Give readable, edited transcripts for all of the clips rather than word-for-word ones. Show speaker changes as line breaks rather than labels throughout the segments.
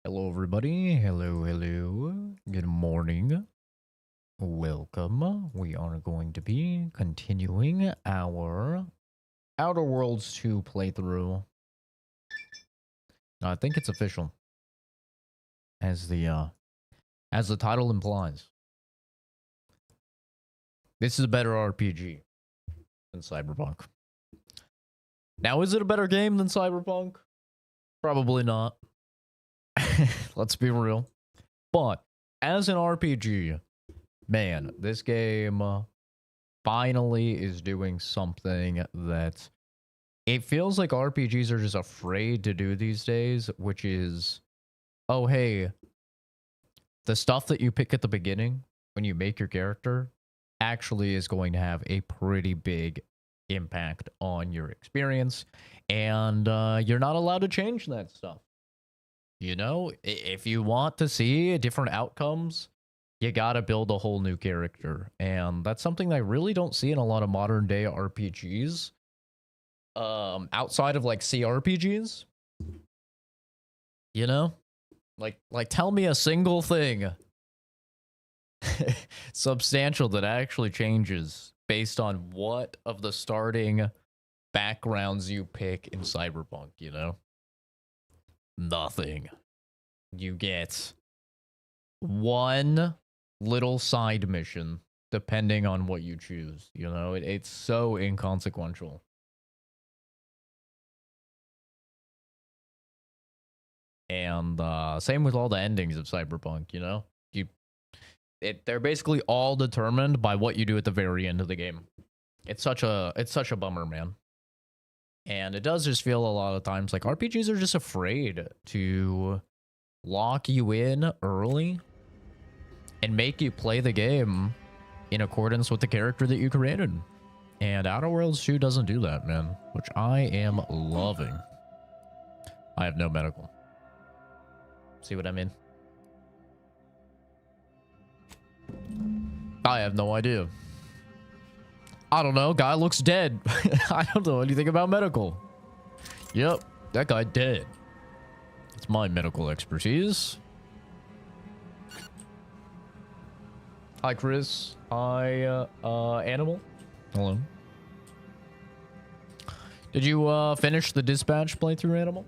Hello, everybody. Hello. Good morning. Welcome. We are going to be continuing our Outer Worlds 2 playthrough. I think it's official, as the title implies. This is a better RPG than Cyberpunk. Now, is it a better game than Cyberpunk? Probably not. Let's be real. But as an RPG, man, this game finally is doing something that it feels like RPGs are just afraid to do these days, which is, oh, hey, the stuff that you pick at the beginning when you make your character actually is going to have a pretty big impact on your experience, and you're not allowed to change that stuff. You know, if you want to see different outcomes, you gotta build a whole new character. And that's something that I really don't see in a lot of modern day RPGs. Outside of like CRPGs. You know? Like tell me a single thing substantial that actually changes based on what of the starting backgrounds you pick in Cyberpunk, you know? Nothing. You get one little side mission depending on what you choose. You know, it's so inconsequential. And same with all the endings of Cyberpunk. You know, they're basically all determined by what you do at the very end of the game. It's such a bummer, man. And it does just feel a lot of times like RPGs are just afraid to lock you in early and make you play the game in accordance with the character that you created. And Outer Worlds 2 doesn't do that, man, which I am loving. I have no medical. See what I mean? I have no idea. I don't know. Guy looks dead. I don't know anything about medical. Yep, that guy dead. It's my medical expertise. Hi, Chris. Hi, Animal. Hello. Did you finish the dispatch playthrough, Animal?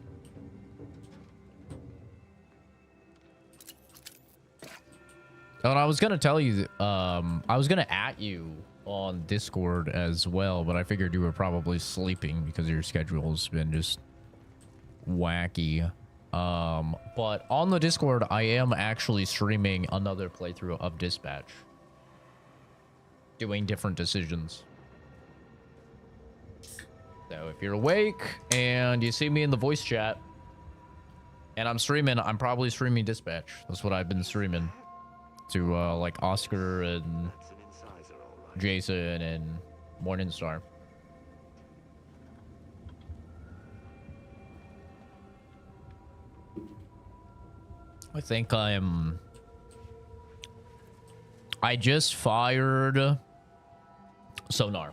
Oh, and I was gonna tell you, I was gonna at you on Discord as well, but I figured you were probably sleeping because your schedule's been just wacky. But on the Discord, I am actually streaming another playthrough of Dispatch, doing different decisions. So if you're awake and you see me in the voice chat and I'm streaming, I'm probably streaming Dispatch. That's what I've been streaming to like Oscar and Jason and Morningstar. I think I just fired sonar.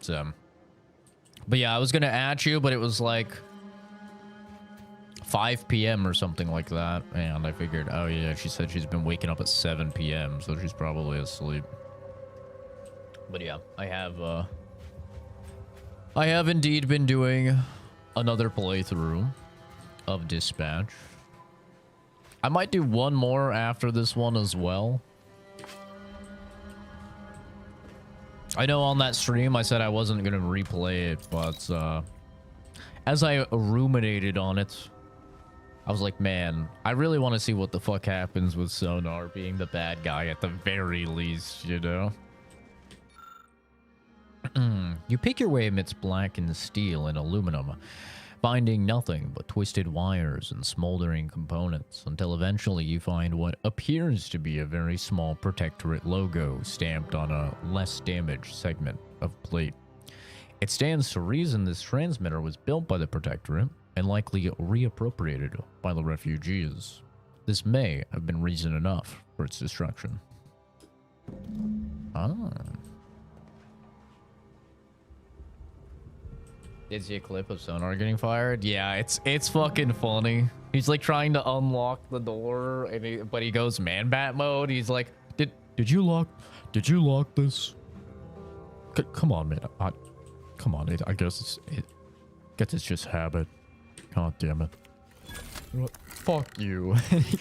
So, but yeah, I was gonna at you, but it was like 5 p.m. or something like that, and I figured, oh yeah, she said she's been waking up at 7 p.m., so she's probably asleep. But yeah, I have indeed been doing another playthrough of Dispatch. I might do one more after this one as well. I know on that stream I said I wasn't gonna replay it, but as I ruminated on it, I was like, man, I really want to see what the fuck happens with Sonar being the bad guy at the very least, you know? You pick your way amidst blackened steel and aluminum, finding nothing but twisted wires and smoldering components, until eventually you find what appears to be a very small Protectorate logo stamped on a less damaged segment of plate. It stands to reason this transmitter was built by the Protectorate and likely reappropriated by the refugees. This may have been reason enough for its destruction. Ah. Did you see a clip of Sonar getting fired? Yeah, it's fucking funny. He's like trying to unlock the door, and but he goes man bat mode. He's like, did you lock this? Come on, man. Come on. I guess it's just habit. God damn it. Fuck you.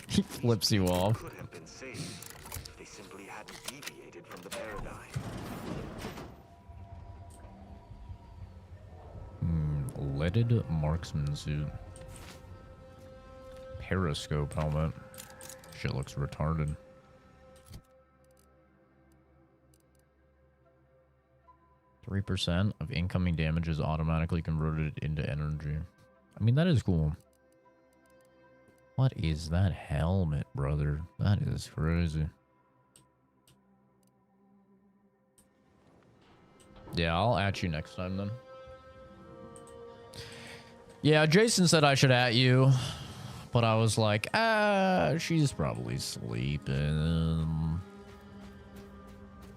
He flips you off.
Could have been saved. They simply hadn't deviated from the paradigm.
Leaded marksman suit. Periscope helmet. Shit looks retarded. %, of incoming damage is automatically converted into energy. I mean, that is cool. What is that helmet, brother? That is crazy. Yeah, I'll at you next time then. Yeah, Jason said I should at you, but I was like, she's probably sleeping.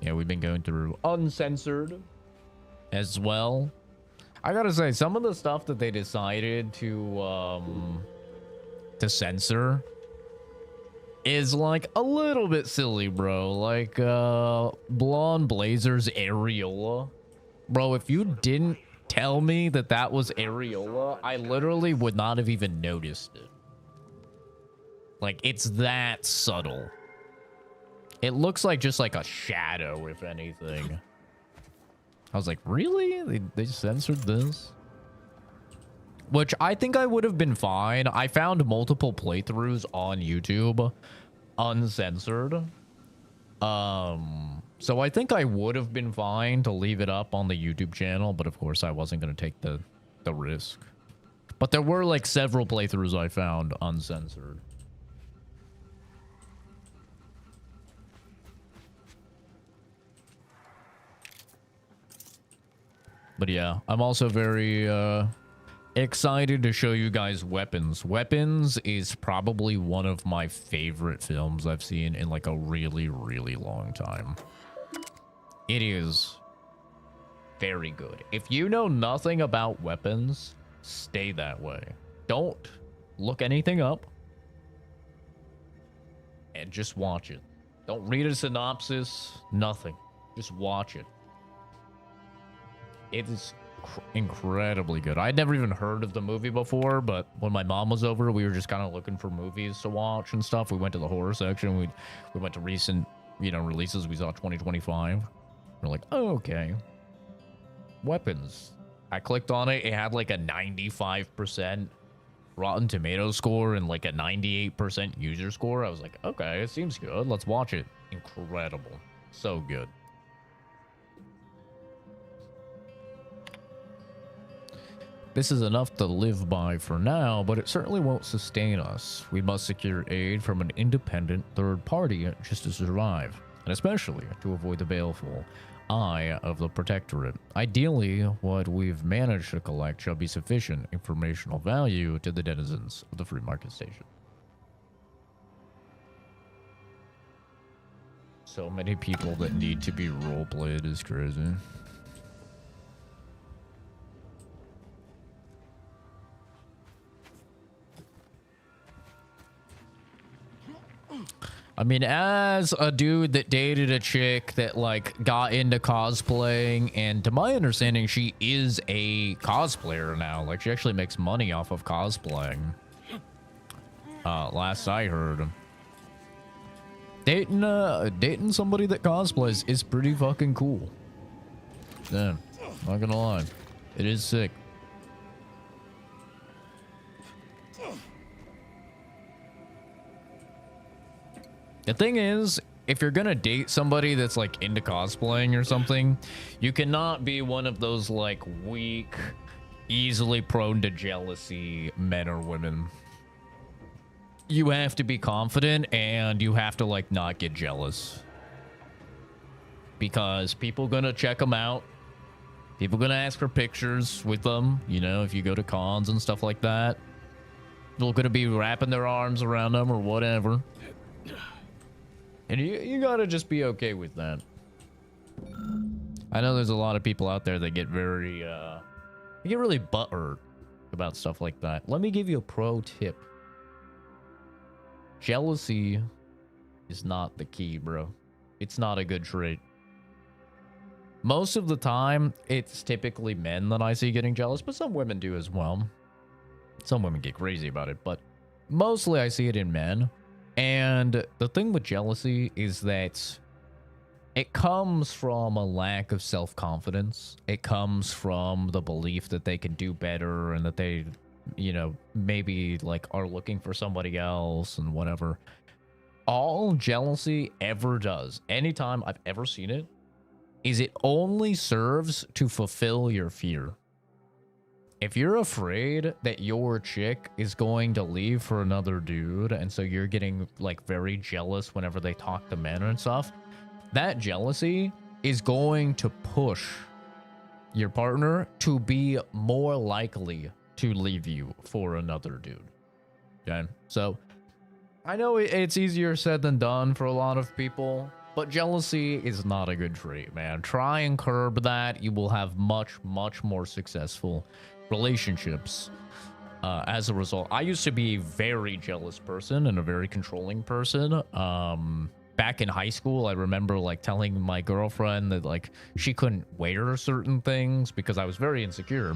Yeah, we've been going through uncensored as well. I gotta say, some of the stuff that they decided to censor is like a little bit silly, bro. Like Blonde Blazer's areola. Bro, if you didn't tell me that that was areola, I literally would not have even noticed it. Like, it's that subtle. It looks like just like a shadow, if anything. I was like, really? They censored this? Which I think I would have been fine. I found multiple playthroughs on YouTube uncensored. So I think I would have been fine to leave it up on the YouTube channel, but of course I wasn't going to take the risk. But there were like several playthroughs I found uncensored. But yeah, I'm also very excited to show you guys Weapons. Weapons is probably one of my favorite films I've seen in like a really, really long time. It is very good. If you know nothing about Weapons, stay that way. Don't look anything up. And just watch it. Don't read a synopsis, nothing. Just watch it. It is incredibly good. I'd never even heard of the movie before, but when my mom was over, we were just kind of looking for movies to watch and stuff. We went to the horror section. We went to recent, releases. We saw 2025. We're like, oh, okay. Weapons. I clicked on it. It had like a 95% Rotten Tomato score and like a 98% user score. I was like, okay, it seems good. Let's watch it. Incredible. So good. This is enough to live by for now, but it certainly won't sustain us. We must secure aid from an independent third party just to survive, and especially to avoid the baleful eye of the Protectorate. Ideally, what we've managed to collect shall be sufficient informational value to the denizens of the free market station. So many people that need to be roleplayed is crazy. I mean, as a dude that dated a chick that, like, got into cosplaying, and to my understanding, she is a cosplayer now. Like, she actually makes money off of cosplaying. Last I heard. Dating somebody that cosplays is pretty fucking cool. Yeah, not gonna lie. It is sick. The thing is, if you're gonna date somebody that's like into cosplaying or something, you cannot be one of those like weak, easily prone to jealousy men or women. You have to be confident and you have to like not get jealous. Because people gonna check them out. People gonna ask for pictures with them, if you go to cons and stuff like that. People gonna be wrapping their arms around them or whatever. And you gotta just be okay with that. I know there's a lot of people out there that get very, they get really butthurt about stuff like that. Let me give you a pro tip. jealousy is not the key, bro. It's not a good trait. Most of the time, it's typically men that I see getting jealous, but some women do as well. Some women get crazy about it, but mostly I see it in men. And the thing with jealousy is that it comes from a lack of self-confidence. It comes from the belief that they can do better and that they, you know, maybe like are looking for somebody else and whatever. All jealousy ever does, anytime I've ever seen it, is it only serves to fulfill your fear. If you're afraid that your chick is going to leave for another dude, and so you're getting like very jealous whenever they talk to men and stuff, that jealousy is going to push your partner to be more likely to leave you for another dude. Okay? So I know it's easier said than done for a lot of people, but jealousy is not a good trait, man. Try and curb that. You will have much, much more successful relationships as a result. I used to be a very jealous person and a very controlling person. Back in high school, I remember like telling my girlfriend that like she couldn't wear certain things because I was very insecure.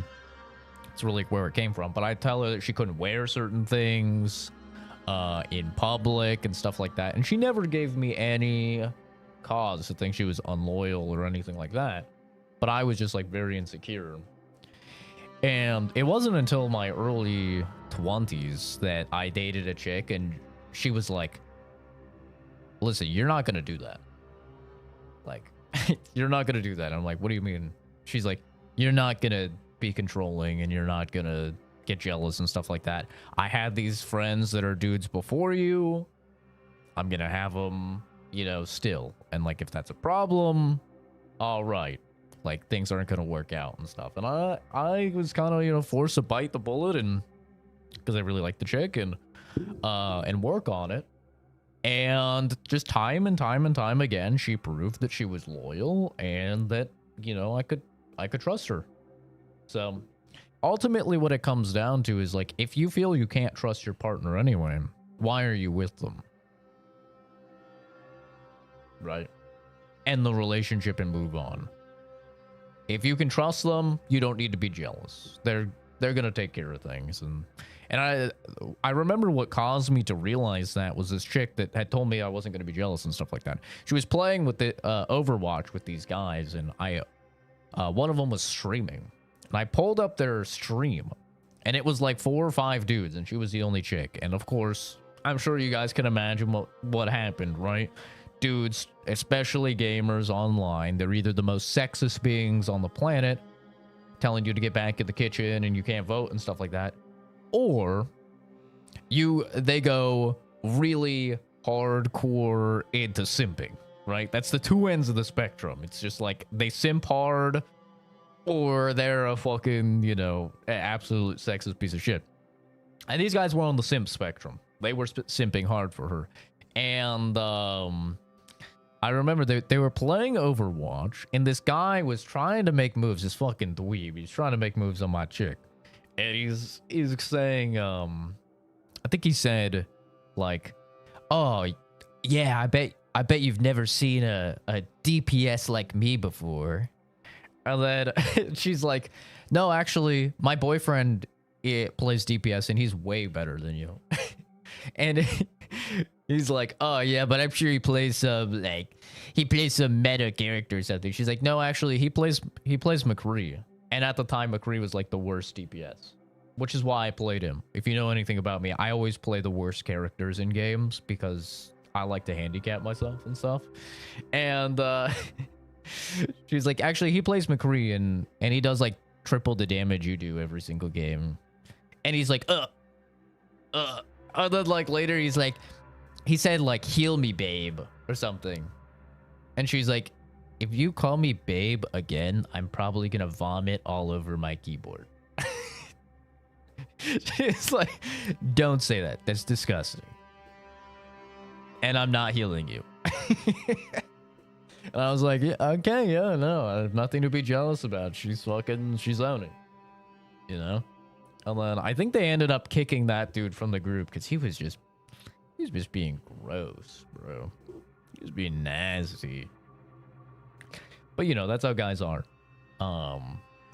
It's really where it came from. But I'd tell her that she couldn't wear certain things in public and stuff like that. And she never gave me any cause to think she was unloyal or anything like that. But I was just like very insecure. And it wasn't until my early 20s that I dated a chick and she was like, listen, you're not going to do that. Like, you're not going to do that. I'm like, what do you mean? She's like, you're not going to be controlling and you're not going to get jealous and stuff like that. I had these friends that are dudes before you. I'm going to have them, you know, still. And like, if that's a problem, all right. Like, things aren't going to work out and stuff. And I was kind of, you know, forced to bite the bullet and because I really like the chick and work on it. And just time and time and time again, she proved that she was loyal and that, you know, I could trust her. So ultimately what it comes down to is like, if you feel you can't trust your partner anyway, why are you with them? Right? End the relationship and move on. If you can trust them, you don't need to be jealous. They're going to take care of things. And I remember what caused me to realize that was this chick that had told me I wasn't going to be jealous and stuff like that. She was playing with the Overwatch with these guys, and one of them was streaming. And I pulled up their stream, and it was like 4 or 5 dudes, and she was the only chick. And of course, I'm sure you guys can imagine what happened, right? Dudes, especially gamers online, they're either the most sexist beings on the planet, telling you to get back in the kitchen and you can't vote and stuff like that, or they go really hardcore into simping, right? That's the 2 ends of the spectrum. It's just like they simp hard, or they're a fucking, you know, absolute sexist piece of shit. And these guys were on the simp spectrum. They were simping hard for her. And I remember they were playing Overwatch, and this guy was trying to make moves. This fucking dweeb. He's trying to make moves on my chick. And he's saying, I think he said, like, oh, yeah, I bet you've never seen a DPS like me before. And then she's like, no, actually, my boyfriend plays DPS, and he's way better than you. And he's like, oh, yeah, but I'm sure he plays some meta character or something. She's like, no, actually, he plays McCree. And at the time, McCree was like the worst DPS, which is why I played him. If you know anything about me, I always play the worst characters in games because I like to handicap myself and stuff. And she's like, actually, he plays McCree, and he does like triple the damage you do every single game. And he's like, and then like later he's like, he said like, heal me, babe, or something. And she's like, if you call me babe again, I'm probably gonna vomit all over my keyboard. She's like, don't say that. That's disgusting. And I'm not healing you. And I was like, yeah, okay, yeah, no, I have nothing to be jealous about. She's owning, you know? And then I think they ended up kicking that dude from the group because he was just He's just being gross, bro. He's being nasty. But you know, that's how guys are.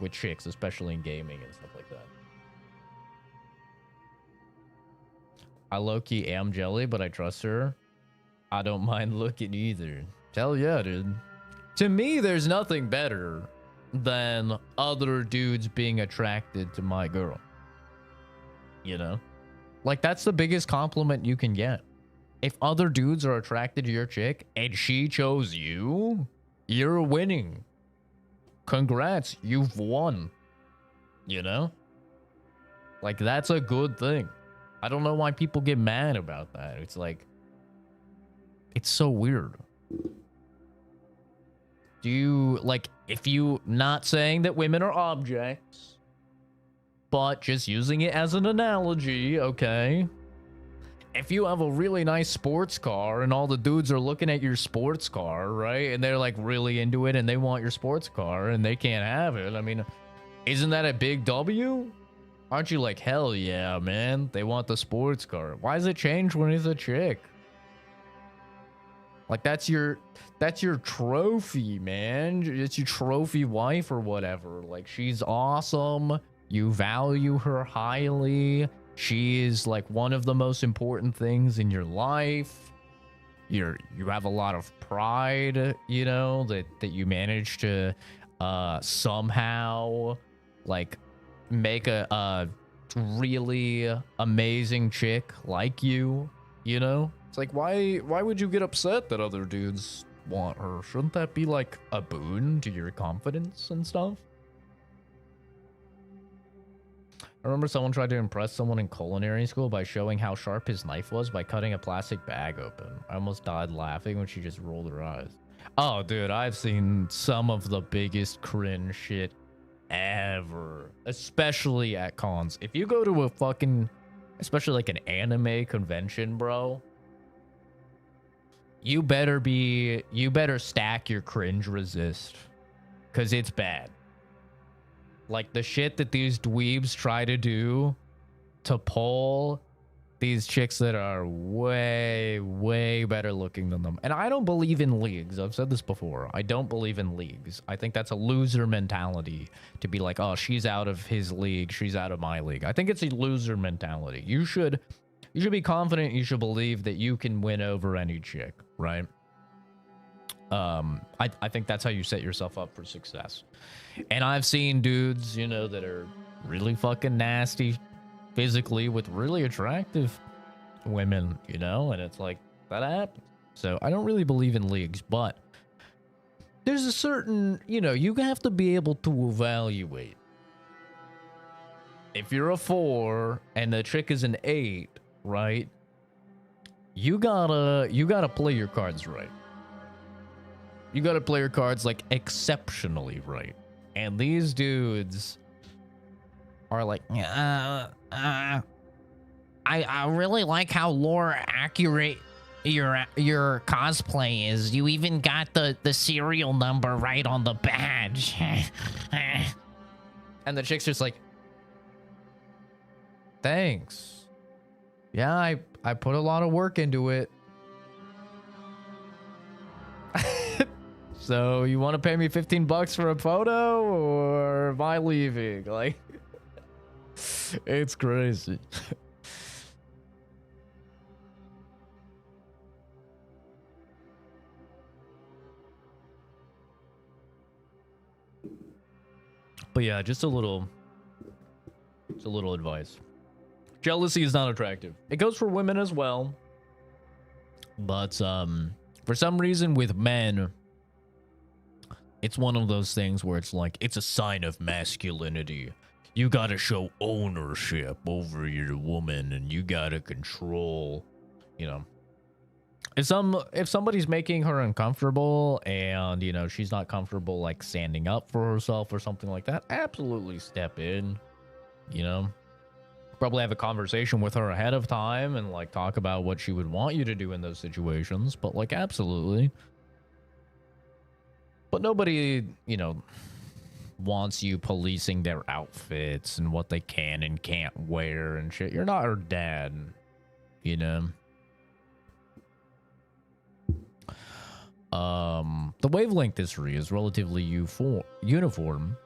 With chicks, especially in gaming and stuff like that. I low-key am jelly, but I trust her. I don't mind looking either. Hell yeah, dude. To me, there's nothing better than other dudes being attracted to my girl. You know? Like, that's the biggest compliment you can get. If other dudes are attracted to your chick and she chose you, you're winning. Congrats, you've won. You know? Like, that's a good thing. I don't know why people get mad about that. It's like, it's so weird. Do you, like, if you, not saying that women are objects, but just using it as an analogy, okay? If you have a really nice sports car and all the dudes are looking at your sports car, right? And they're like really into it and they want your sports car and they can't have it. I mean, isn't that a big W? Aren't you like, hell yeah, man? They want the sports car. Why does it change when it's a chick? Like, that's your trophy, man. It's your trophy wife or whatever. Like, she's awesome. You value her highly. She is like one of the most important things in your life. You have a lot of pride, you know, that you managed to somehow like make a really amazing chick like you know? It's like, why would you get upset that other dudes want her? Shouldn't that be like a boon to your confidence and stuff? I remember someone tried to impress someone in culinary school by showing how sharp his knife was by cutting a plastic bag open. I almost died laughing when she just rolled her eyes. Oh, dude, I've seen some of the biggest cringe shit ever, especially at cons. If you go to a fucking, especially like an anime convention, bro, you better stack your cringe resist, because it's bad. Like, the shit that these dweebs try to do to pull these chicks that are way, way better looking than them. And I don't believe in leagues. I've said this before. I don't believe in leagues. I think that's a loser mentality to be like, oh, she's out of his league, she's out of my league. I think it's a loser mentality. You should be confident. You should believe that you can win over any chick, right? I think that's how you set yourself up for success. And I've seen dudes, you know, that are really fucking nasty physically with really attractive women, you know, and it's like, that happens. So I don't really believe in leagues, but there's a certain, you know, you have to be able to evaluate. If you're a 4 and the chick is an 8, right? You gotta play your cards right. You gotta play your cards like exceptionally right. And these dudes are like, I really like how lore accurate your cosplay is. You even got the serial number right on the badge. And the chick's just like, thanks. Yeah, I put a lot of work into it. So you want to pay me $15 for a photo, or am I leaving? Like, it's crazy. But yeah, just a little advice. Jealousy is not attractive. It goes for women as well. But for some reason with men, it's one of those things where it's like, it's a sign of masculinity. You gotta show ownership over your woman, and you gotta control, you know. If somebody's making her uncomfortable and, you know, she's not comfortable like standing up for herself or something like that, absolutely step in, you know. Probably have a conversation with her ahead of time and like talk about what she would want you to do in those situations, but like, absolutely. But nobody, you know, wants you policing their outfits and what they can and can't wear and shit. You're not her dad, you know. The wavelength history is relatively uniform,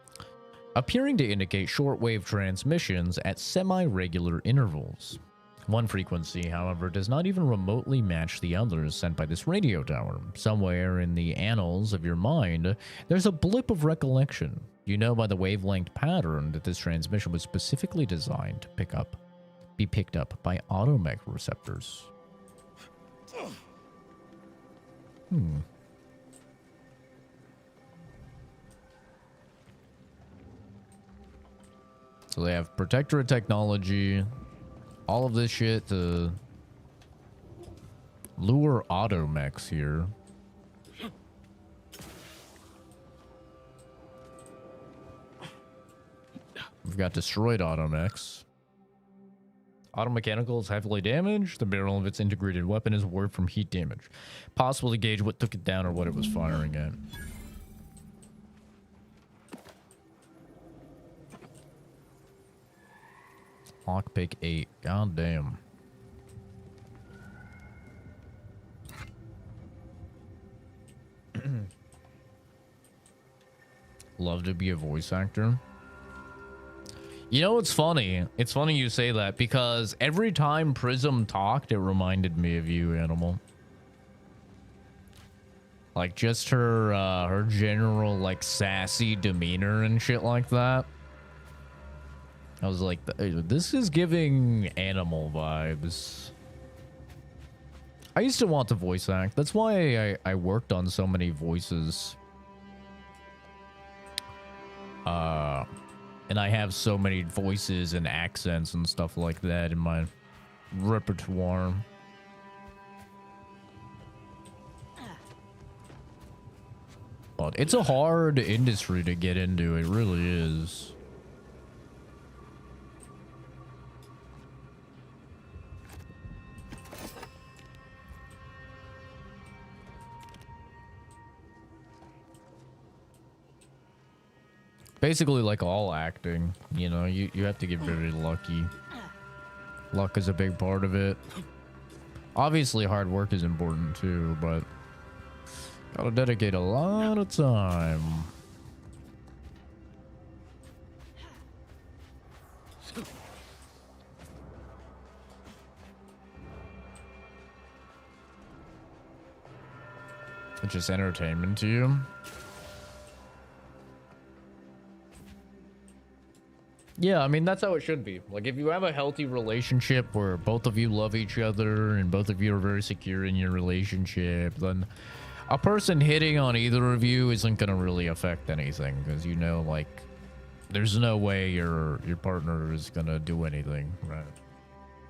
appearing to indicate shortwave transmissions at semi-regular intervals. One frequency, however, does not even remotely match the others sent by this radio tower. Somewhere in the annals of your mind, there's a blip of recollection. You know by the wavelength pattern that this transmission was specifically designed to be picked up by automech receptors. So they have protectorate technology, all of this shit to lure automechs here. We've got destroyed automechs. Automechanical is heavily damaged. The barrel of its integrated weapon is warped from heat damage. Possible to gauge what took it down or what it was firing at. Lockpick 8. God damn. Love to be a voice actor. You know what's funny? It's funny you say that because every time Prism talked, it reminded me of you, Animal. Like just her general like sassy demeanor and shit like that. I was like, this is giving Animal vibes. I used to want to voice act. That's why I worked on so many voices. And I have so many voices and accents and stuff like that in my repertoire. But it's a hard industry to get into. It really is. Basically like all acting, you know, you have to get very lucky. Luck is a big part of it. Obviously hard work is important too, but gotta dedicate a lot of time. It's just entertainment to you. Yeah, I mean, that's how it should be. Like, if you have a healthy relationship where both of you love each other and both of you are very secure in your relationship, then a person hitting on either of you isn't going to really affect anything because, you know, like, there's no way your partner is going to do anything, right?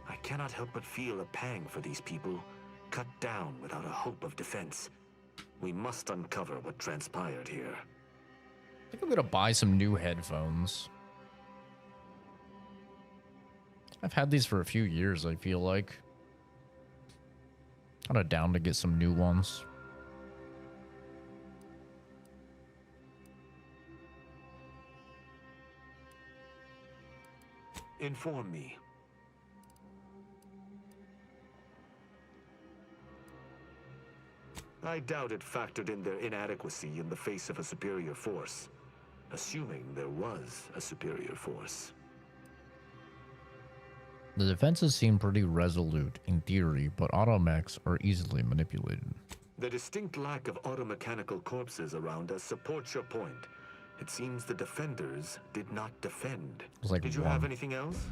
I cannot help but feel a pang for these people, cut down without a hope of defense. We must uncover what transpired here.
I think I'm going to buy some new headphones. I've had these for a few years, I feel like. Kind of down to get some new ones.
Inform me. I doubt it factored in their inadequacy in the face of a superior force. Assuming there was a superior force.
The defenses seem pretty resolute in theory, but automechs are easily manipulated.
The distinct lack of automechanical corpses around us supports your point. It seems the defenders did not defend.
Like
did you have anything else?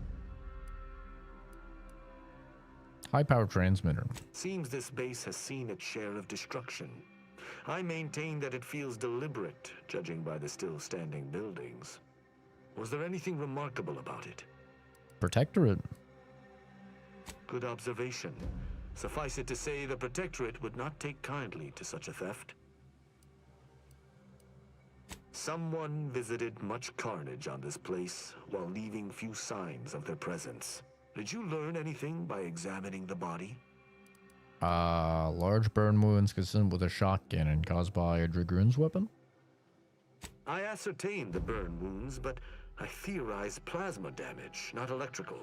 High power transmitter.
Seems this base has seen its share of destruction. I maintain that it feels deliberate, judging by the still standing buildings. Was there anything remarkable about it?
Protectorate.
Good observation. Suffice it to say, the Protectorate would not take kindly to such a theft. Someone visited much carnage on this place while leaving few signs of their presence. Did you learn anything by examining the body?
Large burn wounds consistent with a shock cannon caused by a dragoon's weapon?
I ascertained the burn wounds, but I theorized plasma damage, not electrical.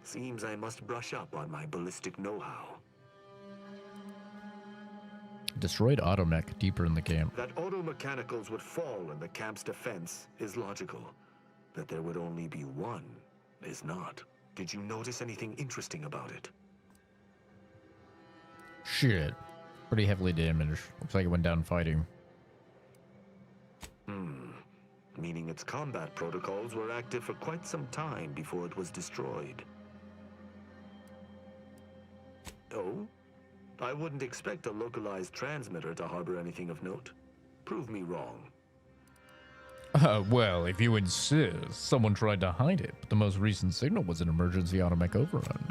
Seems I must brush up on my ballistic know-how.
Destroyed automech deeper in the game.
That automechanicals would fall in the camp's defense is logical. That there would only be one is not. Did you notice anything interesting about it?
Shit. Pretty heavily damaged. Looks like it went down fighting.
Meaning its combat protocols were active for quite some time before it was destroyed. Oh? I wouldn't expect a localized transmitter to harbor anything of note. Prove me wrong.
Well, if you insist, someone tried to hide it, but the most recent signal was an emergency automech overrun.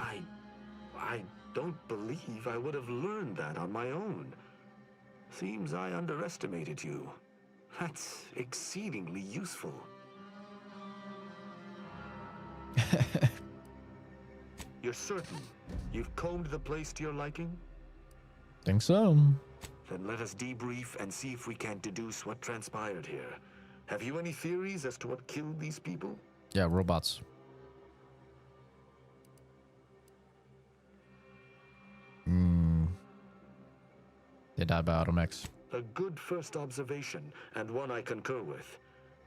I don't believe I would have learned that on my own. Seems I underestimated you. That's exceedingly useful. You're certain you've combed the place to your liking?
Think so.
Then let us debrief and see if we can deduce what transpired here. Have you any theories as to what killed these people?
Yeah, robots. They died by automechs.
A good first observation, and one I concur with.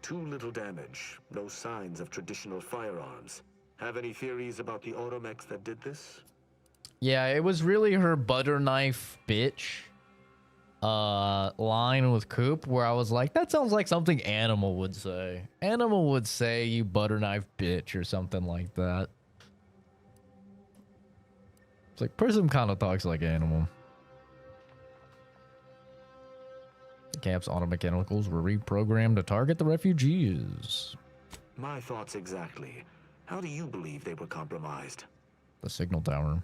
Too little damage, no signs of traditional firearms. Have any theories about the automechs that did this?
Yeah, it was really her butter knife bitch line with Coop where I was like, that sounds like something Animal would say. Animal would say, you butter knife bitch, or something like that. It's like, Prism kind of talks like Animal. The camp's automechanicals were reprogrammed to target the refugees.
My thoughts exactly. How do you believe they were compromised?
The signal tower.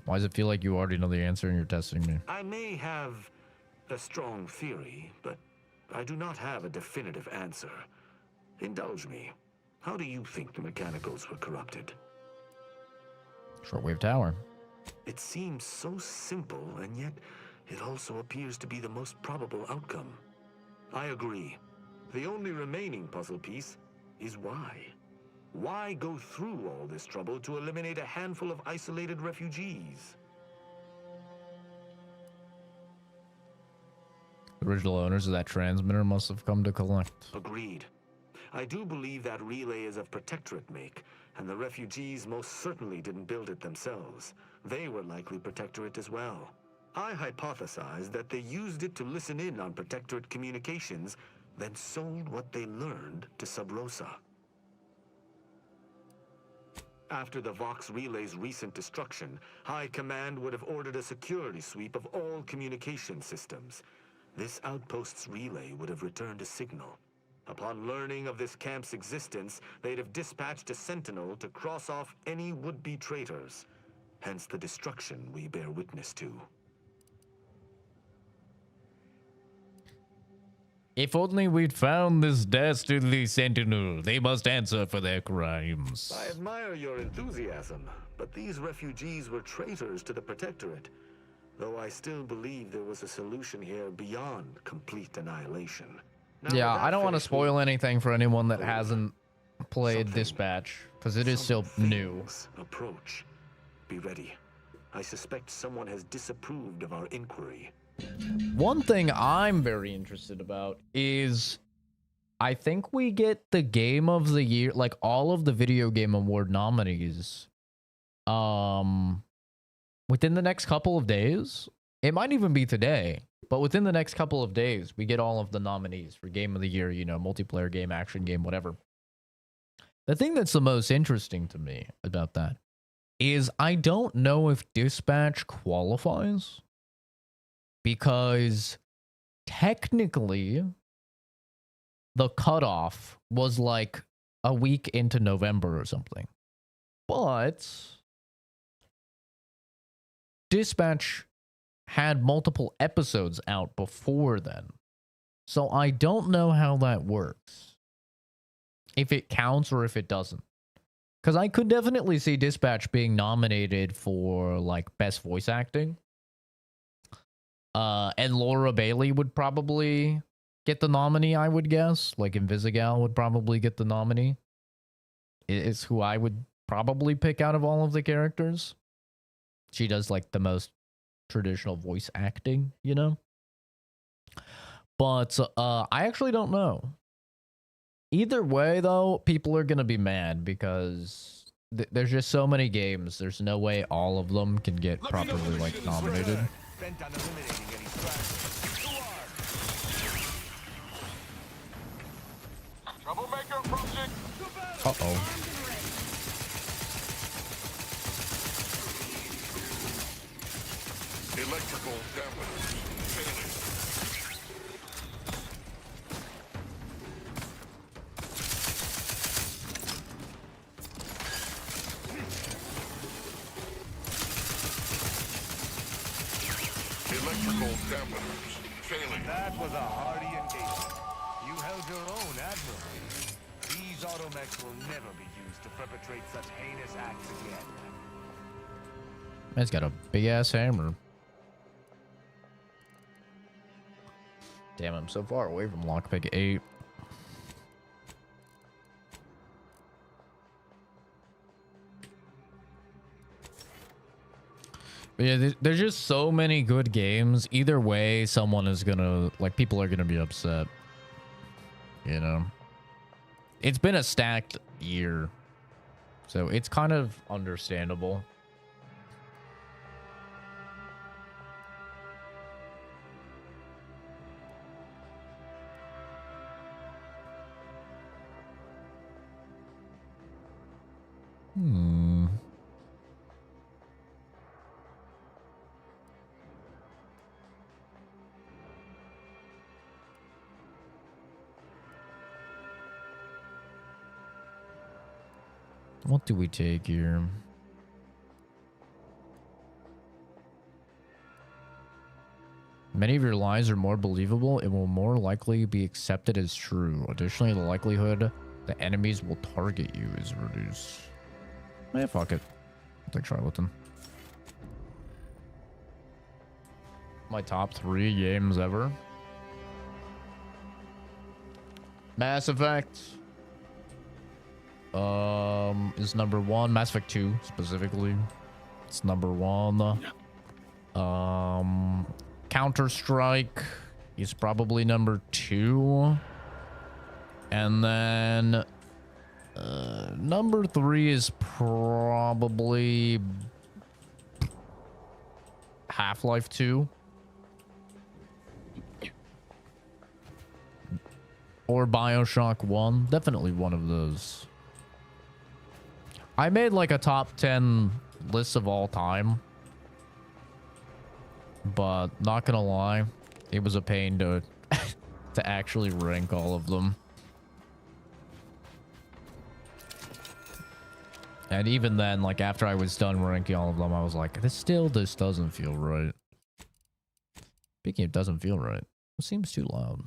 Why does it feel like you already know the answer and you're testing me?
I may have a strong theory, but I do not have a definitive answer. Indulge me. How do you think the mechanicals were corrupted?
Shortwave tower.
It seems so simple, and yet it also appears to be the most probable outcome. I agree. The only remaining puzzle piece is why. Why go through all this trouble to eliminate a handful of isolated refugees?
The original owners of that transmitter must have come to collect.
Agreed. I do believe that relay is of Protectorate make, and the refugees most certainly didn't build it themselves. They were likely Protectorate as well. I hypothesize that they used it to listen in on Protectorate communications, then sold what they learned to Sub Rosa. After the Vox relay's recent destruction, High Command would have ordered a security sweep of all communication systems. This outpost's relay would have returned a signal. Upon learning of this camp's existence, they'd have dispatched a sentinel to cross off any would-be traitors. Hence the destruction we bear witness to.
If only we'd found this dastardly sentinel. They must answer for their crimes.
I admire your enthusiasm, but these refugees were traitors to the Protectorate. Though I still believe there was a solution here beyond complete annihilation. Now,
Yeah,
with
I
that
don't want to
finished,
spoil anything for anyone that
Oh,
hasn't played
something-
Dispatch, because it is still
some
new.
things approach. Be ready. I suspect someone has disapproved of our inquiry.
One thing I'm very interested about is I think we get the game of the year, like all of the video game award nominees, within the next couple of days. It might even be today, but within the next couple of days, we get all of the nominees for game of the year, you know, multiplayer game, action game, whatever. The thing that's the most interesting to me about that is I don't know if Dispatch qualifies. Because technically, the cutoff was like a week into November or something. But Dispatch had multiple episodes out before then. So I don't know how that works. If it counts or if it doesn't. Because I could definitely see Dispatch being nominated for like best voice acting. And Laura Bailey would probably get the nominee, I would guess. Like Invisigal would probably get the nominee. It's who I would probably pick out of all of the characters. She does like the most traditional voice acting, you know? But I actually don't know. Either way, though, people are going to be mad because there's just so many games. There's no way all of them can get properly, like, nominated. Uh-oh.
Electrical damage failing. Electrical damage failing.
That was a hardy engagement. You held your own admirably. These automechs will never be used to perpetrate such heinous acts again.
Man's got a big-ass hammer. Damn, I'm so far away from lockpick 8. But yeah, there's just so many good games. Either way, someone is gonna, like, people are gonna be upset. You know? It's been a stacked year. So it's kind of understandable. What do we take here? Many of your lies are more believable. It will more likely be accepted as true. Additionally, the likelihood that enemies will target you is reduced. Eh, fuck it. I'll take Charlatan. My top 3 games ever. Mass Effect. Is number 1. Mass Effect 2 specifically. It's number 1. Counter-Strike is probably number 2. And then number 3 is probably HalfLife 2. Or BioShock 1. Definitely one of those. I made like a top 10 list of all time. But not gonna lie, it was a pain to to actually rank all of them. And even then, like after I was done ranking all of them, I was like, this doesn't feel right. Speaking of doesn't feel right, it seems too loud.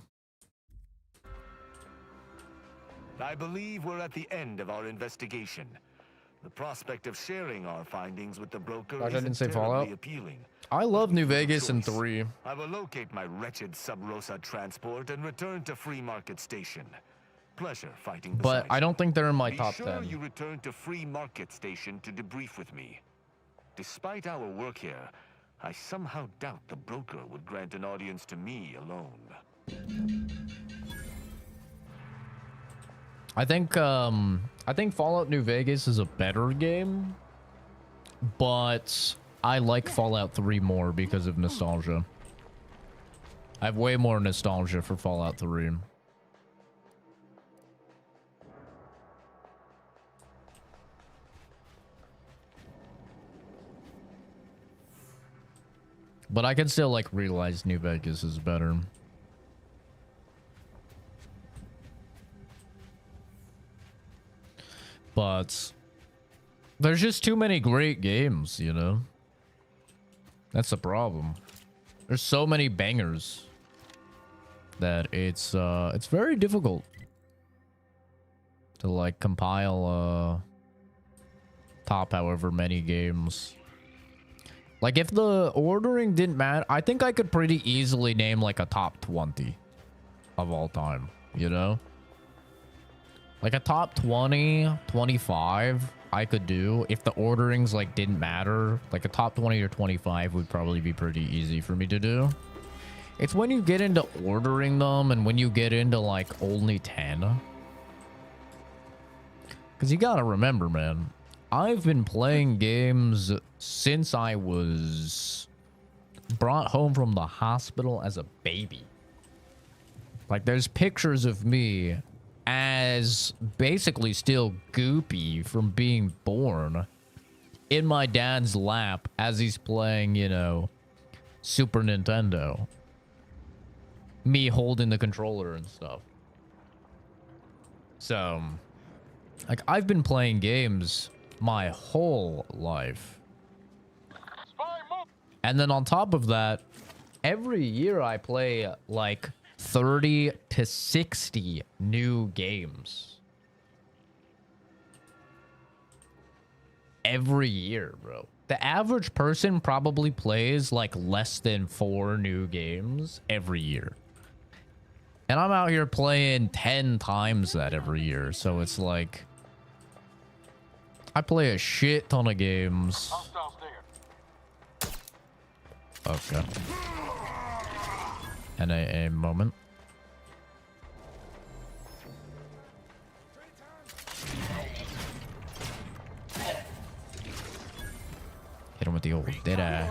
I believe we're at the end of our investigation. The prospect of sharing our findings with the broker
didn't say
isn't
Fallout.
terribly appealing.
I love New Vegas in
Choice.
3.
I will locate my wretched Sub-Rosa transport and return to Free Market Station. Pleasure fighting
But
beside
I don't think they're in my
Be
top
sure
10.
you return to Free Market Station to debrief with me. Despite our work here, I somehow doubt the broker would grant an audience to me alone.
I think Fallout New Vegas is a better game, but I like Fallout 3 more because of nostalgia. I have way more nostalgia for Fallout 3. But I can still like realize New Vegas is better. But there's just too many great games, you know? That's the problem. There's so many bangers that it's very difficult to like compile top however many games. Like if the ordering didn't matter, I think I could pretty easily name like a top 20 of all time, you know? Like a top 20, 25 I could do if the orderings like didn't matter. Like a top 20 or 25 would probably be pretty easy for me to do. It's when you get into ordering them and when you get into like only 10. Because you gotta remember, man, I've been playing games since I was brought home from the hospital as a baby. Like, there's pictures of me as basically still goopy from being born in my dad's lap as he's playing, you know, Super Nintendo. Me holding the controller and stuff. So, like, I've been playing games my whole life. And then on top of that, every year I play like 30 to 60 new games. Every year, bro. The average person probably plays like less than 4 new games every year. And I'm out here playing 10 times that every year. So it's like, I play a shit ton of games. Okay. And a moment. Hit him with the old dead eye.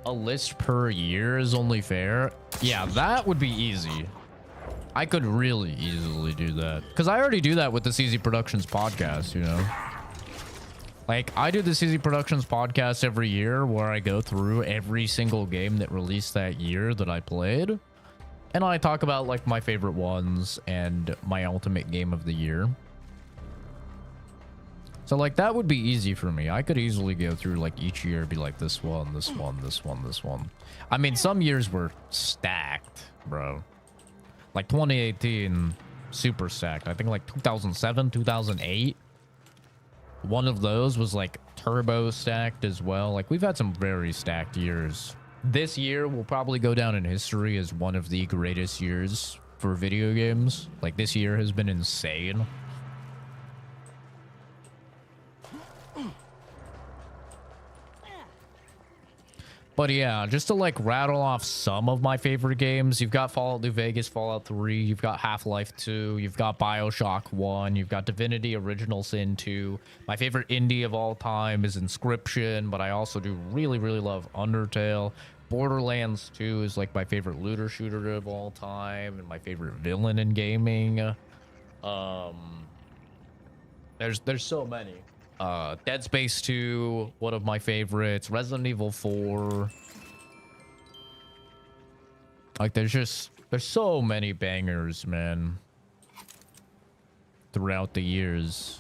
A list per year is only fair. Yeah, that would be easy. I could really easily do that. Because I already do that with the CZ Productions podcast, you know? Like, I do the CZ Productions podcast every year where I go through every single game that released that year that I played. And I talk about, like, my favorite ones and my ultimate game of the year. So, like, that would be easy for me. I could easily go through, like, each year, be like, this one, this one, this one, this one. I mean, some years were stacked, bro. Like, 2018, super stacked. I think, like, 2007, 2008. One of those was, like, turbo stacked as well. Like, we've had some very stacked years. This year will probably go down in history as one of the greatest years for video games. Like, this year has been insane. But yeah, just to like rattle off some of my favorite games, you've got Fallout New Vegas, Fallout 3, you've got HalfLife 2, you've got BioShock 1, you've got Divinity Original Sin 2. My favorite indie of all time is Inscription, but I also do really, really love Undertale. Borderlands 2 is like my favorite looter shooter of all time and my favorite villain in gaming. There's so many. Dead Space 2, one of my favorites. Resident Evil 4. Like, there's so many bangers, man, throughout the years.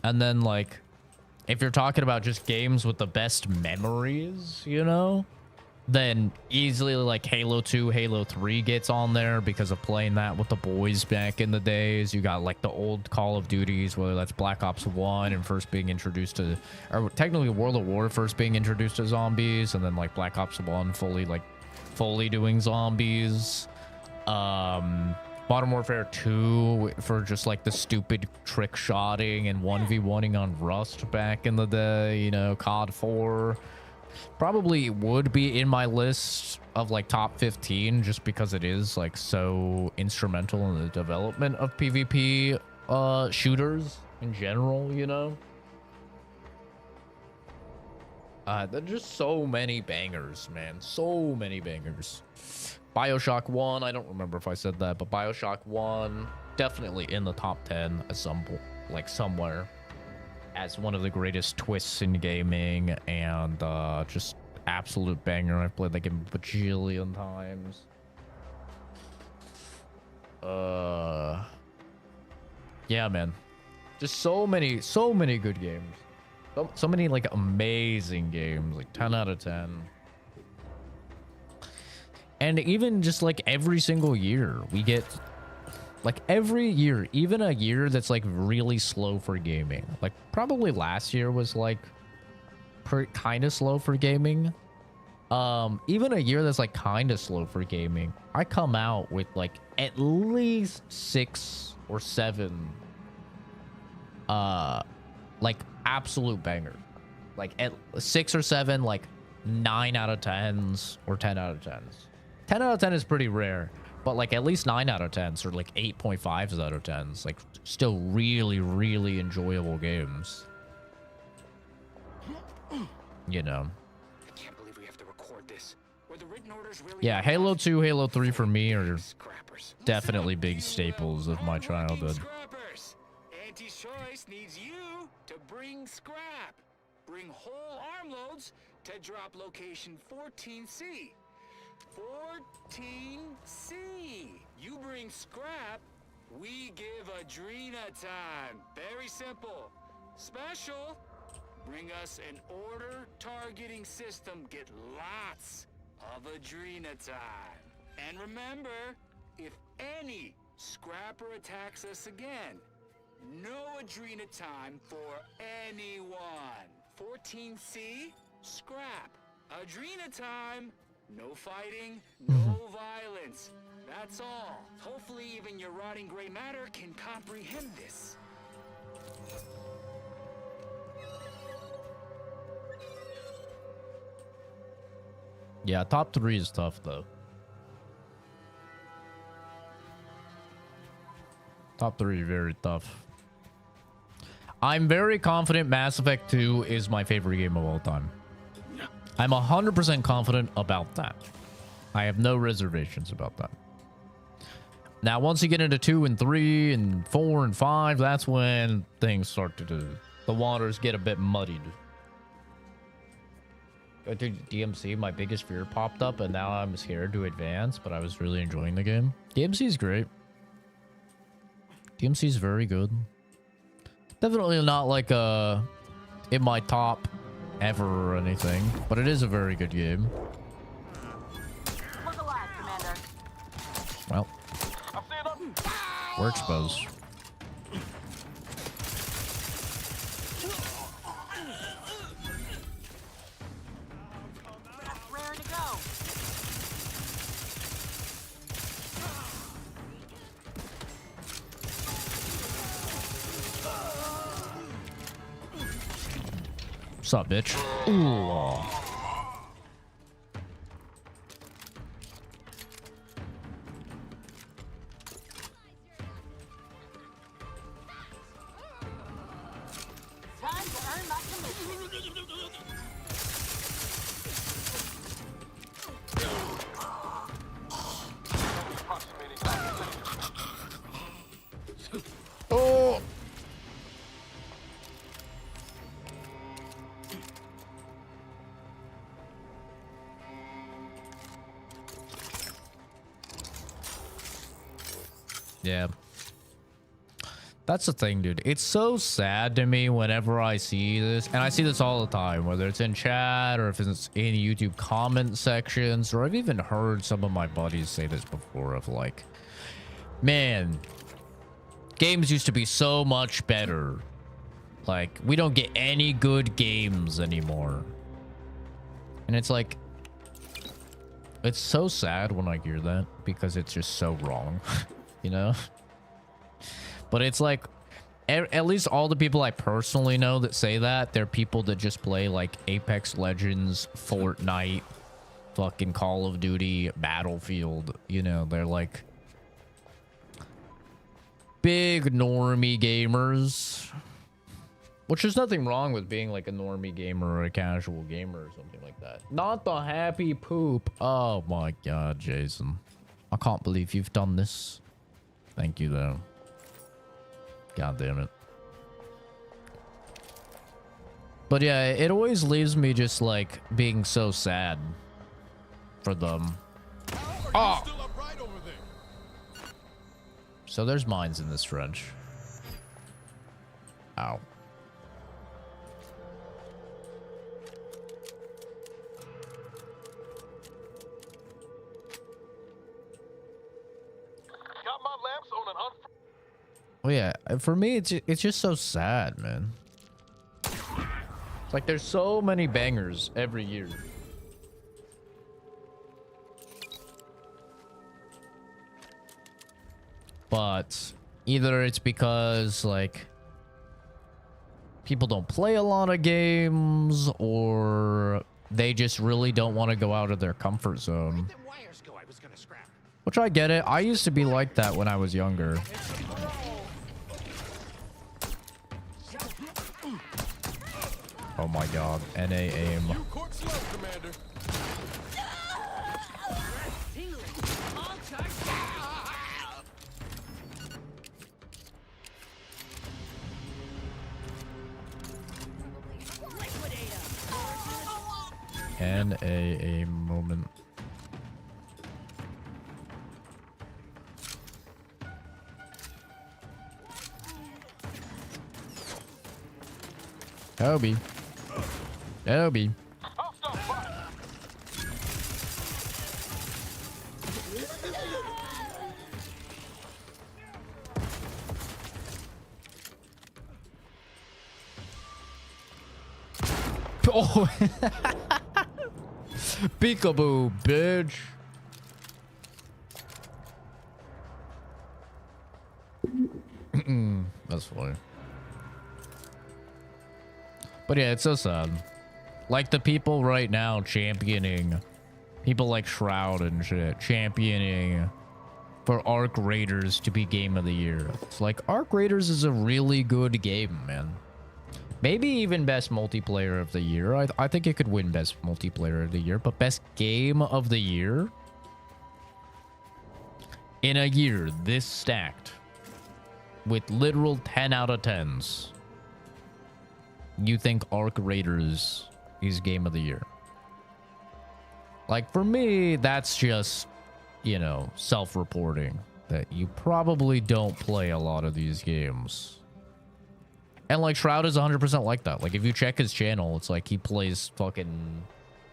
And then, like, if you're talking about just games with the best memories, you know, then easily like Halo 2, Halo 3 gets on there because of playing that with the boys back in the days. You got like the old Call of Duties, whether that's Black Ops 1 and first being introduced to, or technically World of War first being introduced to zombies, and then like Black Ops 1 fully doing zombies. Modern Warfare 2 for just like the stupid trick shotting and 1v1ing on Rust back in the day, you know. COD 4 probably would be in my list of like top 15 just because it is like so instrumental in the development of PvP shooters in general, you know. There's just so many bangers, man. So many bangers. BioShock 1, I don't remember if I said that, but BioShock 1 definitely in the top 10 at some point, like somewhere, as one of the greatest twists in gaming, and just absolute banger. I've played that game a bajillion times. Yeah, man, just so many good games, so many like amazing games, like 10 out of 10. And even just like every single year we get, like every year, even a year that's like really slow for gaming. Like probably last year was like kind of slow for gaming. Even a year that's like kind of slow for gaming, I come out with like at least 6 or 7 like absolute bangers. Like at 6 or 7 like 9 out of 10s or 10 out of 10s. 10 out of 10 is pretty rare, but like at least 9 out of 10s or like 8.5s out of 10s, like still really, really enjoyable games. You know.
I can't believe we have to record this. Were the written orders really
Yeah, Halo 2, Halo 3 for me are
scrappers?
definitely big staples of my childhood.
Scrappers. Anti-choice needs you to bring scrap. Bring whole armloads to drop location 14C. 14C. You bring scrap, we give Adrena time. Very simple. Special. Bring us an order targeting system. Get lots of Adrena time. And remember, if any scrapper attacks us again, no Adrena time for anyone. 14C, scrap. Adrena time, no fighting, no violence. That's all. Hopefully even your rotting gray matter can comprehend this.
Yeah, top 3 is tough though. Top 3 very tough. I'm very confident Mass Effect 2 is my favorite game of all time. I'm 100% confident about that. I have no reservations about that. Now, once you get into 2 and 3 and 4 and 5, that's when things start to do. The waters get a bit muddied. Dude, DMC, my biggest fear popped up, and now I'm scared to advance, but I was really enjoying the game. DMC is great. DMC is very good. Definitely not like in my top ever or anything, but it is a very good game.
Look alive, Commander.
Well, we're exposed.
That's raring to go.
What's up, bitch? Ooh.
Time to earn my commission.
Oh. Yeah. That's the thing, dude. It's so sad to me whenever I see this, and I see this all the time, whether it's in chat or if it's in YouTube comment sections, or I've even heard some of my buddies say this before of like, man, games used to be so much better. Like, we don't get any good games anymore. And it's like, it's so sad when I hear that because it's just so wrong, you know? But it's like, at least all the people I personally know that say that, they're people that just play like Apex Legends, Fortnite, fucking Call of Duty, Battlefield. You know, they're like big normie gamers. Which there's nothing wrong with being like a normie gamer or a casual gamer or something like that. Not the happy poop. Oh my god, Jason. I can't believe you've done this. Thank you, though. God damn it. But yeah, it always leaves me just like being so sad for them. Oh! So there's mines in this French. Ow.
Got my lamps on an
Oh yeah, for me it's just so sad, man. It's Like, there's so many bangers every year. But either it's because, like, people don't play a lot of games, or they just really don't want to go out of their comfort zone. Which I get it. I used to be like that when I was younger. Oh my god. NA aim. NA aim moment. Toby. Toby. Oh. Peekaboo, bitch. That's funny. But yeah, it's so sad. Like the people right now championing, people like Shroud and shit, championing for Arc Raiders to be game of the year. It's like, Arc Raiders is a really good game, man. Maybe even best multiplayer of the year. I think it could win best multiplayer of the year, but best game of the year? In a year this stacked, with literal 10 out of 10s, you think Arc Raiders is game of the year? Like, for me, that's just, you know, self-reporting that you probably don't play a lot of these games. And like, Shroud is 100% like that. Like, if you check his channel, it's like he plays fucking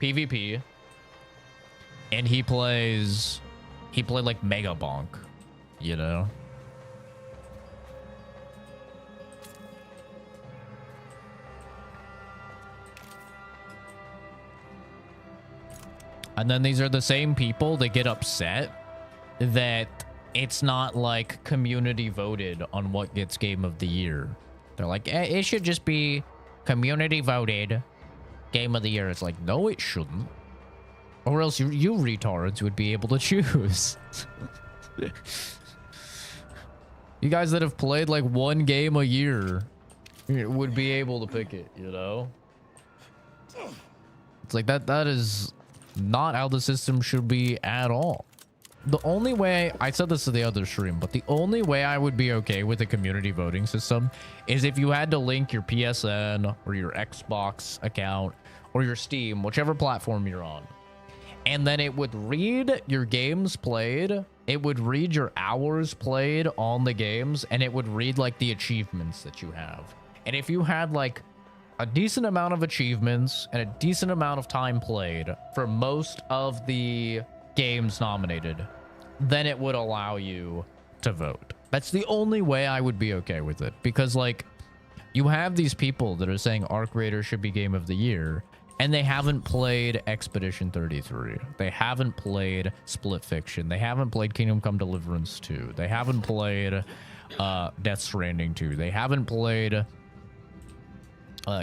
PvP, and he played like Mega Bonk, you know? And then these are the same people that get upset that it's not like community voted on what gets game of the year. They're like, it should just be community voted game of the year. It's like, no, it shouldn't. Or else you retards would be able to choose. You guys that have played like one game a year would be able to pick it, you know? It's like that is not how the system should be at all. The only way, I said this to the other stream, but the only way I would be okay with a community voting system is if you had to link your PSN or your Xbox account or your Steam, whichever platform you're on. And then it would read your games played, it would read your hours played on the games, and it would read like the achievements that you have. And if you had like a decent amount of achievements and a decent amount of time played for most of the games nominated, then it would allow you to vote. That's the only way I would be okay with it, because like, you have these people that are saying Arc Raiders should be game of the year, and they haven't played Expedition 33. They haven't played Split Fiction. They haven't played Kingdom Come Deliverance 2. They haven't played Death Stranding 2. They haven't played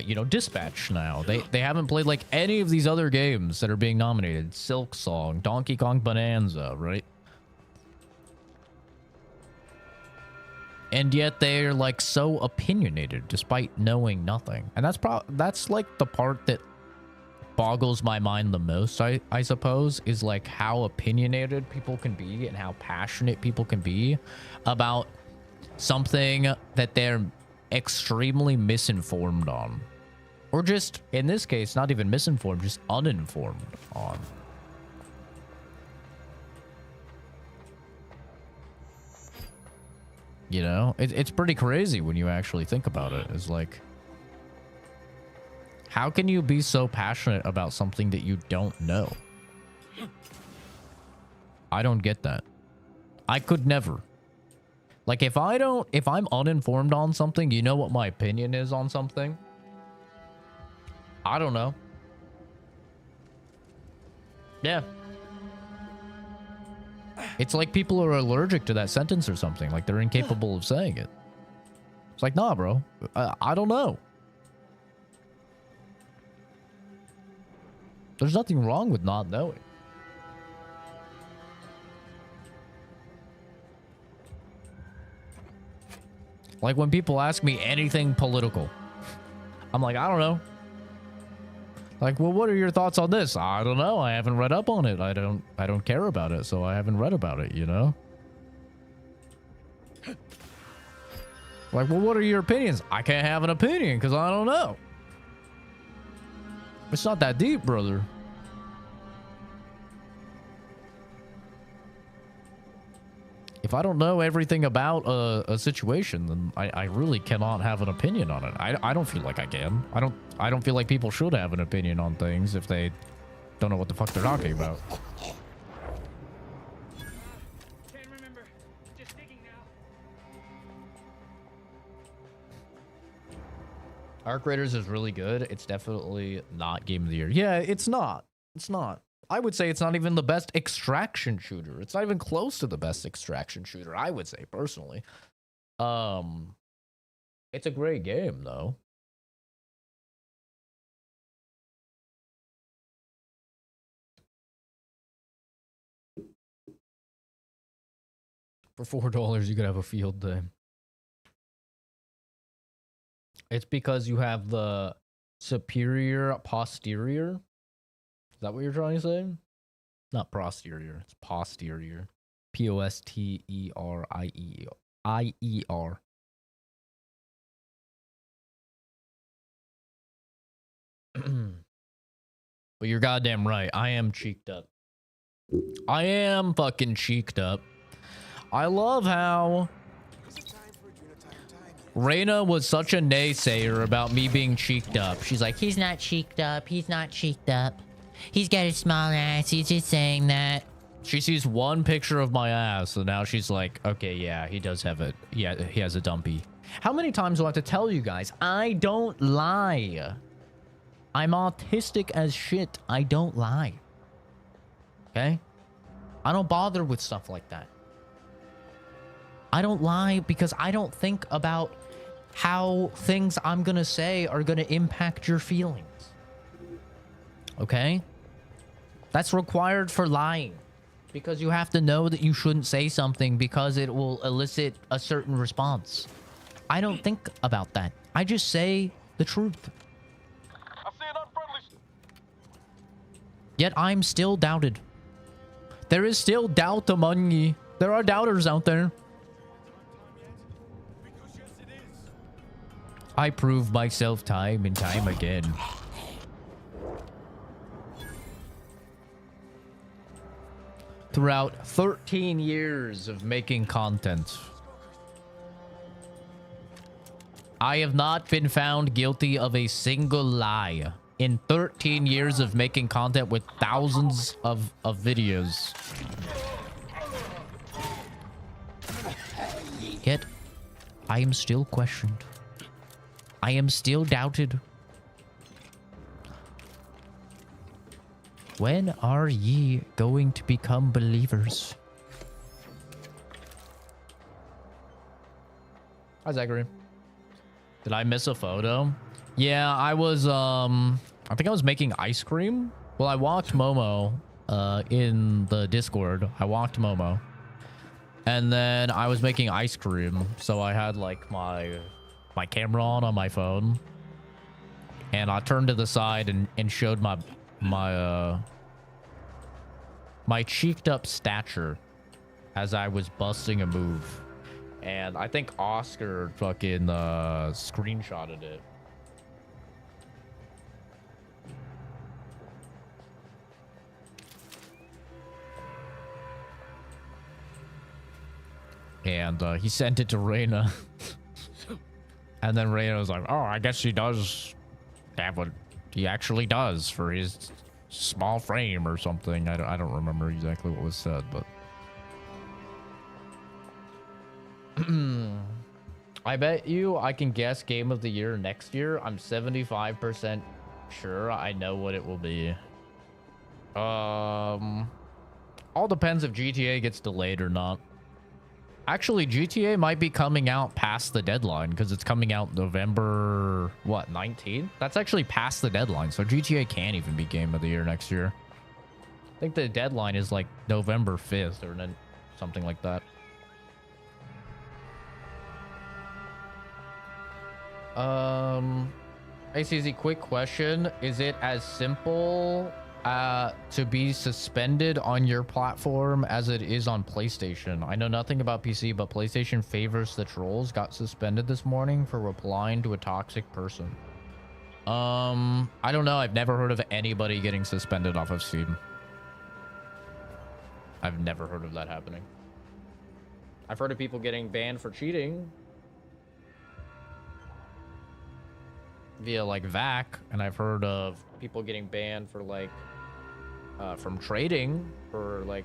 you know, Dispatch now. They haven't played like any of these other games that are being nominated. Silk Song, Donkey Kong Bonanza, right? And yet they're like so opinionated despite knowing nothing. And that's like the part that boggles my mind the most, I suppose, is like how opinionated people can be and how passionate people can be about something that they're extremely misinformed on, or just in this case not even misinformed, just uninformed on. You know, it's pretty crazy when you actually think about it. It's like, how can you be so passionate about something that you don't know? I don't get that. I could never. Like, if I'm uninformed on something, you know what my opinion is on something? I don't know. Yeah. It's like people are allergic to that sentence or something. Like they're incapable of saying it. It's like, nah, bro. I don't know. There's nothing wrong with not knowing. Like when people ask me anything political, I'm like, I don't know. Like, well, what are your thoughts on this? I don't know. I haven't read up on it. I don't care about it, so I haven't read about it, you know? Like, well, what are your opinions? I can't have an opinion because I don't know. It's not that deep, brother. If I don't know everything about a situation, then I really cannot have an opinion on it. I don't feel like I can. I don't feel like people should have an opinion on things if they don't know what the fuck they're talking about.
Can't remember. Just digging now.
Arc Raiders is really good. It's definitely not Game of the Year. Yeah, it's not. It's not. I would say it's not even the best extraction shooter. It's not even close to the best extraction shooter, I would say, personally. It's a great game, though. For $4, you could have a field day. It's because you have the superior posterior. Is that what you're trying to say? Not posterior. It's posterior. Posterior. But you're goddamn right. I am cheeked up. I am fucking cheeked up. I love how Reyna was such a naysayer about me being cheeked up. She's like, he's not cheeked up. He's not cheeked up. He's got a small ass. He's just saying that. She sees one picture of my ass, and now she's like, okay, yeah, he does have it. Yeah, he has a dumpy. How many times do I have to tell you guys? I don't lie. I'm autistic as shit. I don't lie. Okay? I don't bother with stuff like that. I don't lie because I don't think about how things I'm gonna say are gonna impact your feelings. Okay? That's required for lying. Because you have to know that you shouldn't say something because it will elicit a certain response. I don't think about that. I just say the truth.
I see an unfriendly.
Yet I'm still doubted. There is still doubt among ye. There are doubters out there. I prove myself time and time again. Throughout 13 years of making content, I have not been found guilty of a single lie. In 13 years of making content with thousands of videos. Yet, I am still questioned. I am still doubted. When are ye going to become believers? Hi, Zachary. Did I miss a photo? Yeah, I was, I think I was making ice cream. Well, I walked Momo, in the Discord. I walked Momo. And then I was making ice cream. So I had, like, my camera on my phone. And I turned to the side and showed my cheeked up stature as I was busting a move. And I think Oscar fucking screenshotted it. And he sent it to Reyna. And then Reyna was like, oh, I guess he does have what he actually does for his small frame or something. I don't remember exactly what was said, but I bet you I can guess game of the year next year. I'm 75% sure, I know what it will be. All depends if GTA gets delayed or not. Actually, GTA might be coming out past the deadline because it's coming out November, what, 19th? That's actually past the deadline, so GTA can't even be Game of the Year next year. I think the deadline is like November 5th or something like that. ACZ, quick question. Is it as simple to be suspended on your platform as it is on PlayStation? I know nothing about PC, but PlayStation favors the trolls. Got suspended this morning for replying to a toxic person. I don't know. I've never heard of anybody getting suspended off of Steam. I've never heard of that happening. I've heard of people getting banned for cheating via like VAC, and I've heard of people getting banned for like from trading for like,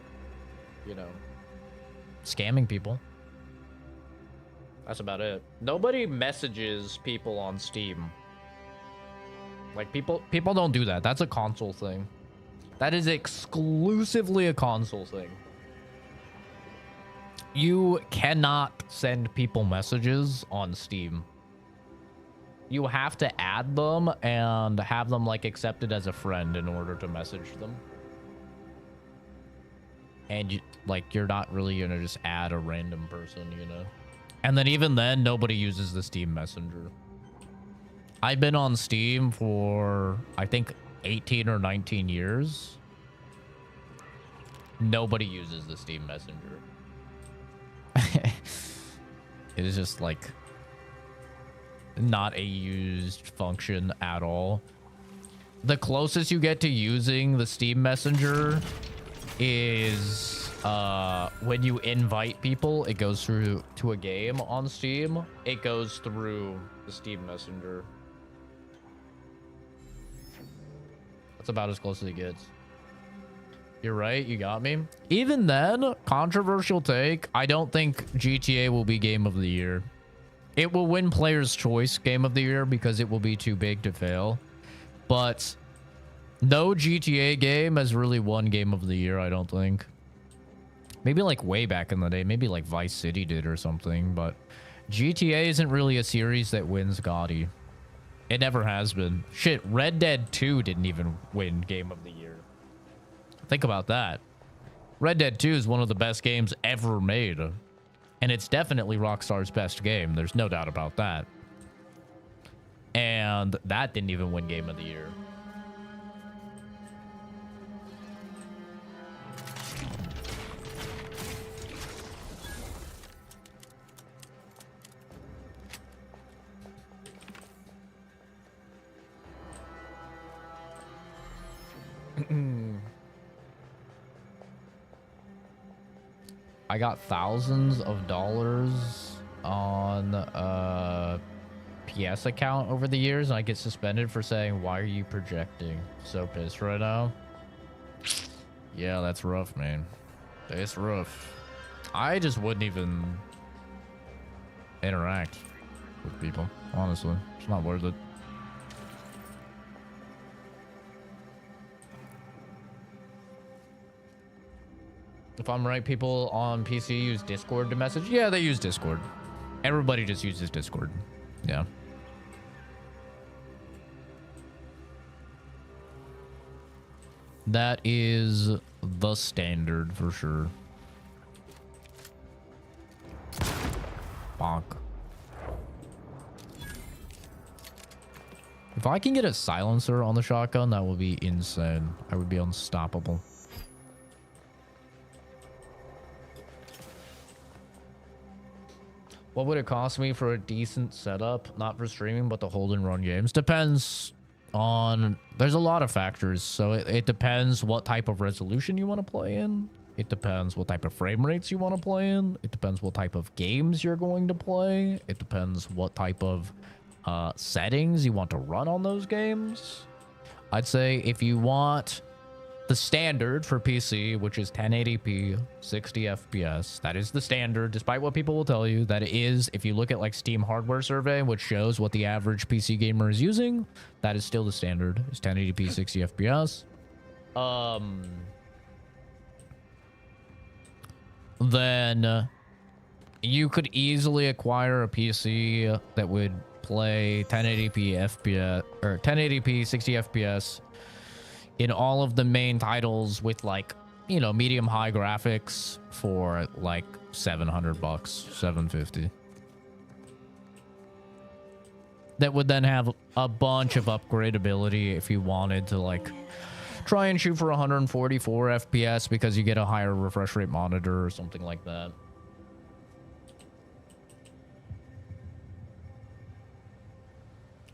you know, scamming people. That's about it. Nobody messages people on Steam. Like people don't do that. That's a console thing. That is exclusively a console thing. You cannot send people messages on Steam. You have to add them and have them like accepted as a friend in order to message them. And you, like, you're not really gonna just add a random person, you know? And then even then, nobody uses the Steam Messenger. I've been on Steam for, I think, 18 or 19 years. Nobody uses the Steam Messenger. It is just like not a used function at all. The closest you get to using the Steam Messenger is when you invite people. It goes through to a game on Steam. It goes through the Steam Messenger. That's about as close as it gets. You're right, you got me. Even then, controversial take, I don't think GTA will be Game of the Year. It will win Player's Choice Game of the Year because it will be too big to fail. But no GTA game has really won Game of the Year, I don't think. Maybe like way back in the day, maybe like Vice City did or something, but GTA isn't really a series that wins GOTY. It never has been. Shit, Red Dead 2 didn't even win Game of the Year. Think about that. Red Dead 2 is one of the best games ever made. And it's definitely Rockstar's best game. There's no doubt about that. And that didn't even win Game of the Year. I got thousands of dollars on a PS account over the years, and I get suspended for saying, "Why are you projecting?" So pissed right now. Yeah, that's rough, man. It's rough. I just wouldn't even interact with people, honestly. It's not worth it. If I'm right, people on PC use Discord to message. Yeah, they use Discord. Everybody just uses Discord. Yeah. That is the standard for sure. Bonk. If I can get a silencer on the shotgun, that would be insane. I would be unstoppable. What would it cost me for a decent setup? Not for streaming, but to hold and run games. Depends on... There's a lot of factors. So it depends what type of resolution you want to play in. It depends what type of frame rates you want to play in. It depends what type of games you're going to play. It depends what type of settings you want to run on those games. I'd say if you want the standard for PC, which is 1080p, 60 FPS. That is the standard, despite what people will tell you. That is, if you look at like Steam hardware survey, which shows what the average PC gamer is using, that is still the standard. It's 1080p, 60 FPS. Then you could easily acquire a PC that would play 1080p FPS or 1080p 60 FPS in all of the main titles with like, you know, medium high graphics for like $700, $750. That would then have a bunch of upgradability if you wanted to like try and shoot for 144 FPS because you get a higher refresh rate monitor or something like that.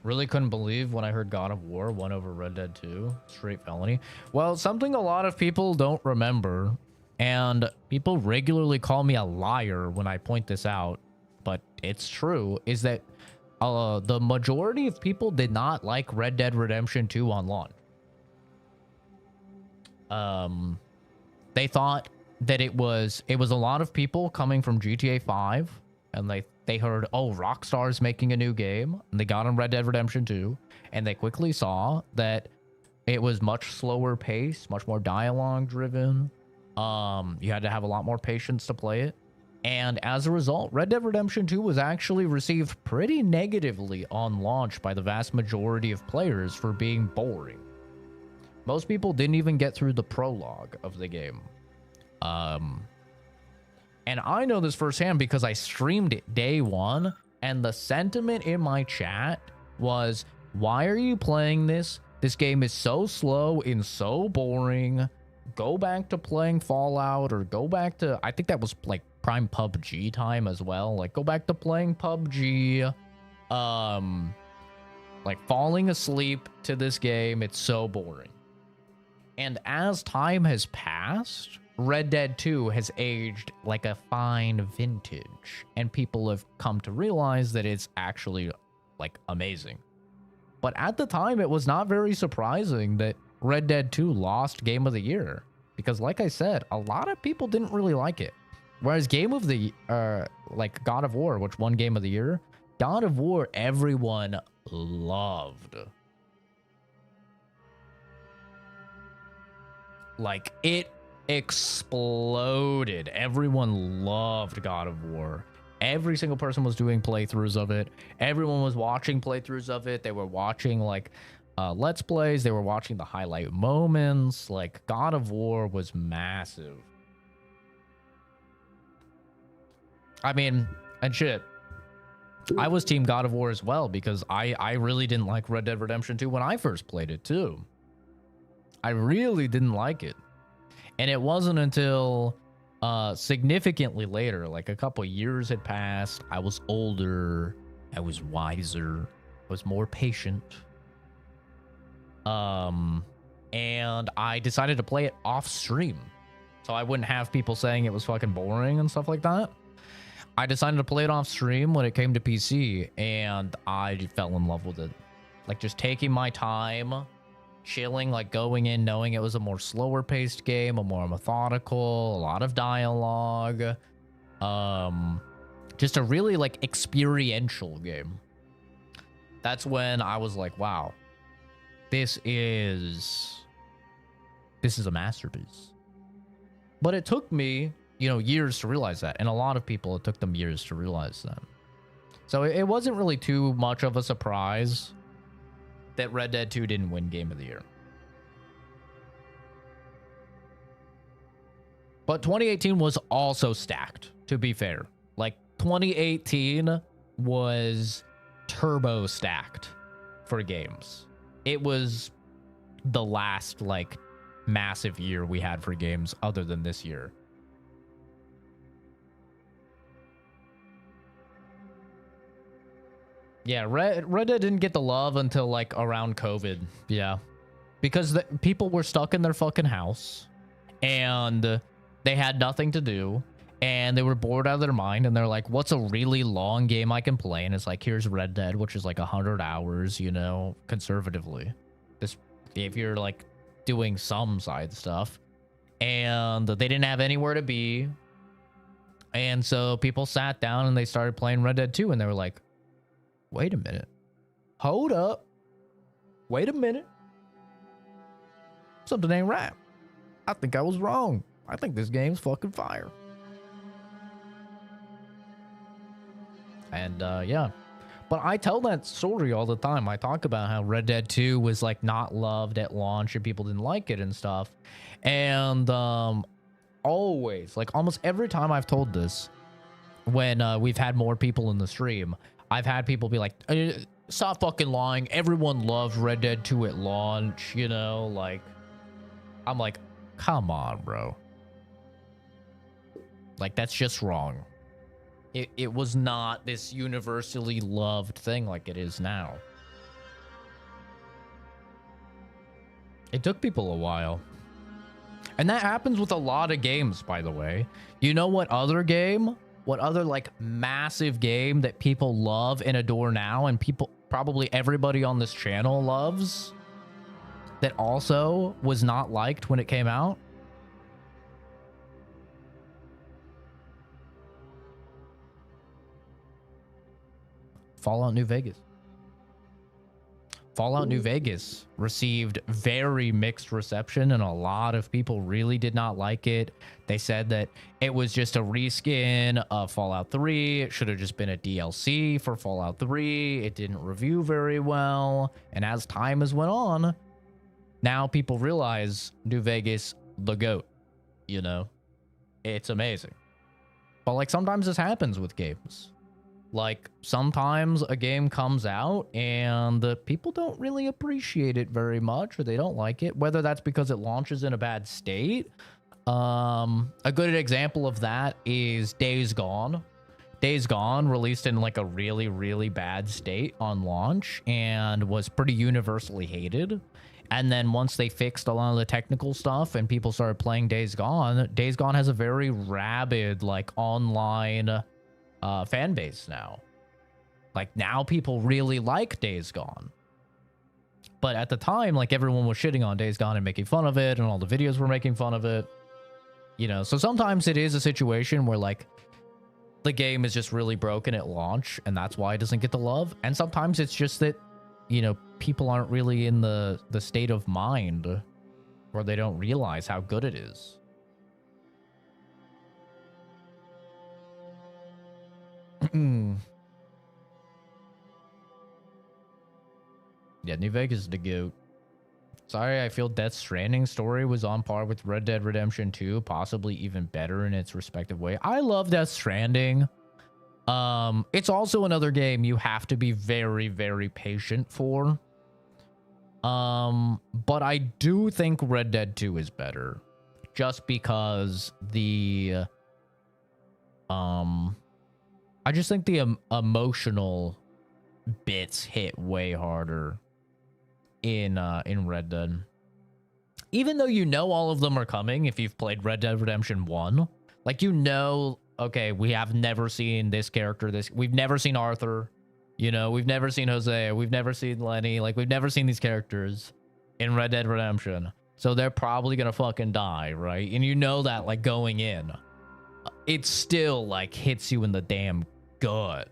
Really couldn't believe when I heard God of War won over Red Dead 2. Straight felony. Well, something a lot of people don't remember, and people regularly call me a liar when I point this out, but it's true, is that the majority of people did not like Red Dead Redemption 2 on launch. They thought that it was a lot of people coming from GTA 5, and they heard, oh, Rockstar's making a new game, and they got on Red Dead Redemption 2, and they quickly saw that it was much slower paced, much more dialogue driven. You had to have a lot more patience to play it. And as a result, Red Dead Redemption 2 was actually received pretty negatively on launch by the vast majority of players for being boring. Most people didn't even get through the prologue of the game. And I know this firsthand because I streamed it day one, and the sentiment in my chat was, why are you playing this? This game is so slow and so boring. Go back to playing Fallout, or go back to, I think that was like prime PUBG time as well. Like, go back to playing PUBG. Like falling asleep to this game. It's so boring. And as time has passed, Red Dead 2 has aged like a fine vintage, and people have come to realize that it's actually like amazing. But at the time, it was not very surprising that Red Dead 2 lost Game of the Year, because like I said, a lot of people didn't really like it. Whereas Game of the like God of War, which won Game of the Year, God of War everyone loved. Like, it exploded. Everyone loved God of War. Every single person was doing playthroughs of it. Everyone was watching playthroughs of it. They were watching like Let's Plays. They were watching the highlight moments. Like, God of War was massive. I mean, and shit, I was team God of War as well, because I really didn't like Red Dead Redemption 2 when I first played it too. I really didn't like it. And it wasn't until significantly later, like a couple years had passed, I was older, I was wiser, I was more patient. And I decided to play it off stream, so I wouldn't have people saying it was fucking boring and stuff like that. I decided to play it off stream when it came to PC, and I fell in love with it. Like, just taking my time, chilling, like going in knowing it was a more slower paced game, a more methodical, a lot of dialogue, just a really like experiential game. That's when I was like, wow, this is a masterpiece. But it took me, you know, years to realize that, and a lot of people, it took them years to realize that. So it wasn't really too much of a surprise that Red Dead 2 didn't win Game of the Year. But 2018 was also stacked, to be fair. Like, 2018 was turbo stacked for games. It was the last, like, massive year we had for games other than this year. Yeah, Red Dead didn't get the love until like around COVID. Yeah, because people were stuck in their fucking house, and they had nothing to do, and they were bored out of their mind, and they're like, what's a really long game I can play? And it's like, here's Red Dead, which is like 100 hours, you know, conservatively. This, if you're like doing some side stuff, and they didn't have anywhere to be. And so people sat down and they started playing Red Dead 2, and they were like, wait a minute. Hold up. Wait a minute. Something ain't right. I think I was wrong. I think this game's fucking fire. And yeah. But I tell that story all the time. I talk about how Red Dead 2 was like not loved at launch and people didn't like it and stuff. And always, like almost every time I've told this, when we've had more people in the stream, I've had people be like, stop fucking lying. Everyone loved Red Dead 2 at launch, you know, like, I'm like, come on, bro. Like, that's just wrong. It was not this universally loved thing like it is now. It took people a while. And that happens with a lot of games, by the way. You know what other game? What other, like, massive game that people love and adore now, and people, probably everybody on this channel loves, that also was not liked when it came out? Fallout New Vegas. Fallout New Vegas received very mixed reception, and a lot of people really did not like it. They said that it was just a reskin of Fallout 3. It should have just been a DLC for Fallout 3. It didn't review very well. And as time has went on, now people realize New Vegas, the GOAT, you know? It's amazing. But like sometimes this happens with games. Like, sometimes a game comes out and people don't really appreciate it very much, or they don't like it, whether that's because it launches in a bad state. A good example of that is Days Gone. Days Gone released in like a really, really bad state on launch and was pretty universally hated. And then once they fixed a lot of the technical stuff and people started playing Days Gone has a very rabid, like, online fan base now. Like, now people really like Days Gone. But at the time, like, everyone was shitting on Days Gone and making fun of it, and all the videos were making fun of it. You know, so sometimes it is a situation where, like, the game is just really broken at launch, and that's why it doesn't get the love. And sometimes it's just that, you know, people aren't really in the state of mind where they don't realize how good it is. Yeah, New Vegas is the GOAT. Sorry, I feel Death Stranding story was on par with Red Dead Redemption 2, possibly even better in its respective way. I love Death Stranding. It's also another game you have to be very, very patient for. But I do think Red Dead 2 is better. Just because the... I just think the emotional bits hit way harder in Red Dead. Even though you know all of them are coming if you've played Red Dead Redemption 1. Like, you know, okay, we have never seen this character. We've never seen Arthur. You know, we've never seen Jose. We've never seen Lenny. Like, we've never seen these characters in Red Dead Redemption. So they're probably gonna fucking die, right? And you know that, like, going in. It still, like, hits you in the damn gut.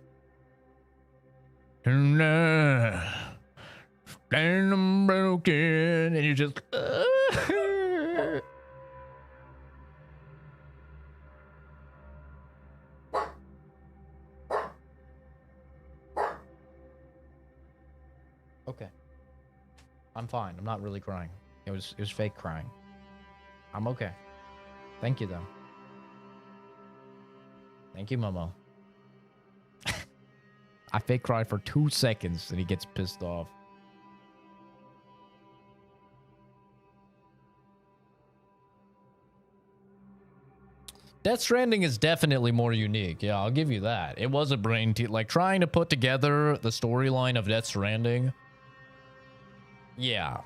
Stand broken, and you just... Okay. I'm fine. I'm not really crying. It was fake crying. I'm okay. Thank you, though. Thank you, Momo. I fake cried for 2 seconds and he gets pissed off. Death Stranding is definitely more unique. Yeah, I'll give you that. It was a brain teaser. Like, trying to put together the storyline of Death Stranding. Yeah.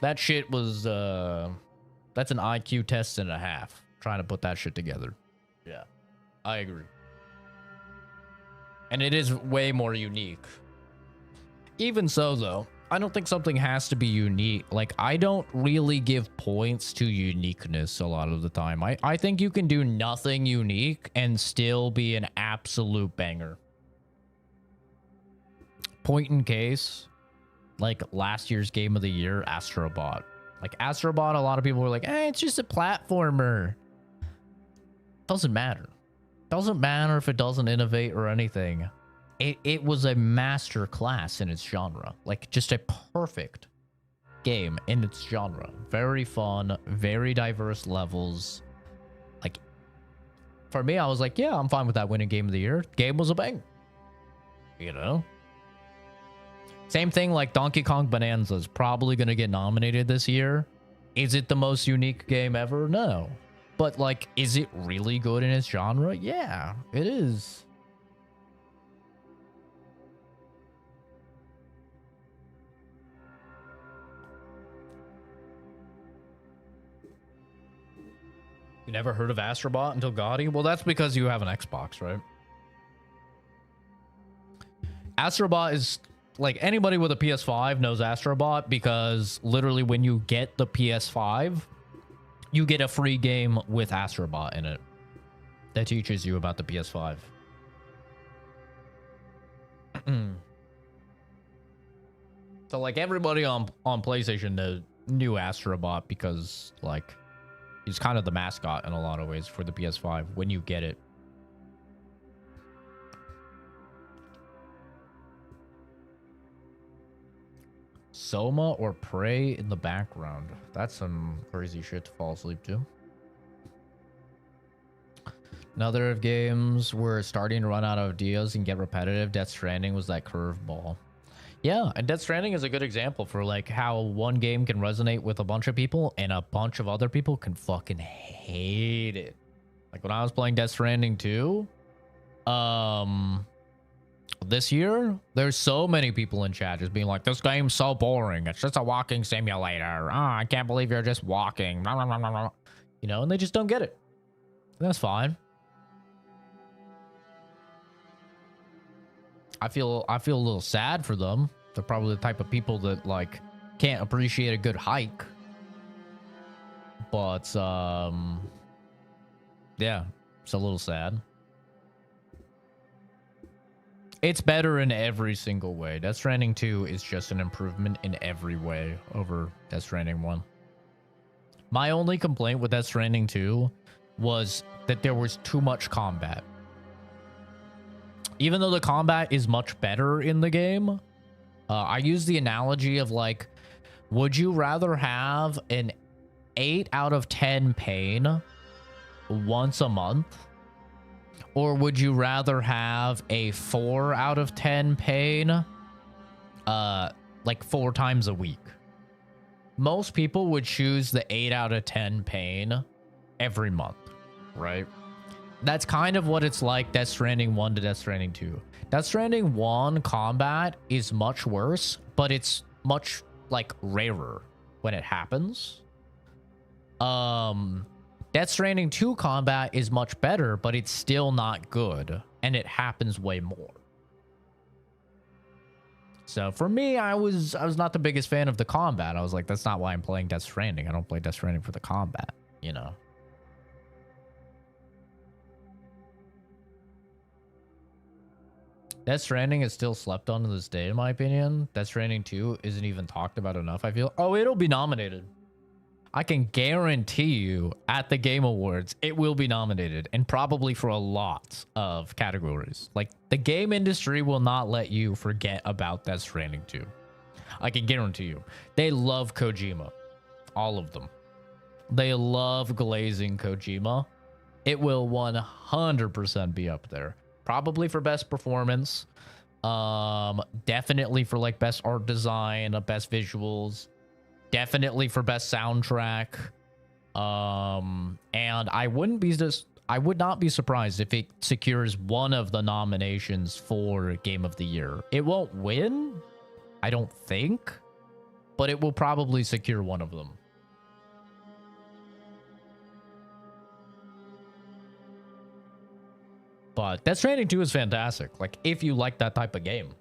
That shit was, that's an IQ test and a half. Trying to put that shit together. Yeah. I agree. And it is way more unique. Even so, though, I don't think something has to be unique. Like, I don't really give points to uniqueness a lot of the time. I think you can do nothing unique and still be an absolute banger. Point in case, like last year's game of the year, Astrobot. Like Astrobot, a lot of people were like, it's just a platformer. Doesn't matter. Doesn't matter if it doesn't innovate or anything. It was a master class in its genre. Like, just a perfect game in its genre. Very fun, very diverse levels. Like, for me, I was like, yeah, I'm fine with that winning game of the year. Game was a bang. You know? Same thing like Donkey Kong Bonanza is probably going to get nominated this year. Is it the most unique game ever? No. But, like, is it really good in its genre? Yeah, it is. You never heard of Astrobot until Gotti? Well, that's because you have an Xbox, right? Astrobot is... Like, anybody with a PS5 knows Astrobot because literally when you get the PS5, you get a free game with Astrobot in it that teaches you about the PS5. So, like, everybody on PlayStation knew Astrobot because, like, he's kind of the mascot in a lot of ways for the PS5 when you get it. Soma or Prey in the background. That's some crazy shit to fall asleep to. Another of games were starting to run out of ideas and get repetitive. Death Stranding was that curveball. Yeah, and Death Stranding is a good example for like how one game can resonate with a bunch of people and a bunch of other people can fucking hate it. Like when I was playing Death Stranding 2, this year, there's so many people in chat just being like, this game's so boring. It's just a walking simulator. I can't believe you're just walking. You know, and they just don't get it. And that's fine. I feel a little sad for them. They're probably the type of people that like can't appreciate a good hike. But yeah, it's a little sad. It's better in every single way. Death Stranding 2 is just an improvement in every way over Death Stranding 1. My only complaint with Death Stranding 2 was that there was too much combat. Even though the combat is much better in the game, I use the analogy of like, would you rather have an 8 out of 10 pain once a month? Or would you rather have a 4 out of 10 pain, like 4 times a week? Most people would choose the 8 out of 10 pain every month, right? That's kind of what it's like Death Stranding 1 to Death Stranding 2. Death Stranding 1 combat is much worse, but it's much, like, rarer when it happens. Death Stranding 2 combat is much better, but it's still not good, and it happens way more. So for me, I was not the biggest fan of the combat. I was like, that's not why I'm playing Death Stranding. I don't play Death Stranding for the combat, you know. Death Stranding is still slept on to this day, in my opinion. Death Stranding 2 isn't even talked about enough, I feel. Oh, it'll be nominated. I can guarantee you at the Game Awards, it will be nominated, and probably for a lot of categories. Like, the game industry will not let you forget about Death Stranding 2. I can guarantee you. They love Kojima. All of them. They love glazing Kojima. It will 100% be up there. Probably for best performance. Definitely for, like, best art design, best visuals. Definitely for best soundtrack. And I would not be surprised if it secures one of the nominations for Game of the Year. It won't win, I don't think, but it will probably secure one of them. But Death Stranding 2 is fantastic. Like, if you like that type of game.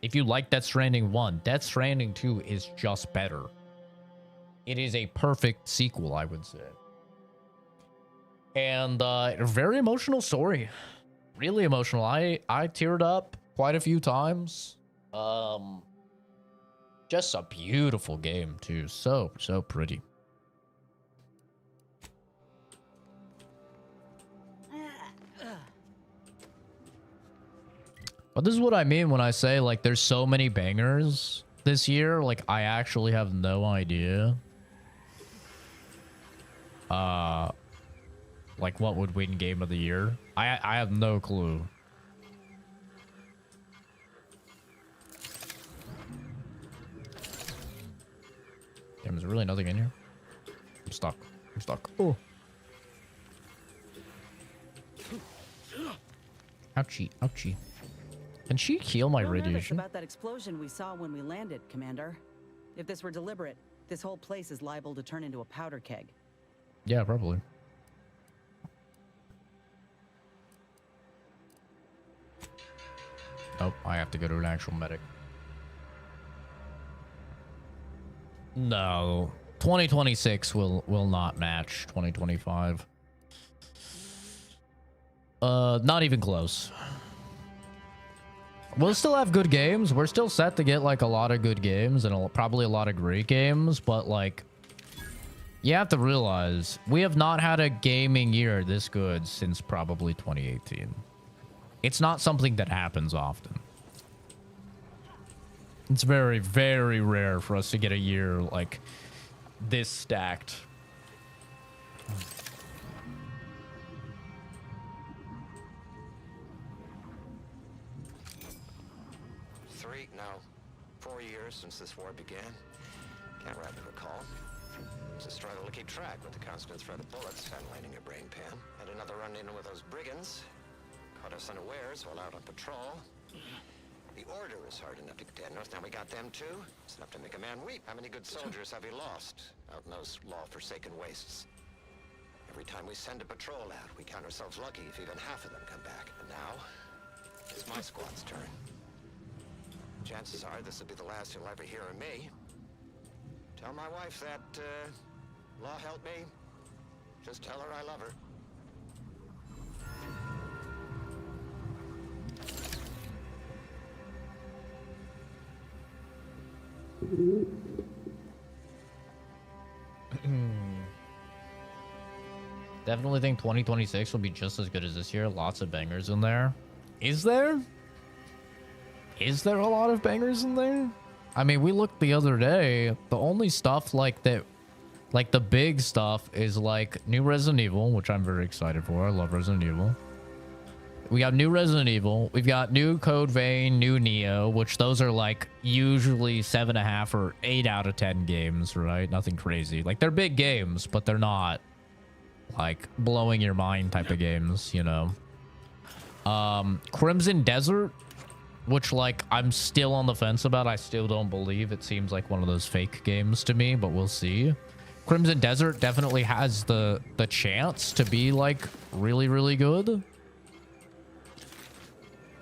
If you like Death Stranding 1, Death Stranding 2 is just better. It is a perfect sequel, I would say. And a very emotional story. Really emotional. I teared up quite a few times. Just a beautiful game too. So pretty. But this is what I mean when I say, like, there's so many bangers this year. Like, I actually have no idea. Like, what would win Game of the Year? I have no clue. Damn, there's really nothing in here. I'm stuck. I'm stuck. Oh. Ouchie, ouchie. Can she heal my radiation?
About that explosion we saw when we landed, Commander. If this were deliberate, this whole place is liable to turn into a powder keg.
Yeah, probably. Oh, I have to go to an actual medic. No. 2026 will not match 2025. Not even close. We'll still have good games. We're still set to get like a lot of good games and probably a lot of great games, but like you have to realize we have not had a gaming year this good since probably 2018. It's not something that happens often. It's very, very rare for us to get a year like this stacked.
No, 4 years since this war began. Can't rightly recall. It's a struggle to keep track with the constant threat of bullets ventilating your brain pan. And another run-in with those brigands. Caught us unawares while out on patrol. The order is hard enough to contend with. Now we got them too. It's enough to make a man weep. How many good soldiers have you lost out in those law-forsaken wastes? Every time we send a patrol out, we count ourselves lucky if even half of them come back. And now, it's my squad's turn. Chances are this will be the last you'll ever hear of me. Tell my wife that, law help me. Just tell her I love her.
Definitely think 2026 will be just as good as this year. Lots of bangers in there. Is there? Is there a lot of bangers in there? I mean, we looked the other day. The only stuff like that, like the big stuff is like new Resident Evil, which I'm very excited for. I love Resident Evil. We got new Resident Evil. We've got new Code Vein, new Neo, which those are like usually 7.5 or 8 out of 10 games, right? Nothing crazy. Like they're big games, but they're not like blowing your mind type of games, you know. Crimson Desert, which like I'm still on the fence about. I still don't believe. It seems like one of those fake games to me, but we'll see. Crimson Desert definitely has the chance to be like really, really good.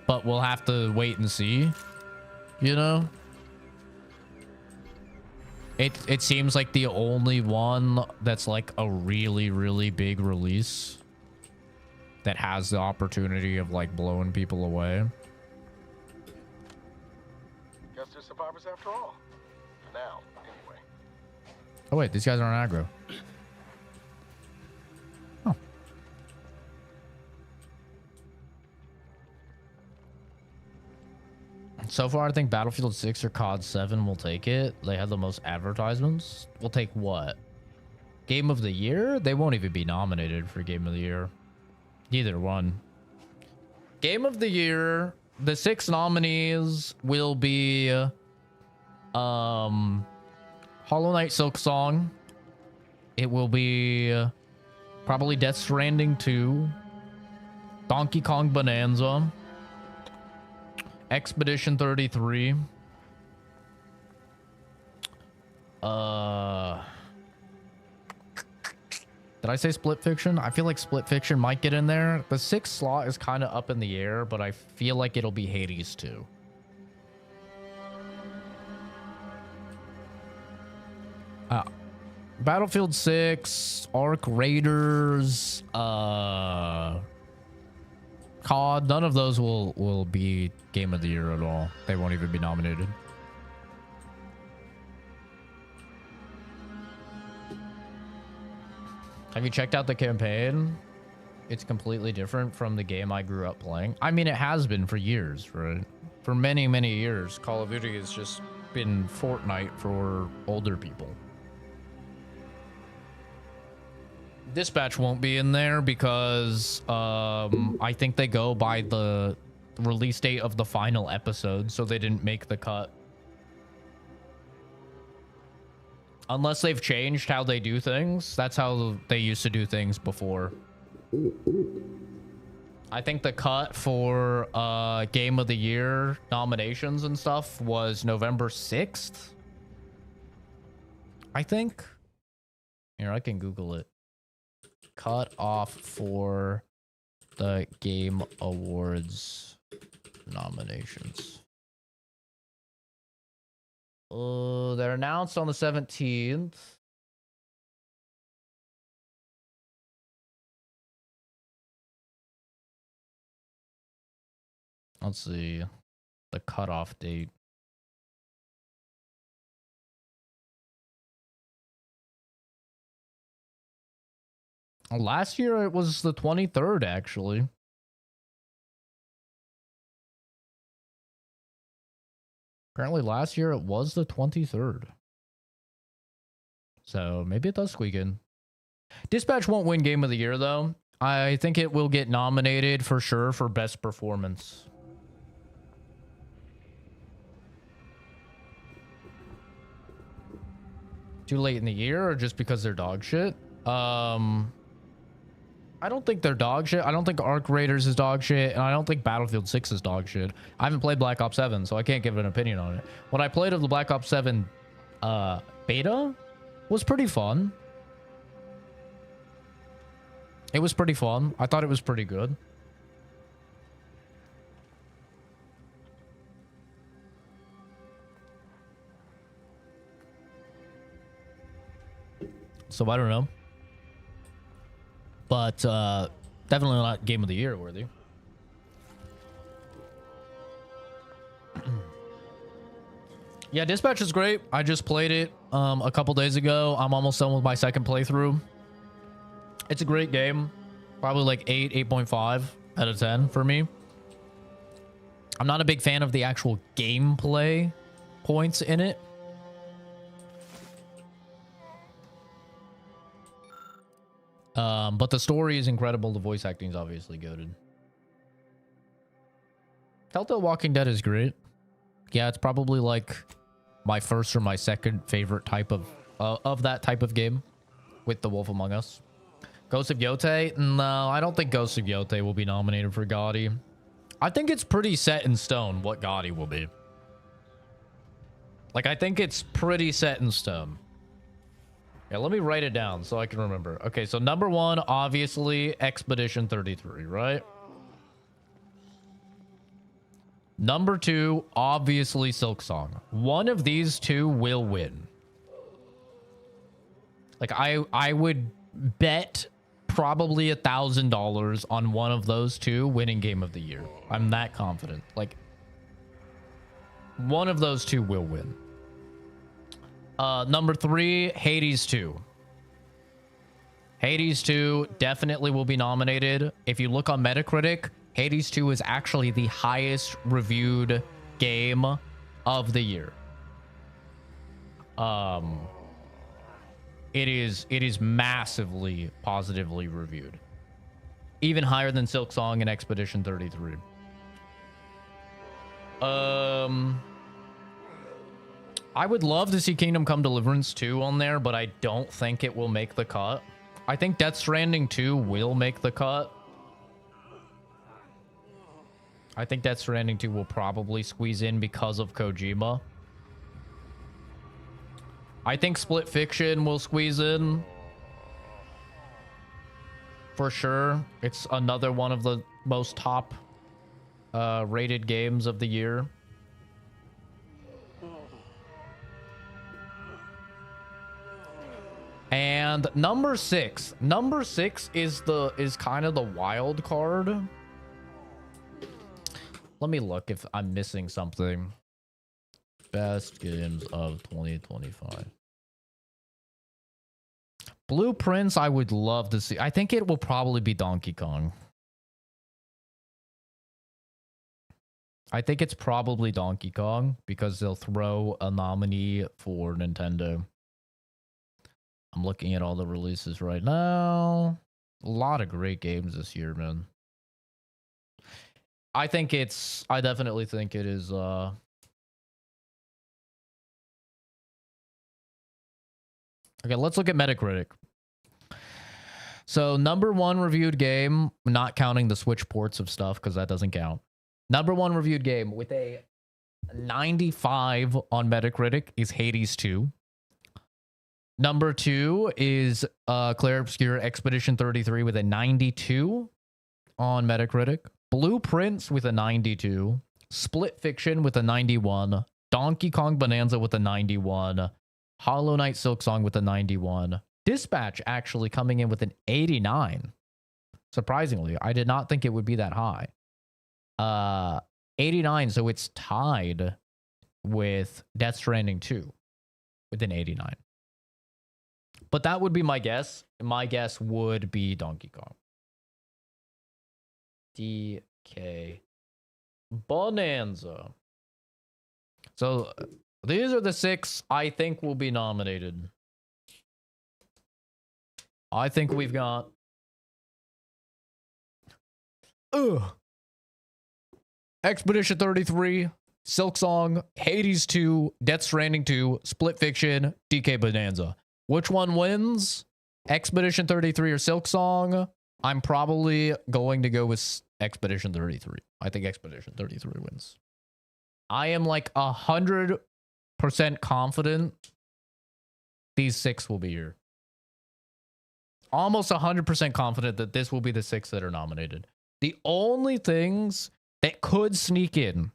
But we'll have to wait and see, you know? It seems like the only one that's like a really, really big release that has the opportunity of like blowing people away.
Guess they're survivors after all. For now, anyway.
Oh wait, these guys aren't aggro. Oh. So far, I think Battlefield 6 or COD 7 will take it. They have the most advertisements. We'll take what? Game of the Year? They won't even be nominated for Game of the Year. Either one. Game of the Year, the 6 nominees will be Hollow Knight Silksong. It will be probably Death Stranding 2, Donkey Kong Bonanza, Expedition 33. Did I say Split Fiction? I feel like Split Fiction might get in there. The 6th slot is kind of up in the air, but I feel like it'll be Hades 2. Battlefield 6, Arc Raiders, COD, none of those will be Game of the Year at all. They won't even be nominated. Have you checked out the campaign? It's completely different from the game I grew up playing. I mean, it has been for years, right? For many, many years, Call of Duty has just been Fortnite for older people. Dispatch won't be in there because I think they go by the release date of the final episode, so they didn't make the cut. Unless they've changed how they do things. That's how they used to do things before. I think the cut for Game of the Year nominations and stuff was November 6th. I think. Here, I can Google it. Cut off for the Game Awards nominations. They're announced on the 17th. Let's see the cutoff date. Last year it was the 23rd, actually. Apparently last year it was the 23rd. So maybe it does squeak in. Dispatch won't win Game of the Year, though. I think it will get nominated for sure for Best Performance. Too late in the year or just because they're dog shit? I don't think they're dog shit. I don't think Arc Raiders is dog shit. And I don't think Battlefield 6 is dog shit. I haven't played Black Ops 7, so I can't give an opinion on it. What I played of the Black Ops 7 beta was pretty fun. It was pretty fun. I thought it was pretty good. So I don't know. But definitely not Game of the Year worthy. Yeah, Dispatch is great. I just played it a couple days ago. I'm almost done with my second playthrough. It's a great game. Probably like 8.5 out of 10 for me. I'm not a big fan of the actual gameplay points in it. But the story is incredible. The voice acting is obviously goated. Telltale Walking Dead is great. Yeah, it's probably like my first or my second favorite type of that type of game with The Wolf Among Us. Ghost of Yotei? No, I don't think Ghost of Yotei will be nominated for GOTY. I think it's pretty set in stone what GOTY will be. Like, I think it's pretty set in stone. Yeah, let me write it down so I can remember. Okay, so number one, obviously, Expedition 33, right? Number two, obviously, Silksong. One of these two will win. Like, I would bet probably $1,000 on one of those two winning Game of the Year. I'm that confident. Like, one of those two will win. Number three, Hades 2. Hades 2 definitely will be nominated. If you look on Metacritic, Hades 2 is actually the highest reviewed game of the year. It is massively positively reviewed. Even higher than Silksong and Expedition 33. I would love to see Kingdom Come Deliverance 2 on there, but I don't think it will make the cut. I think Death Stranding 2 will make the cut. I think Death Stranding 2 will probably squeeze in because of Kojima. I think Split Fiction will squeeze in. For sure. It's another one of the most top rated games of the year. And number 6. Number 6 is kind of the wild card. Let me look if I'm missing something. Best games of 2025. Blueprints, I would love to see. I think it will probably be Donkey Kong. I think it's probably Donkey Kong because they'll throw a nominee for Nintendo. I'm looking at all the releases right now. A lot of great games this year, man. I definitely think it is, okay, let's look at Metacritic. So, number 1 reviewed game, not counting the Switch ports of stuff because that doesn't count. Number 1 reviewed game with a 95 on Metacritic is Hades 2. Number 2 is Clair Obscur Expedition 33 with a 92 on Metacritic. Blueprints with a 92. Split Fiction with a 91. Donkey Kong Bonanza with a 91. Hollow Knight Silksong with a 91. Dispatch actually coming in with an 89. Surprisingly, I did not think it would be that high. 89, so it's tied with Death Stranding 2 with an 89. But that would be my guess. My guess would be Donkey Kong. DK Bonanza. So these are the 6 I think will be nominated. I think we've got Expedition 33, Silksong, Hades 2, Death Stranding 2, Split Fiction, DK Bonanza. Which one wins? Expedition 33 or Silksong? I'm probably going to go with Expedition 33. I think Expedition 33 wins. I am like 100% confident these 6 will be here. Almost 100% confident that this will be the 6 that are nominated. The only things that could sneak in,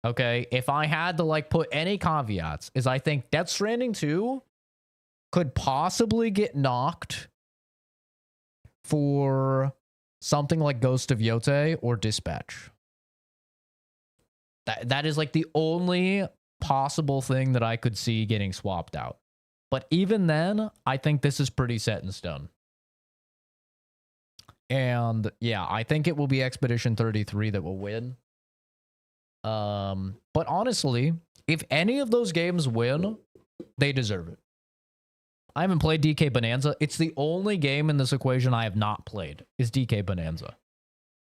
okay, if I had to like put any caveats, is I think Death Stranding 2 could possibly get knocked for something like Ghost of Yotei or Dispatch. That is like the only possible thing that I could see getting swapped out. But even then, I think this is pretty set in stone. And yeah, I think it will be Expedition 33 that will win. But honestly, if any of those games win, they deserve it. I haven't played DK Bonanza. It's the only game in this equation I have not played, is DK Bonanza.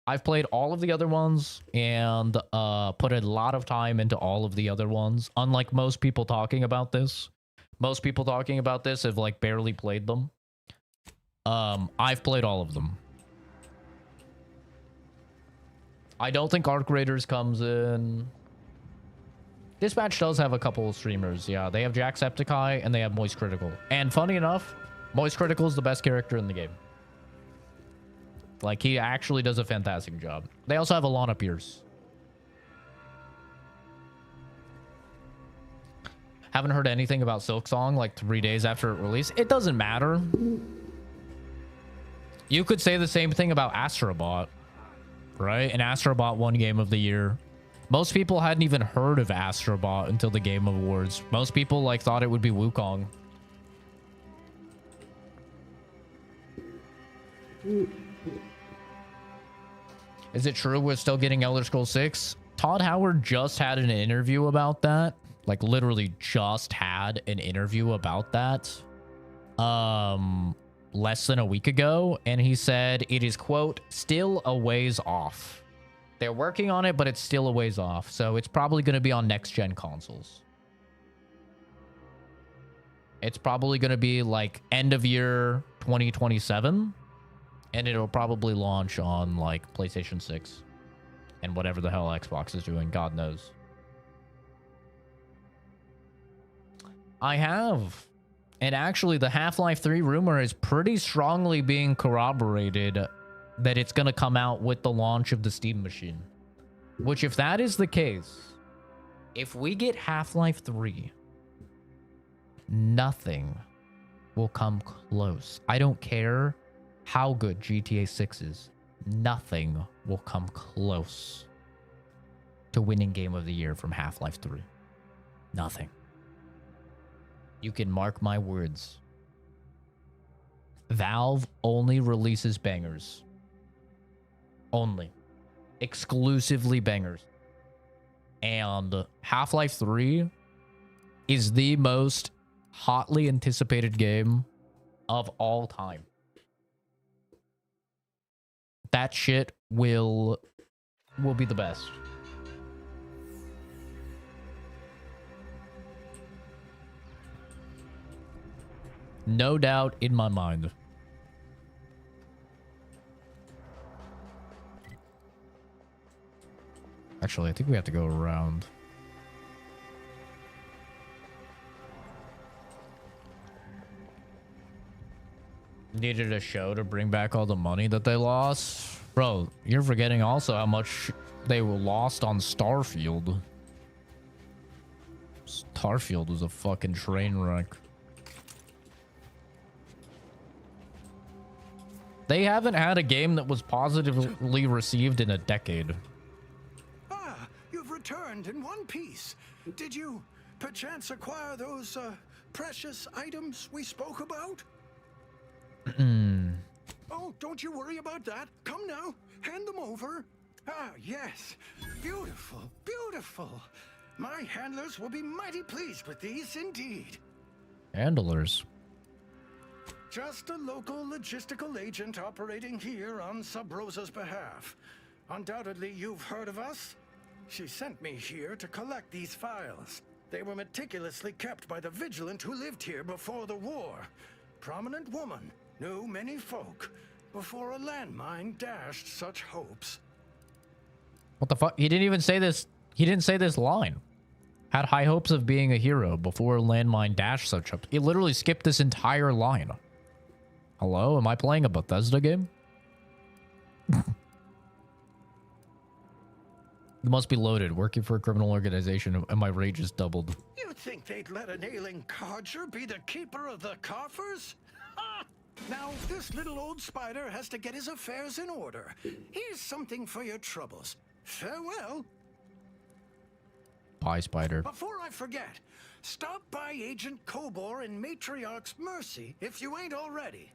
I've played all of the other ones and put a lot of time into all of the other ones. Unlike most people talking about this. Most people talking about this have like barely played them. I've played all of them. I don't think Arc Raiders comes in. Dispatch does have a couple of streamers. Yeah, they have Jacksepticeye and they have Moist Critical. And funny enough, Moist Critical is the best character in the game. Like, he actually does a fantastic job. They also have Alana Pierce. Haven't heard anything about Silksong like 3 days after it released. It doesn't matter. You could say the same thing about Astrobot, right? And Astrobot won Game of the Year. Most people hadn't even heard of Astrobot until the Game Awards. Most people like thought it would be Wukong. Is it true we're still getting Elder Scrolls 6? Todd Howard just had an interview about that. Like, literally just had an interview about that. Less than a week ago. And he said it is, quote, still a ways off. They're working on it, but it's still a ways off. So it's probably going to be on next-gen consoles. It's probably going to be like end of year 2027. And it'll probably launch on like PlayStation 6. And whatever the hell Xbox is doing, God knows. I have. And actually, the Half-Life 3 rumor is pretty strongly being corroborated that it's going to come out with the launch of the Steam machine. Which, if that is the case, if we get Half-Life 3, nothing will come close. I don't care how good GTA 6 is. Nothing will come close to winning Game of the Year from Half-Life 3. Nothing. You can mark my words. Valve only releases bangers. Only. Exclusively bangers. And Half-Life 3 is the most hotly anticipated game of all time. That shit will be the best. No doubt in my mind. Actually, I think we have to go around. Needed a show to bring back all the money that they lost. Bro, you're forgetting also how much they were lost on Starfield. Starfield was a fucking train wreck. They haven't had a game that was positively received in a decade.
Ah, you've returned in one piece. Did you perchance acquire those precious items we spoke about? Oh, don't you worry about that. Come now, hand them over. Ah, yes. Beautiful, beautiful. My handlers will be mighty pleased with these indeed.
Handlers?
Just a local logistical agent operating here on Sub Rosa's behalf. Undoubtedly, you've heard of us. She sent me here to collect these files. They were meticulously kept by the vigilant who lived here before the war. Prominent woman, knew many folk, before a landmine dashed such hopes.
What the fuck? He didn't even say this. He didn't say this line. Had high hopes of being a hero before a landmine dashed such hopes. He literally skipped this entire line. Hello? Am I playing a Bethesda game? It must be loaded. Working for a criminal organization and my rage is doubled.
You think they'd let an ailing codger be the keeper of the coffers? Ha! Now, this little old spider has to get his affairs in order. Here's something for your troubles. Farewell.
Bye, spider.
Before I forget, stop by Agent Kobor in Matriarch's Mercy if you ain't already.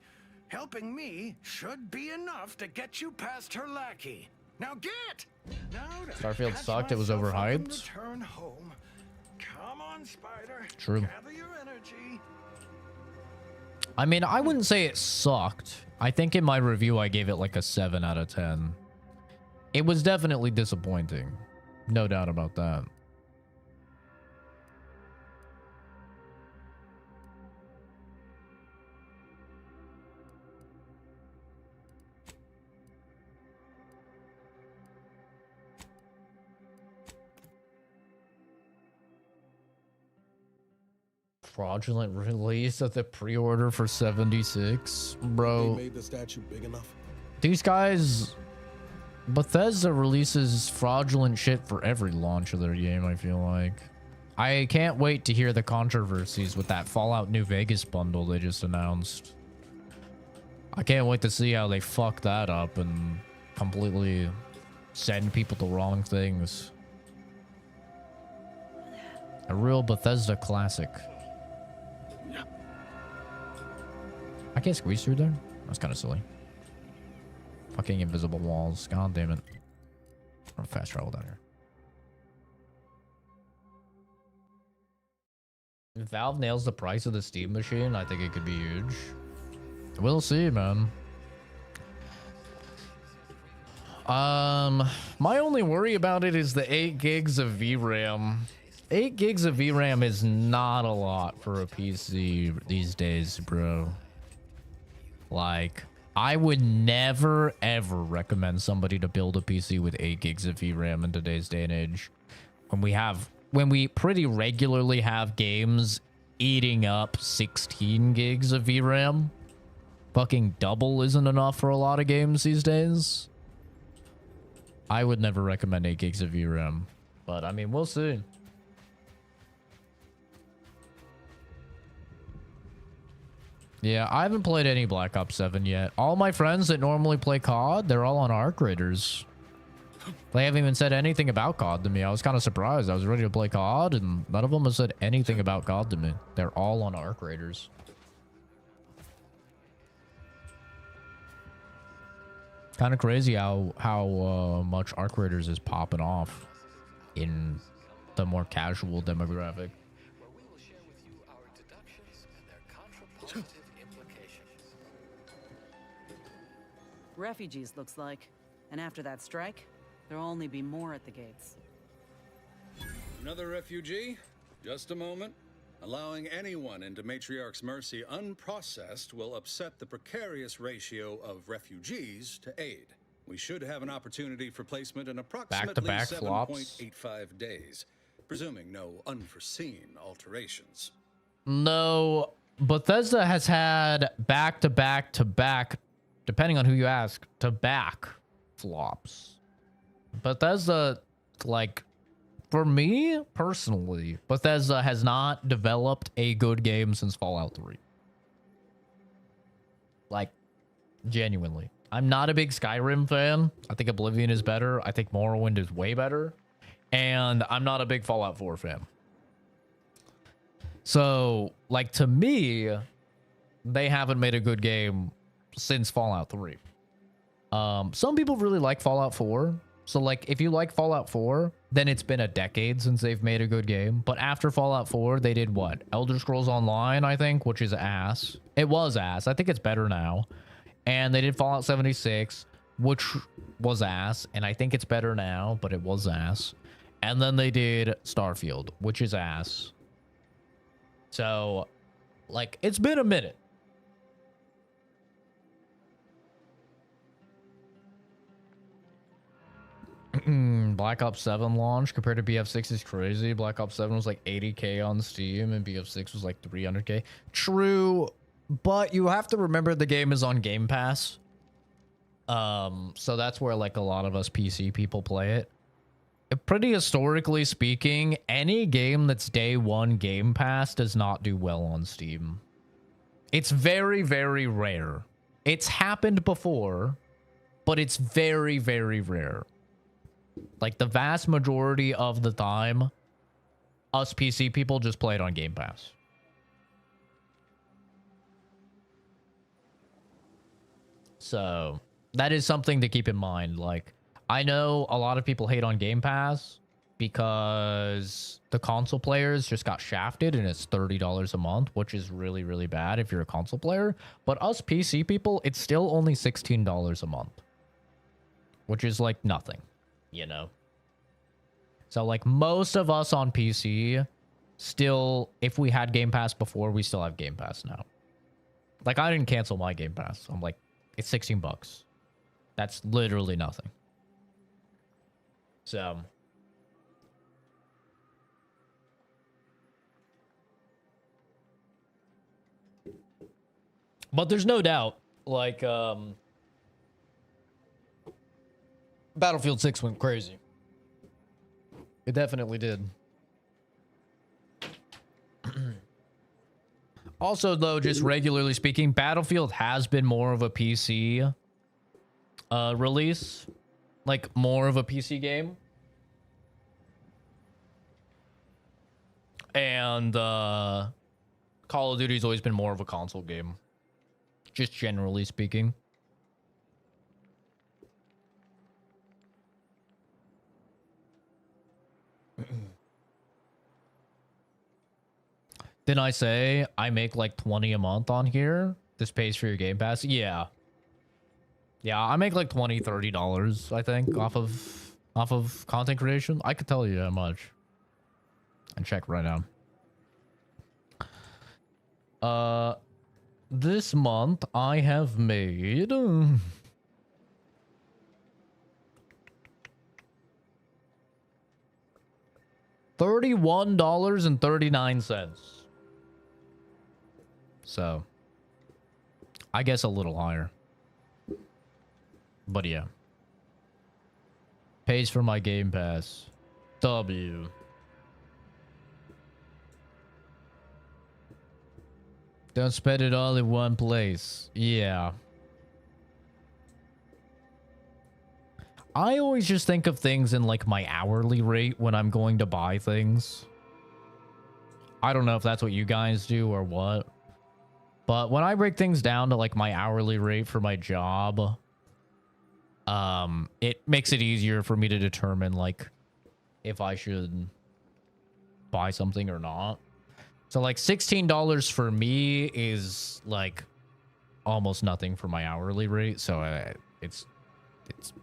Helping me should be enough to get you past her lackey. Now get! Now
Starfield sucked. It was overhyped.
Return home. Come on, spider.
True.
Gather your energy.
I mean, I wouldn't say it sucked. I think in my review, I gave it like a 7 out of 10. It was definitely disappointing. No doubt about that. Fraudulent release of the pre-order for 76, bro.
They made the statue big enough.
These guys, Bethesda releases fraudulent shit for every launch of their game, I feel like. I can't wait to hear the controversies with that Fallout New Vegas bundle they just announced. I can't wait to see how they fuck that up and completely send people to wrong things. A real Bethesda classic. I can't squeeze through there? That's kind of silly. Fucking invisible walls. God damn it. I'm fast travel down here. If Valve nails the price of the Steam machine, I think it could be huge. We'll see, man. My only worry about it is the 8 gigs of VRAM. 8 gigs of VRAM is not a lot for a PC these days, bro. Like, I would never, ever recommend somebody to build a PC with 8 gigs of VRAM in today's day and age. When we pretty regularly have games eating up 16 gigs of VRAM. Fucking double isn't enough for a lot of games these days. I would never recommend 8 gigs of VRAM. But, I mean, we'll see. Yeah, I haven't played any Black Ops 7 yet. All my friends that normally play COD, they're all on ARC Raiders. They haven't even said anything about COD to me. I was kind of surprised. I was ready to play COD, and none of them have said anything about COD to me. They're all on ARC Raiders. Kind of crazy how much ARC Raiders is popping off in the more casual demographic.
Refugees, looks like. And after that strike, there'll only be more at the gates.
Another refugee? Just a moment. Allowing anyone into Matriarch's mercy unprocessed will upset the precarious ratio of refugees to aid. We should have an opportunity for placement in approximately
Back-to-back flops.
7.85 days, presuming no unforeseen alterations.
No, Bethesda has had back-to-back-to-back, depending on who you ask, to back flops. Bethesda, like, for me personally, Bethesda has not developed a good game since Fallout 3. Like, genuinely. I'm not a big Skyrim fan. I think Oblivion is better. I think Morrowind is way better. And I'm not a big Fallout 4 fan. So, like, to me, they haven't made a good game since Fallout 3. Some people really like Fallout 4. So, like, if you like Fallout 4, then it's been a decade since they've made a good game. But after Fallout 4, they did what? Elder Scrolls Online, I think, which is ass. It was ass. I think it's better now. And they did Fallout 76, which was ass. And I think it's better now, but it was ass. And then they did Starfield, which is ass. So, like, it's been a minute. Black Ops 7 launch compared to BF6 is crazy. Black Ops 7 was like 80k on Steam and BF6 was like 300k. True, but you have to remember the game is on Game Pass. So that's where like a lot of us PC people play it. Pretty historically speaking, any game that's day one Game Pass does not do well on Steam. It's very, very rare. It's happened before, but it's very, very rare. Like, the vast majority of the time, us PC people just play it on Game Pass. So, that is something to keep in mind. Like, I know a lot of people hate on Game Pass because the console players just got shafted and it's $30 a month, which is really, really bad if you're a console player. But us PC people, it's still only $16 a month, which is like nothing. You know, so like most of us on PC still, if we had Game Pass before, we still have Game Pass now. Like, I didn't cancel my Game Pass. I'm like, it's $16. That's literally nothing. So, but there's no doubt, like, Battlefield 6 went crazy. It definitely did. Also, though, just regularly speaking, Battlefield has been more of a PC release. Like, more of a PC game. And Call of Duty's always been more of a console game. Just generally speaking. Didn't I say I make like 20 a month on here? This pays for your Game Pass? Yeah. Yeah, I make like $20, $30, I think, off of content creation. I could tell you how much. And check right now. This month I have made $31.39. So, I guess a little higher. But yeah. Pays for my Game Pass. W. Don't spend it all in one place. Yeah. I always just think of things in like my hourly rate when I'm going to buy things. I don't know if that's what you guys do or what. But when I break things down to like my hourly rate for my job, it makes it easier for me to determine like if I should buy something or not. So like $16 for me is like almost nothing for my hourly rate. So it's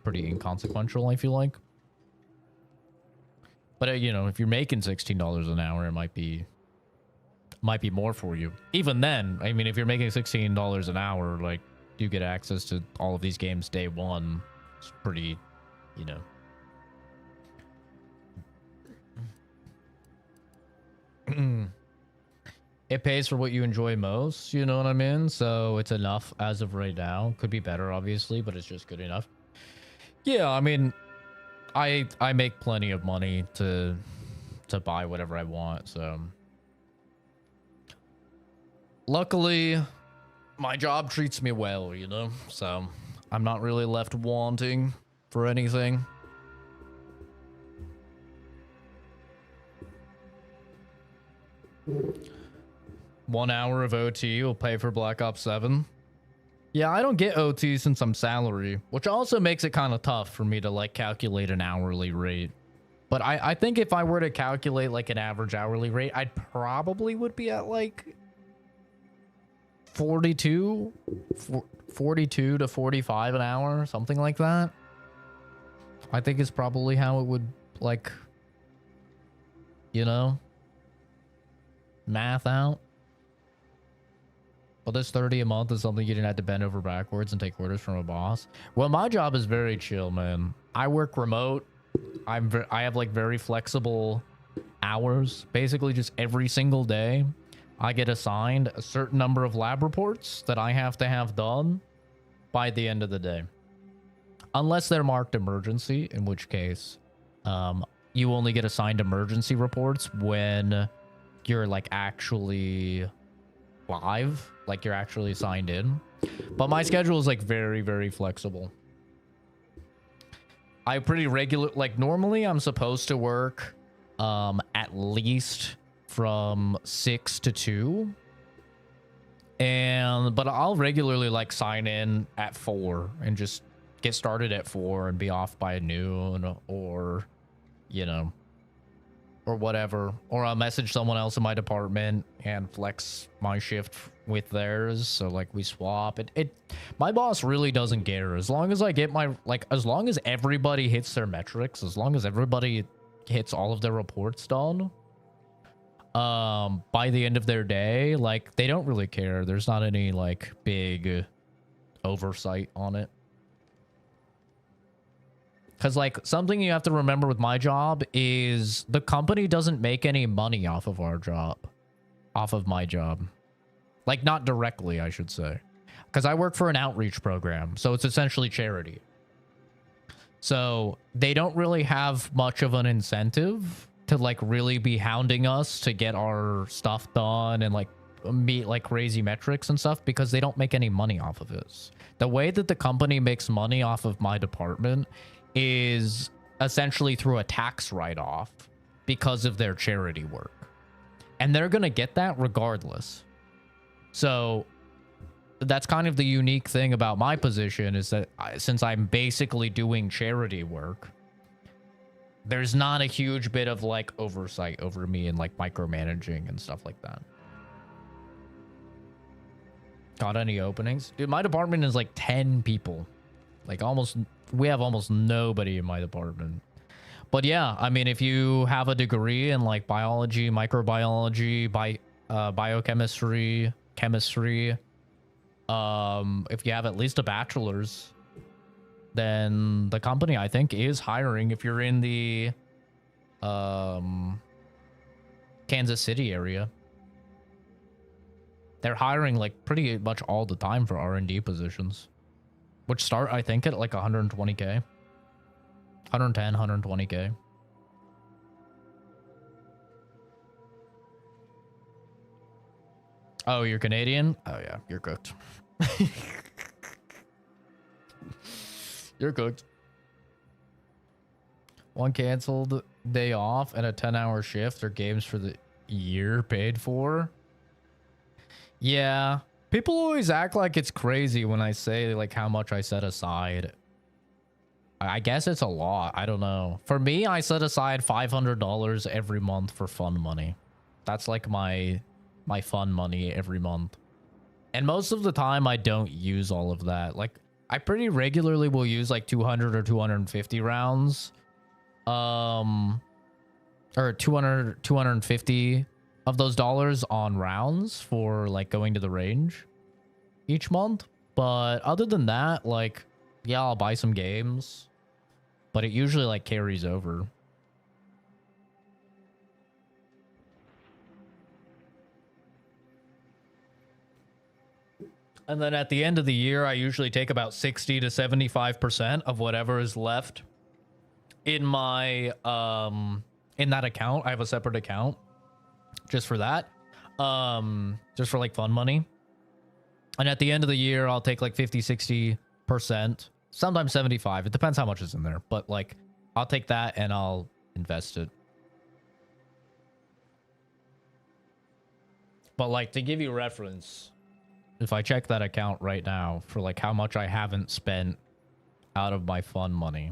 pretty inconsequential, I feel like. But you know, if you're making $16 an hour, it might be more for you. Even then, I mean, if you're making $16 an hour, like you get access to all of these games day one. It's pretty, you know. It pays for what you enjoy most, you know what I mean? So it's enough as of right now. Could be better, obviously, but it's just good enough. Yeah, I mean, I make plenty of money to buy whatever I want, so luckily my job treats me well, you know, so I'm not really left wanting for anything. One hour of OT will pay for Black Ops 7. Yeah, I don't get OT since I'm salary, which also makes it kind of tough for me to like calculate an hourly rate. But I think if I were to calculate like an average hourly rate, I'd probably would be at like 42 to 45 an hour, something like that. I think is probably how it would like, you know, math out. Well, this 30 a month is something you didn't have to bend over backwards and take orders from a boss. Well, my job is very chill, man. I work remote. I have like very flexible hours. Basically, just every single day, I get assigned a certain number of lab reports that I have to have done by the end of the day. Unless they're marked emergency, in which case, you only get assigned emergency reports when you're like actually live, like you're actually signed in. But my schedule is like very, very flexible. I pretty regular, like normally I'm supposed to work at least from 6 to 2. But I'll regularly like sign in at 4 and just get started at 4 and be off by noon, or, you know, or whatever. Or I'll message someone else in my department and flex my shift with theirs. So like we swap it. My boss really doesn't care. As long as I get my, like, as long as everybody hits their metrics, as long as everybody hits all of their reports done, by the end of their day, like they don't really care. There's not any like big oversight on it. Because, like, something you have to remember with my job is the company doesn't make any money off of our job. Off of my job. Like, not directly, I should say. Because I work for an outreach program, so it's essentially charity. So, they don't really have much of an incentive to, like, really be hounding us to get our stuff done and, like, meet, like, crazy metrics and stuff, because they don't make any money off of this. The way that the company makes money off of my department is essentially through a tax write-off because of their charity work. And they're going to get that regardless. So that's kind of the unique thing about my position, is that since I'm basically doing charity work, there's not a huge bit of like oversight over me and like micromanaging and stuff like that. Got any openings? Dude, my department is like 10 people. Like we have almost nobody in my department. But yeah, I mean, if you have a degree in like biology, microbiology, biochemistry, chemistry, if you have at least a bachelor's, then the company, I think, is hiring. If you're in the Kansas City area, they're hiring like pretty much all the time for R&D positions. Which start, I think, at like 120k. 110, 120k. Oh, you're Canadian? Oh yeah, you're cooked. You're cooked. One canceled day off and a 10-hour shift or games for the year paid for. Yeah. People always act like it's crazy when I say like how much I set aside. I guess it's a lot. I don't know. For me, I set aside $500 every month for fun money. That's like my fun money every month. And most of the time I don't use all of that. Like I pretty regularly will use like 200 or 250 rounds. Or 250 of those dollars on rounds for like going to the range each month. But other than that, like, yeah, I'll buy some games, but it usually like carries over. And then at the end of the year, I usually take about 60 to 75% of whatever is left in my in that account. I have a separate account just for that, just for like fun money. And at the end of the year, I'll take like 50-60%, sometimes 75. It depends how much is in there, but like I'll take that and I'll invest it. But like, to give you reference, if I check that account right now for like how much I haven't spent out of my fun money,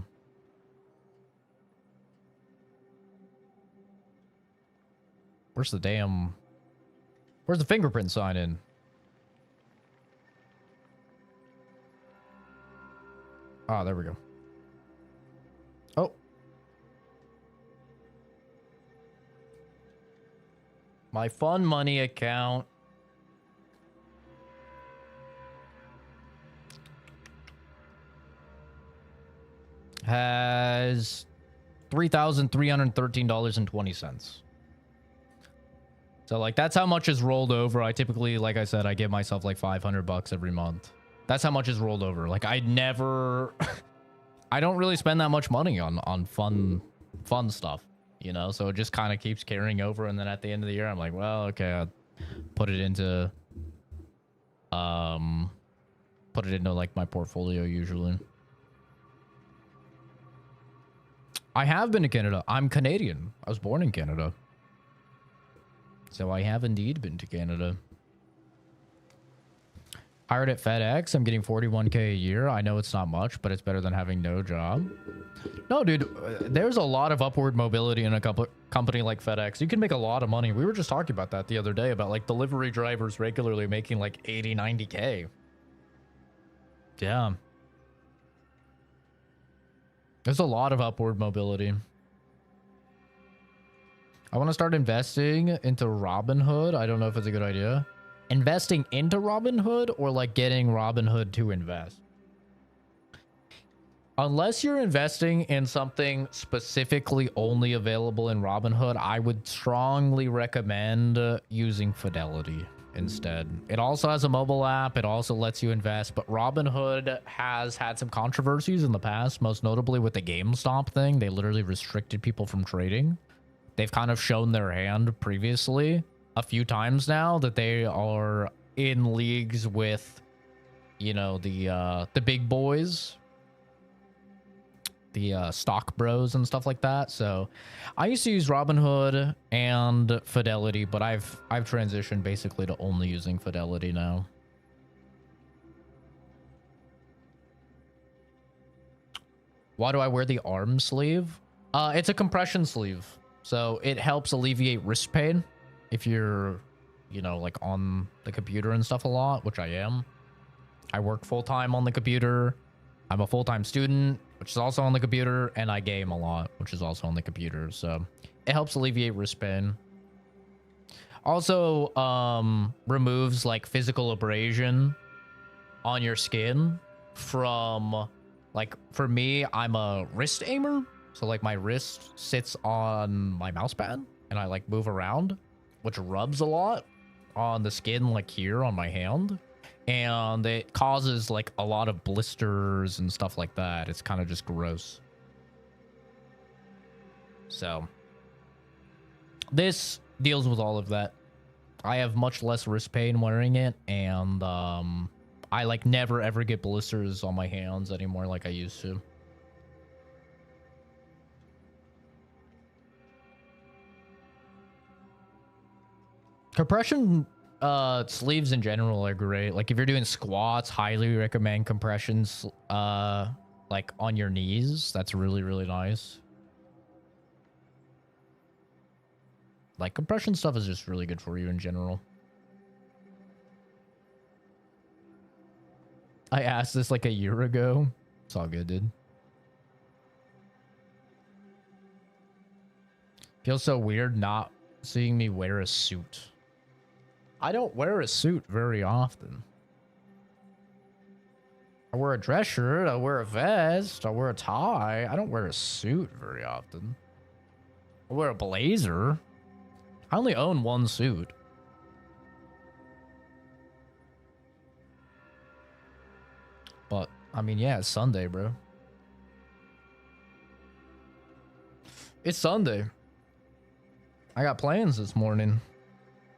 where's the fingerprint sign in? Ah, there we go. Oh. My fun money account has $3,313.20. So like that's how much is rolled over. I typically, like I said, I give myself like $500 every month. That's how much is rolled over. Like I never I don't really spend that much money on fun stuff, you know? So it just kind of keeps carrying over, and then at the end of the year I'm like, well, okay, I'll put it into like my portfolio usually. I have been to Canada. I'm Canadian. I was born in Canada. So I have indeed been to Canada. Hired at FedEx. I'm getting $41K a year. I know it's not much, but it's better than having no job. No, dude, there's a lot of upward mobility in a company like FedEx. You can make a lot of money. We were just talking about that the other day, about like delivery drivers regularly making like 80, 90K. Yeah. There's a lot of upward mobility. I want to start investing into Robinhood. I don't know if it's a good idea. Investing into Robinhood or like getting Robinhood to invest? Unless you're investing in something specifically only available in Robinhood, I would strongly recommend using Fidelity instead. It also has a mobile app. It also lets you invest, but Robinhood has had some controversies in the past, most notably with the GameStop thing. They literally restricted people from trading. They've kind of shown their hand previously a few times now that they are in leagues with, you know, the big boys, the stock bros and stuff like that. So I used to use Robinhood and Fidelity, but I've transitioned basically to only using Fidelity now. Why do I wear the arm sleeve? It's a compression sleeve, so it helps alleviate wrist pain if you're, you know, like on the computer and stuff a lot, which I am. I work full-time on the computer. I'm a full-time student, which is also on the computer, and I game a lot, which is also on the computer. So it helps alleviate wrist pain. Also, removes like physical abrasion on your skin from, like, for me, I'm a wrist aimer. So like my wrist sits on my mouse pad and I like move around, which rubs a lot on the skin, like here on my hand. And it causes like a lot of blisters and stuff like that. It's kind of just gross. So this deals with all of that. I have much less wrist pain wearing it, and I like never ever get blisters on my hands anymore like I used to. Compression sleeves in general are great. Like if you're doing squats, highly recommend compressions like on your knees. That's really, really nice. Like compression stuff is just really good for you in general. I asked this like a year ago. It's all good, dude. Feels so weird not seeing me wear a suit. I don't wear a suit very often. I wear a dress shirt, I wear a vest, I wear a tie. I don't wear a suit very often. I wear a blazer. I only own one suit. But, I mean, yeah, it's Sunday, bro. It's Sunday. I got plans this morning.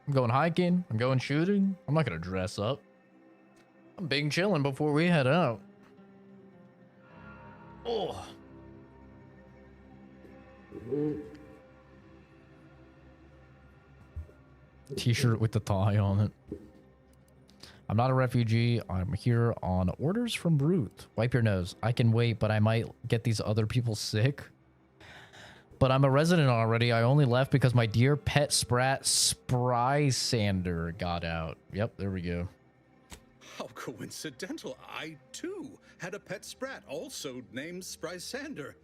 I'm going hiking. I'm going shooting. I'm not going to dress up. I'm being chilling before we head out. Oh. T-shirt with the tie on it. I'm not a refugee. I'm here on orders from Ruth. Wipe your nose. I can wait, but I might get these other people sick. But I'm a resident already. I only left because my dear pet sprat Spry Sander got out. Yep, there we go.
How coincidental. I, too, had a pet sprat also named Spry Sander.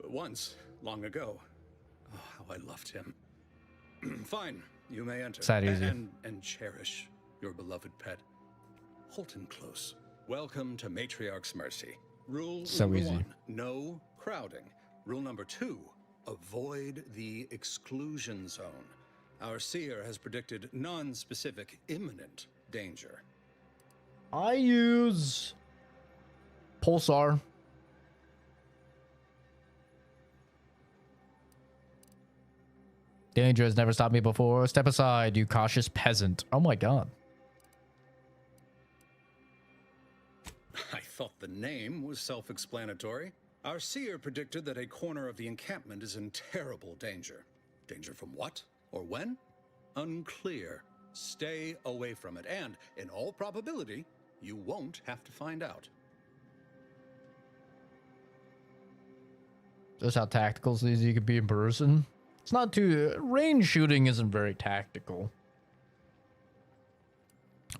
Once, long ago. Oh, how I loved him. Fine, you may enter.
It's that easy.
And cherish your beloved pet. Holton Close. Welcome to Matriarch's Mercy. Rule
So
number
easy.
1, no crowding. Rule number 2, avoid the exclusion zone. Our seer has predicted non-specific imminent danger.
I use Pulsar. Danger has never stopped me before. Step aside, you cautious peasant. Oh my god.
I thought the name was self-explanatory. Our seer predicted that a corner of the encampment is in terrible danger. Danger from what? Or when? Unclear. Stay away from it, and, in all probability, you won't have to find out.
Just how tactical you could be in person. It's not too... range shooting isn't very tactical.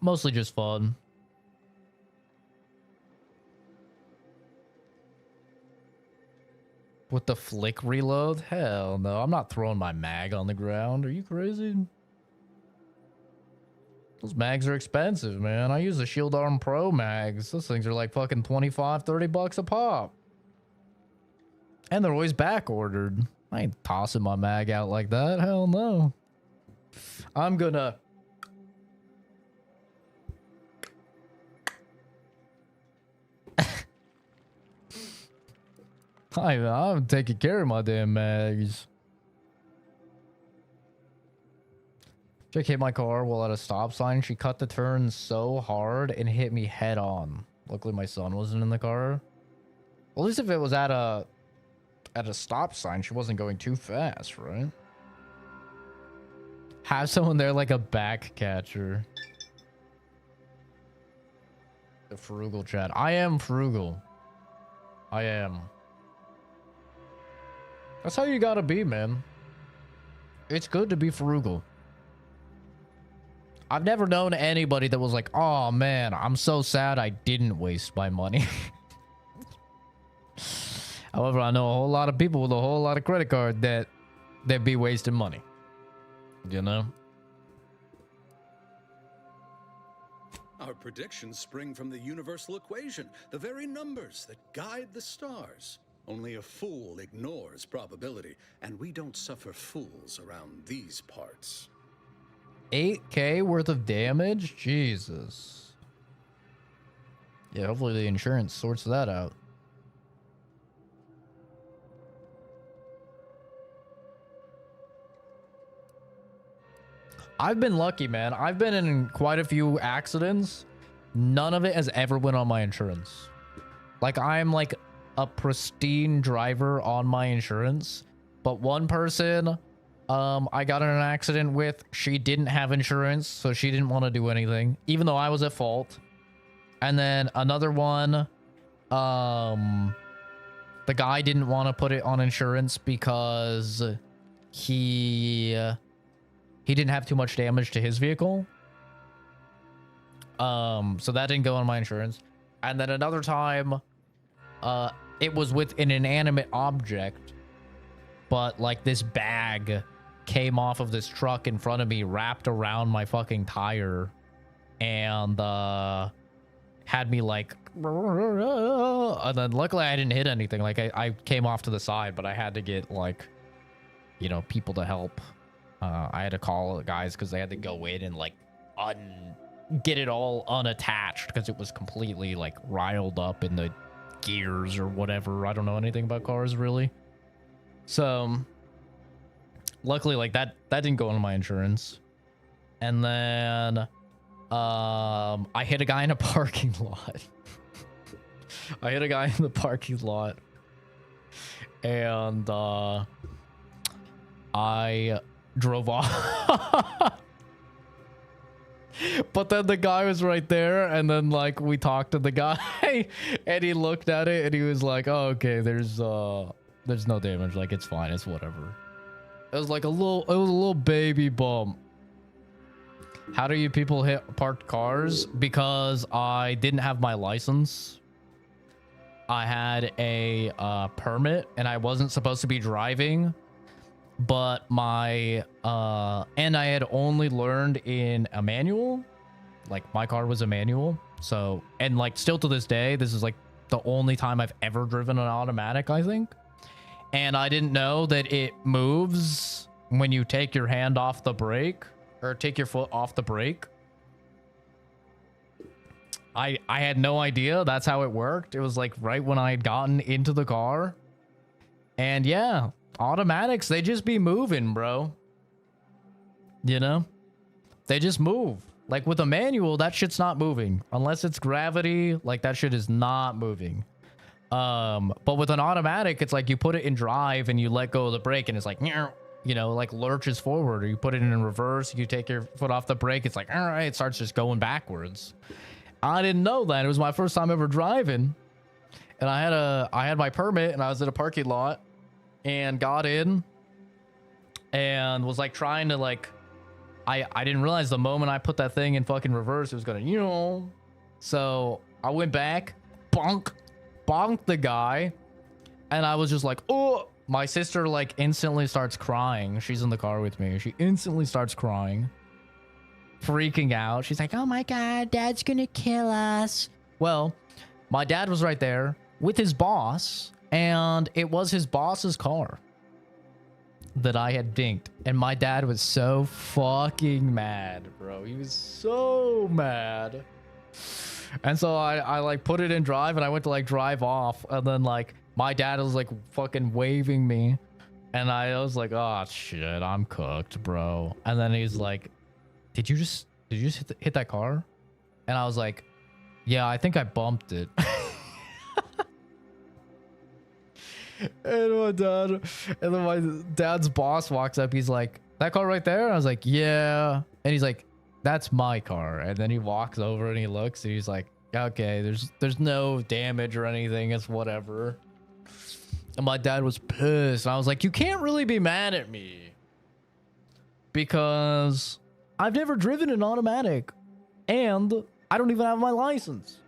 Mostly just fun. With the flick reload? Hell no, I'm not throwing my mag on the ground. Are you crazy? Those mags are expensive, man. I use the Shield Arm Pro mags. Those things are like fucking 25, 30 bucks a pop. And they're always back ordered. I ain't tossing my mag out like that. Hell no. I'm gonna... I'm taking care of my damn mags. Chick hit my car while at a stop sign. She cut the turn so hard and hit me head on. Luckily my son wasn't in the car. Well, at least if it was at a stop sign, she wasn't going too fast, right? Have someone there like a back catcher. The frugal chat. I am frugal. I am. That's how you gotta be, man. It's good to be frugal. I've never known anybody that was like, oh man, I'm so sad I didn't waste my money. However, I know a whole lot of people with a whole lot of credit card that be wasting money. You know?
Our predictions spring from the universal equation, the very numbers that guide the stars. Only a fool ignores probability, and we don't suffer fools around these parts.
8K worth of damage? Jesus. Yeah, hopefully the insurance sorts that out. I've been lucky, man. I've been in quite a few accidents. None of it has ever went on my insurance. Like, I'm like a pristine driver on my insurance, but one person I got in an accident with, she didn't have insurance, so she didn't want to do anything, even though I was at fault. And then another one, the guy didn't want to put it on insurance because he didn't have too much damage to his vehicle. So that didn't go on my insurance. And then another time, it was with an inanimate object, but like this bag came off of this truck in front of me, wrapped around my fucking tire, and had me like, and then luckily I didn't hit anything. Like I came off to the side, but I had to get like, you know, people to help. I had to call guys because they had to go in and like get it all unattached because it was completely like riled up in the gears or whatever. I don't know anything about cars really. So luckily like that didn't go into my insurance. And then I hit a guy in a parking lot. I hit a guy in the parking lot, and I drove off. But then the guy was right there, and then like we talked to the guy, and he looked at it and he was like, "Oh, okay, there's no damage. Like it's fine. It's whatever." It was like it was a little baby bump. How do you people hit parked cars? Because I didn't have my license. I had a permit and I wasn't supposed to be driving, but my and I had only learned in a manual. Like my car was a manual. So, and like still to this day, this is like the only time I've ever driven an automatic, I think. And I didn't know that it moves when you take your hand off the brake or take your foot off the brake. I had no idea that's how it worked. It was like right when I had gotten into the car. And yeah, automatics, they just be moving, bro. You know? They just move. Like with a manual, that shit's not moving. Unless it's gravity, like that shit is not moving. But with an automatic, it's like you put it in drive and you let go of the brake and it's like, you know, like lurches forward, or you put it in reverse, you take your foot off the brake, it's like, all right, it starts just going backwards. I didn't know that. It was my first time ever driving, and I had my permit, and I was in a parking lot and got in and was like trying to like, I didn't realize the moment I put that thing in fucking reverse, it was gonna, you know. So I went back, bonked the guy, and I was just like, oh. My sister like instantly starts crying. She's in the car with me. She instantly starts crying, freaking out. She's like, oh my God, Dad's gonna kill us. Well, my dad was right there with his boss, and it was his boss's car that I had dinked. And my dad was so fucking mad, bro. He was so mad. And so I like put it in drive, and I went to like drive off, and then like my dad was like fucking waving me, and I was like, oh shit, I'm cooked, bro. And then he's like, did you just hit that car? And I was like, yeah, I think I bumped it. And then my dad's boss walks up. He's like, that car right there? And I was like, yeah. And he's like, that's my car. And then he walks over and he looks, and he's like, okay, there's no damage or anything. It's whatever. And my dad was pissed. I was like, you can't really be mad at me because I've never driven an automatic and I don't even have my license.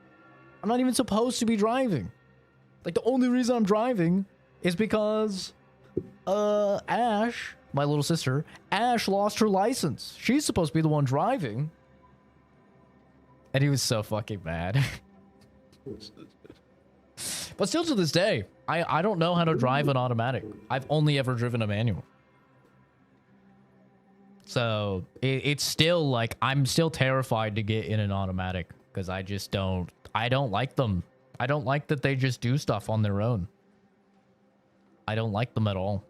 I'm not even supposed to be driving. Like the only reason I'm driving is because Ash, my little sister, Ash lost her license. She's supposed to be the one driving. And he was so fucking mad. But still to this day, I don't know how to drive an automatic. I've only ever driven a manual. So it's still like, I'm still terrified to get in an automatic because I don't like them. I don't like that they just do stuff on their own. I don't like them at all.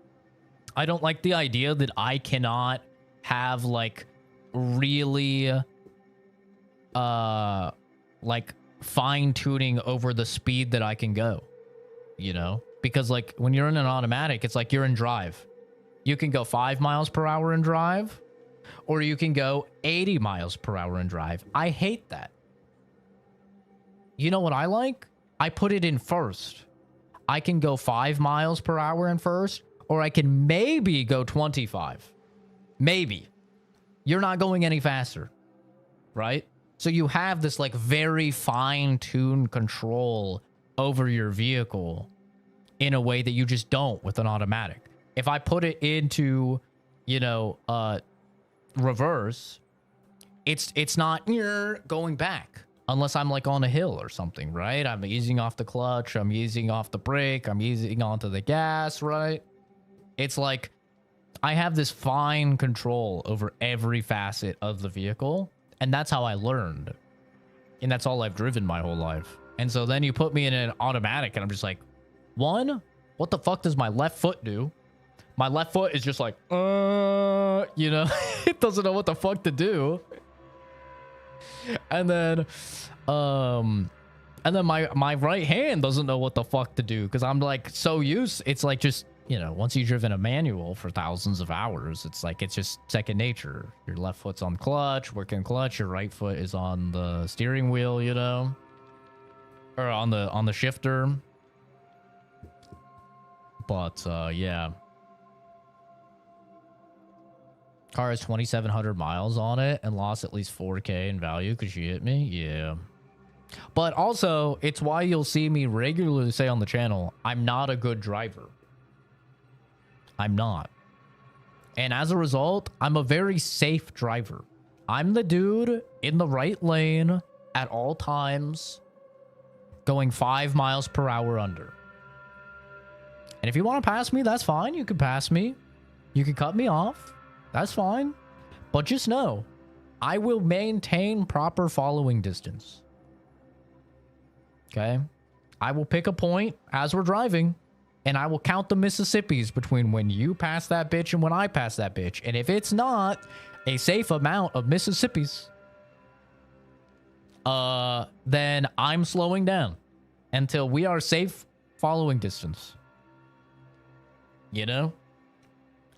I don't like the idea that I cannot have like really like fine tuning over the speed that I can go, you know? Because like when you're in an automatic, it's like you're in drive. You can go 5 miles per hour in drive, or you can go 80 miles per hour in drive. I hate that. You know what I like? I put it in first. I can go 5 miles per hour in first, or I can maybe go 25. Maybe. You're not going any faster, right? So you have this like very fine-tuned control over your vehicle in a way that you just don't with an automatic. If I put it into, you know, reverse, it's not going back unless I'm like on a hill or something, right? I'm easing off the clutch, I'm easing off the brake, I'm easing onto the gas, right? It's like I have this fine control over every facet of the vehicle, and that's how I learned. And that's all I've driven my whole life. And so then you put me in an automatic and I'm just like, one, what the fuck does my left foot do? My left foot is just like, you know, it doesn't know what the fuck to do. And then my right hand doesn't know what the fuck to do because I'm like so used. It's like just, you know, once you've driven a manual for thousands of hours, it's like it's just second nature. Your left foot's on clutch, working clutch. Your right foot is on the steering wheel, you know, or on the shifter. But yeah. Car has 2,700 miles on it and lost at least 4K in value because she hit me. Yeah. But also, it's why you'll see me regularly say on the channel, I'm not a good driver. I'm not. And as a result, I'm a very safe driver. I'm the dude in the right lane at all times, going 5 miles per hour under. And if you want to pass me, that's fine. You can pass me. You can cut me off. That's fine. But just know, I will maintain proper following distance. Okay? I will pick a point as we're driving, and I will count the Mississippis between when you pass that bitch and when I pass that bitch. And if it's not a safe amount of Mississippis, then I'm slowing down until we are safe following distance. You know?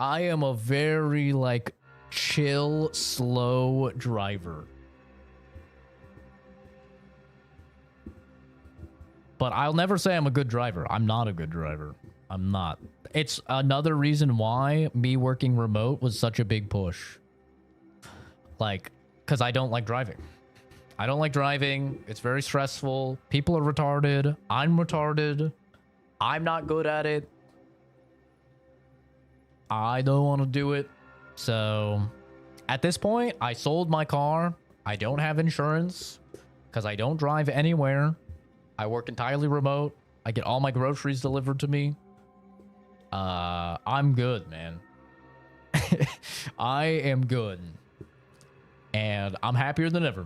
I am a very, like, chill, slow driver. But I'll never say I'm a good driver. I'm not a good driver. I'm not. It's another reason why me working remote was such a big push. Like, because I don't like driving. I don't like driving. It's very stressful. People are retarded. I'm retarded. I'm not good at it. I don't want to do it. So at this point, I sold my car. I don't have insurance because I don't drive anywhere. I work entirely remote. I get all my groceries delivered to me. I'm good, man. I am good. And I'm happier than ever.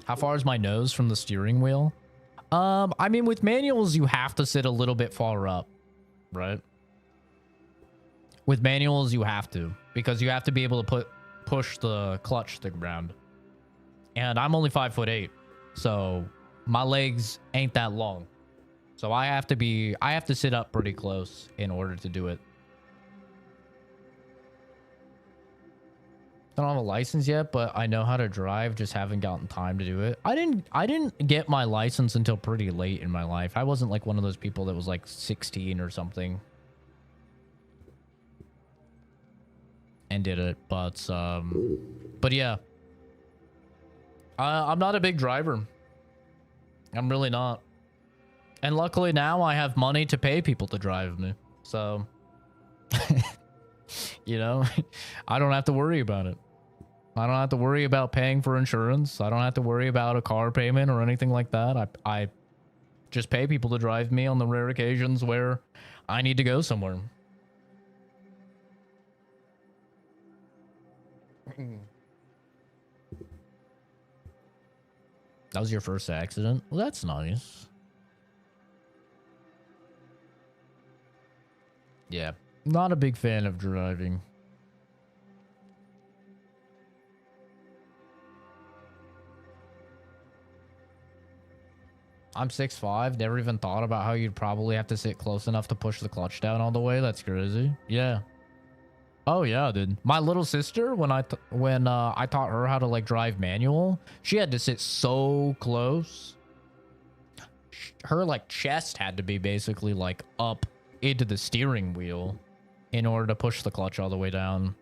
How far is my nose from the steering wheel? I mean, with manuals, you have to sit a little bit far up, right? With manuals, you have to, because you have to be able to push the clutch to the ground. And I'm only 5'8", so my legs ain't that long. So I have to sit up pretty close in order to do it. I don't have a license yet, but I know how to drive, just haven't gotten time to do it. I didn't get my license until pretty late in my life. I wasn't like one of those people that was like 16 or something and did it, but yeah. I'm not a big driver. I'm really not. And luckily now I have money to pay people to drive me. So, you know, I don't have to worry about it. I don't have to worry about paying for insurance. I don't have to worry about a car payment or anything like that. I just pay people to drive me on the rare occasions where I need to go somewhere. That was your first accident? Well, that's nice. Yeah. Not a big fan of driving. I'm 6'5", never even thought about how you'd probably have to sit close enough to push the clutch down all the way. That's crazy. Yeah. Oh yeah, dude. My little sister, when I taught her how to like drive manual, she had to sit so close. Her like chest had to be basically like up into the steering wheel in order to push the clutch all the way down.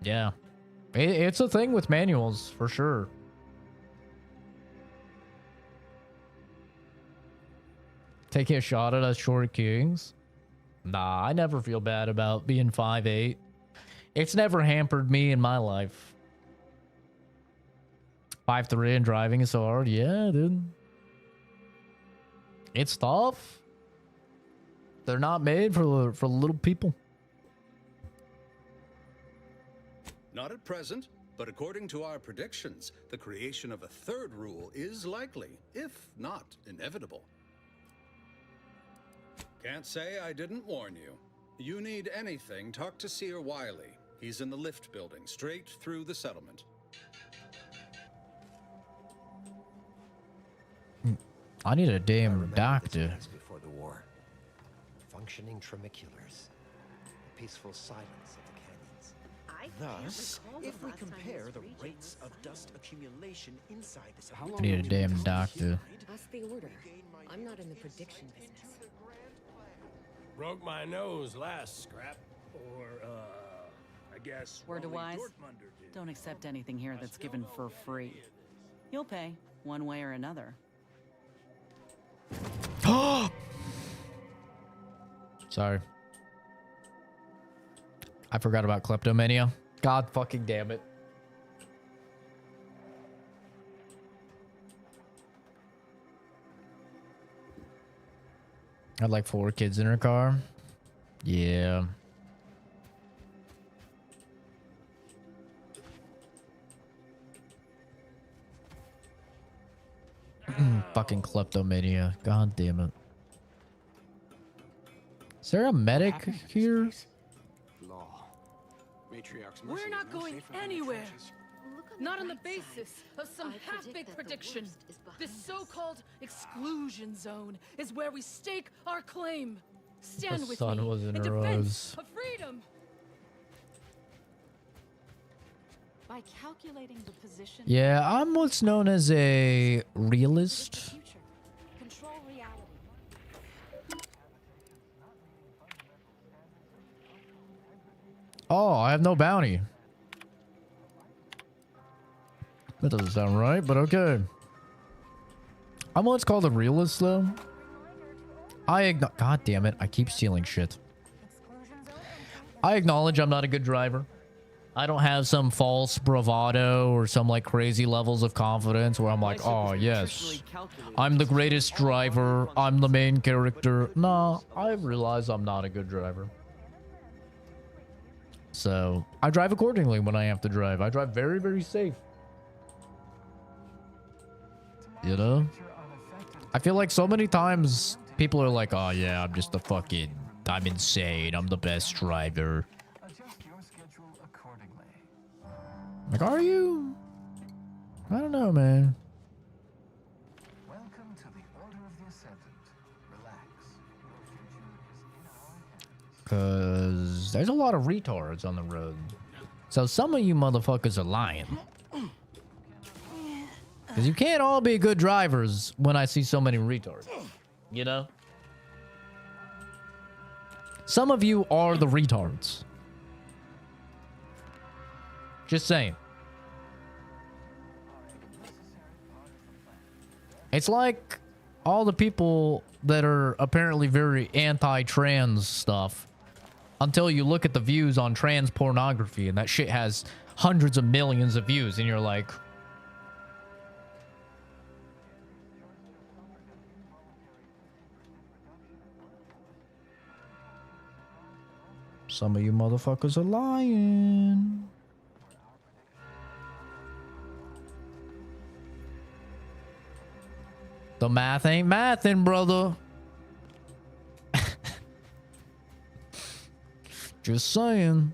Yeah. It's a thing with manuals for sure. Taking a shot at us short kings. Nah, I never feel bad about being 5'8". It's never hampered me in my life. 5'3" and driving is so hard. Yeah, dude. It's tough. They're not made for little people.
Not at present, but according to our predictions, the creation of a third rule is likely, if not inevitable. Can't say I didn't warn you. You need anything, talk to Seer Wiley. He's in the lift building, straight through the settlement.
I need a damn doctor.
Before the war, functioning tramiculars, the peaceful silence of the canyons. Thus, if we compare the rates of dust accumulation inside this,
I need a damn doctor.
That's the order. I'm not in the prediction business.
Broke my nose last scrap. Or, I guess...
Word to wise, don't accept anything here that's given for free. You'll pay, one way or another.
Sorry. I forgot about kleptomania. God fucking damn it. Had like 4 kids in her car. Yeah. Fucking kleptomania. God damn it. Is there a medic here?
We're not going anywhere. Not on the basis of some half-baked prediction. This so-called exclusion zone is where we stake our claim. Stand with me in defense of freedom.
By calculating the position.
Yeah, I'm what's known as a realist.
Control reality.
Oh, I have no bounty. That doesn't sound right, but okay. I'm what's called a realist, though. God damn it, I keep stealing shit. I acknowledge I'm not a good driver. I don't have some false bravado or some like crazy levels of confidence where I'm like, oh yes, I'm the greatest driver. I'm the main character. No, I realize I'm not a good driver. So I drive accordingly when I have to drive. I drive very, very safe. You know? I feel like so many times people are like, oh yeah, I'm insane. I'm the best driver. Like, are you? I don't know, man.
Welcome to the Order of the Ascendant. Relax.
Cause there's a lot of retards on the road. So some of you motherfuckers are lying. Cause you can't all be good drivers when I see so many retards. You know? Some of you are the retards. Just saying. It's like all the people that are apparently very anti-trans stuff until you look at the views on trans pornography and that shit has hundreds of millions of views and you're like, some of you motherfuckers are lying. The math ain't mathin', brother. Just saying.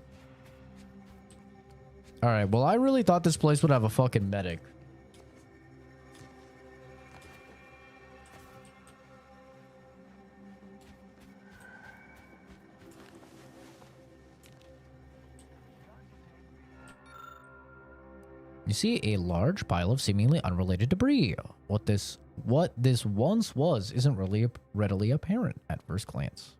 All right. Well, I really thought this place would have a fucking medic. You see a large pile of seemingly unrelated debris. What this once was isn't really readily apparent at first glance.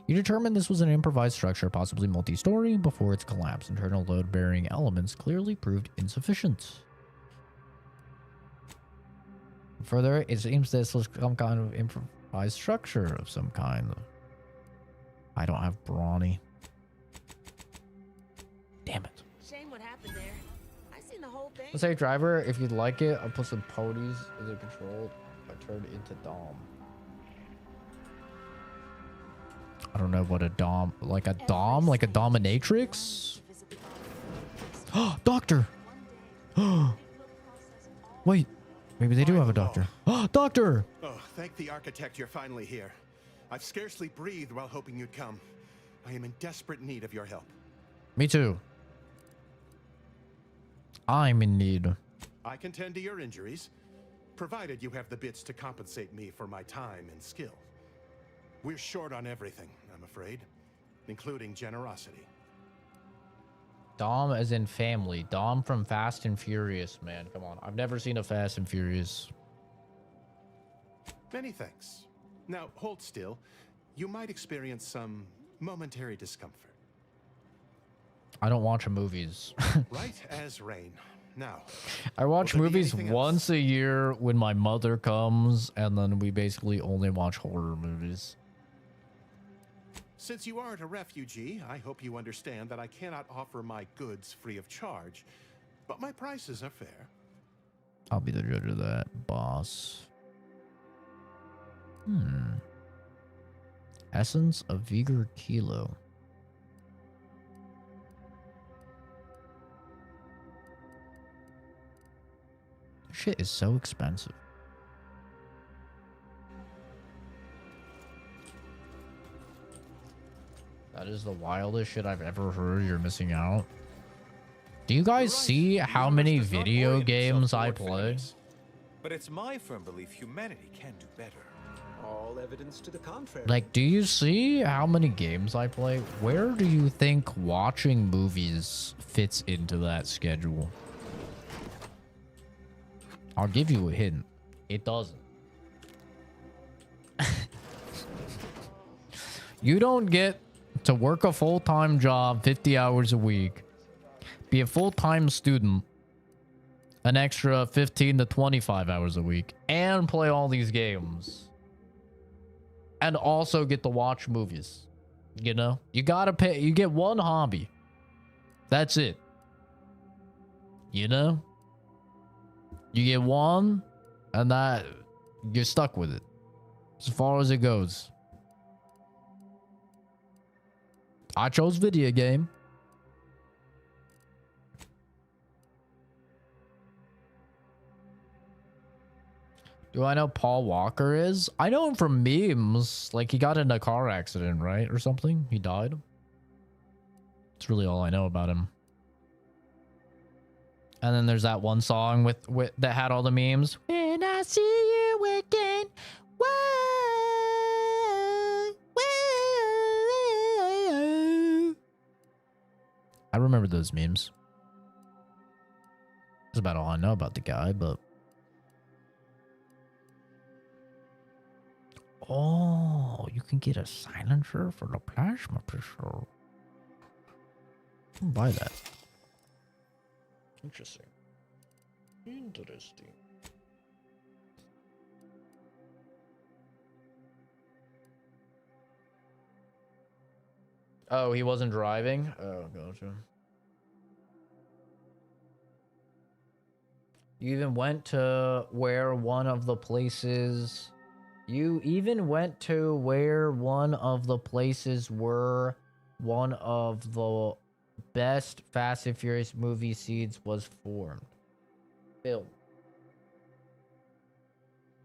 You determine this was an improvised structure, possibly multi-story, before its collapse. Internal load-bearing elements clearly proved insufficient. Further, it seems this was some kind of improvised structure of some kind. I don't have brawny. Damn it.
Shame what happened there. I seen the whole thing.
Let's say driver, if you'd like it, I'll put some ponies in the control. I turned into Dom. I don't know what a Dom, like a dominatrix? Doctor! Wait, maybe they do have a doctor. Doctor!
Oh, thank the architect you're finally here. I've scarcely breathed while hoping you'd come. I am in desperate need of your help.
Me too. I'm in need.
I can tend to your injuries, provided you have the bits to compensate me for my time and skill. We're short on everything, I'm afraid, including generosity.
Dom as in family. Dom from Fast and Furious, man. Come on. I've never seen a Fast and Furious.
Many thanks. Now, hold still. You might experience some momentary discomfort.
I don't watch movies.
Right as rain. Now,
I watch movies once a year when my mother comes, and then we basically only watch horror movies.
Since you aren't a refugee, I hope you understand that I cannot offer my goods free of charge, but my prices are fair.
I'll be the judge of that, boss. Essence of Vigor Kilo. Shit is so expensive. That is the wildest shit I've ever heard. You're missing out. Do you guys see how many video games I play?
But it's my firm belief humanity can do better.
All evidence to the contrary.
Like, do you see how many games I play? Where do you think watching movies fits into that schedule? I'll give you a hint. It doesn't. You don't get to work a full-time job 50 hours a week, be a full-time student an extra 15 to 25 hours a week, and play all these games, and also get to watch movies. You know, you gotta pay. You get one hobby. That's it. You know, you get one, and that you're stuck with it as far as it goes. I chose video game. Do I know Paul Walker is? I know him from memes. Like, he got in a car accident, right? Or something. He died. That's really all I know about him. And then there's that one song with that had all the memes. When I see you again. I remember those memes. That's about all I know about the guy, but... Oh, you can get a silencer for the plasma pistol. Buy that. Interesting. Interesting. Oh, he wasn't driving? Oh, gotcha. You even went to where one of the places... You even went to where one of the places were one of the best Fast and Furious movie seeds was formed. Bill.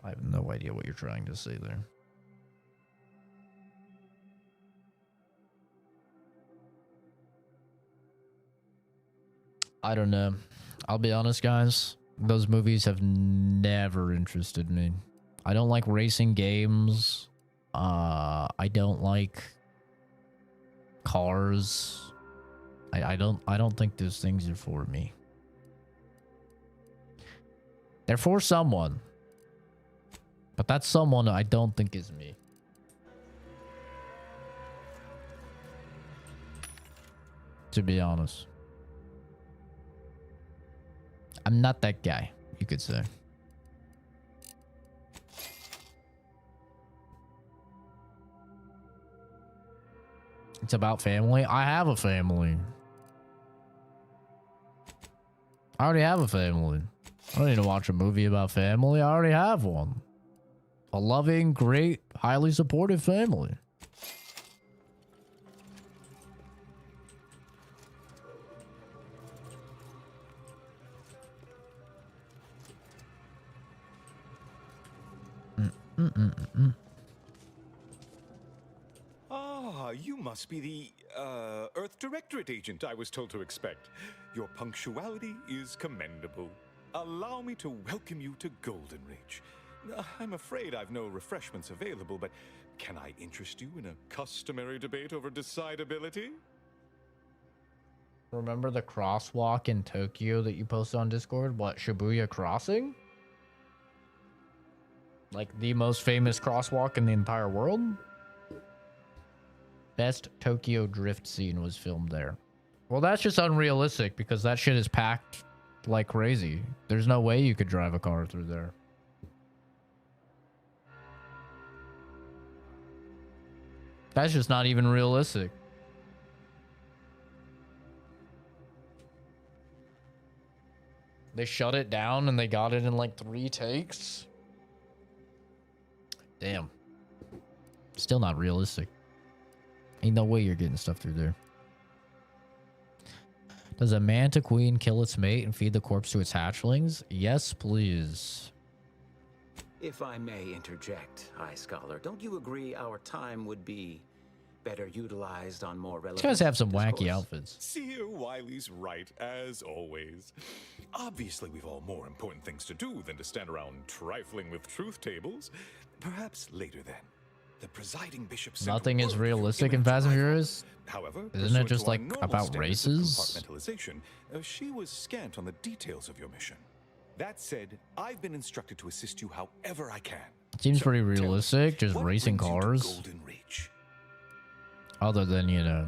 I have no idea what you're trying to say there. I don't know. I'll be honest, guys. Those movies have never interested me. I don't like racing games. I don't like cars. I don't think those things are for me. They're for someone. But that someone I don't think is me. To be honest. I'm not that guy, you could say. It's about family. I have a family. I already have a family. I don't need to watch a movie about family. I already have one. A loving, great, highly supportive family.
Ah, you must be the, Earth Directorate agent I was told to expect. Your punctuality is commendable. Allow me to welcome you to Golden Ridge. I'm afraid I've no refreshments available, but can I interest you in a customary debate over decidability?
Remember the crosswalk in Tokyo that you posted on Discord? What, Shibuya Crossing? Like the most famous crosswalk in the entire world? Best Tokyo drift scene was filmed there. Well, that's just unrealistic because that shit is packed like crazy. There's no way you could drive a car through there. That's just not even realistic. They shut it down and they got it in like 3 takes. Damn. Still not realistic. Ain't no way you're getting stuff through there. Does a manta queen kill its mate and feed the corpse to its hatchlings? Yes, please.
If I may interject, High Scholar, don't you agree our time would be better utilized on more relevant
These guys have some wacky
discourse?
outfits.
Seer Wiley's right, as always. Obviously, we've all more important things to do than to stand around trifling with truth tables. Perhaps later then. The presiding bishop sent
Nothing is
word of your
realistic in
imminent
Fast and
arrival.
Furious?
However,
Isn't it
pursuant
just
to our
like
normal
about
standards of
races?
compartmentalization, she was scant on the details of your mission. That said, I've been instructed to assist you however I can.
Seems
So,
pretty
tell me,
realistic, just
what
racing
brings you to
cars.
Golden Ridge?
Other than, you know,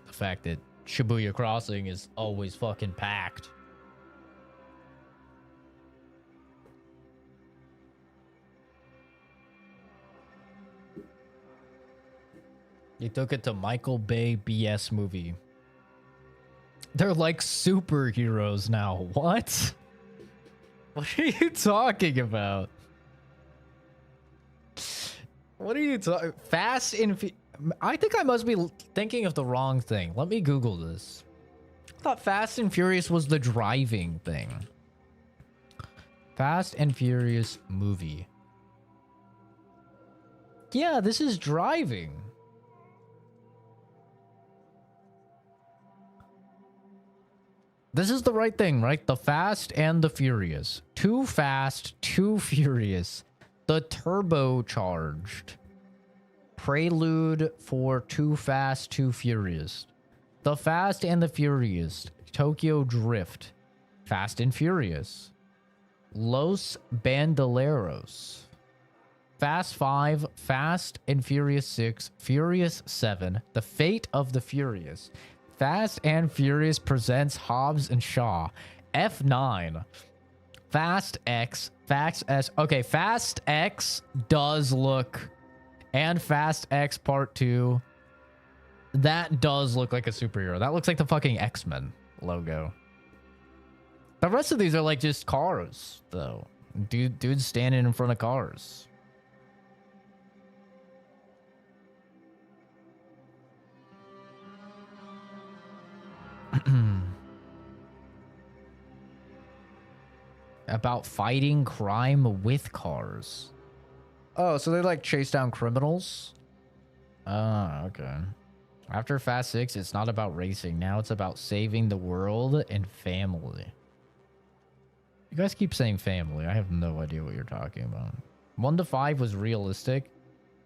the fact that Shibuya Crossing is always fucking packed. You took it to Michael Bay BS movie. They're like superheroes now. What? What are you talking about? What are you talking? Fast and I think I must be thinking of the wrong thing. Let me Google this. I thought Fast and Furious was the driving thing. Fast and Furious movie. Yeah, this is driving. This is the right thing, right? The Fast and the Furious. Too Fast, Too Furious. The turbocharged. Prelude for Too Fast, Too Furious. The Fast and the Furious. Tokyo Drift. Fast and Furious. Los Bandoleros. Fast 5, Fast and Furious 6, Furious 7, The Fate of the Furious. Fast and Furious presents Hobbs and Shaw. F9. Fast X. Fast S. Okay, Fast X does look... And Fast X Part 2. That does look like a superhero. That looks like the fucking X-Men logo. The rest of these are like just cars, though. Dudes standing in front of cars. About fighting crime with cars. Oh, so they like chase down criminals? Ah, okay. After Fast 6, it's not about racing. Now it's about saving the world and family. You guys keep saying family. I have no idea what you're talking about. 1 to 5 was realistic,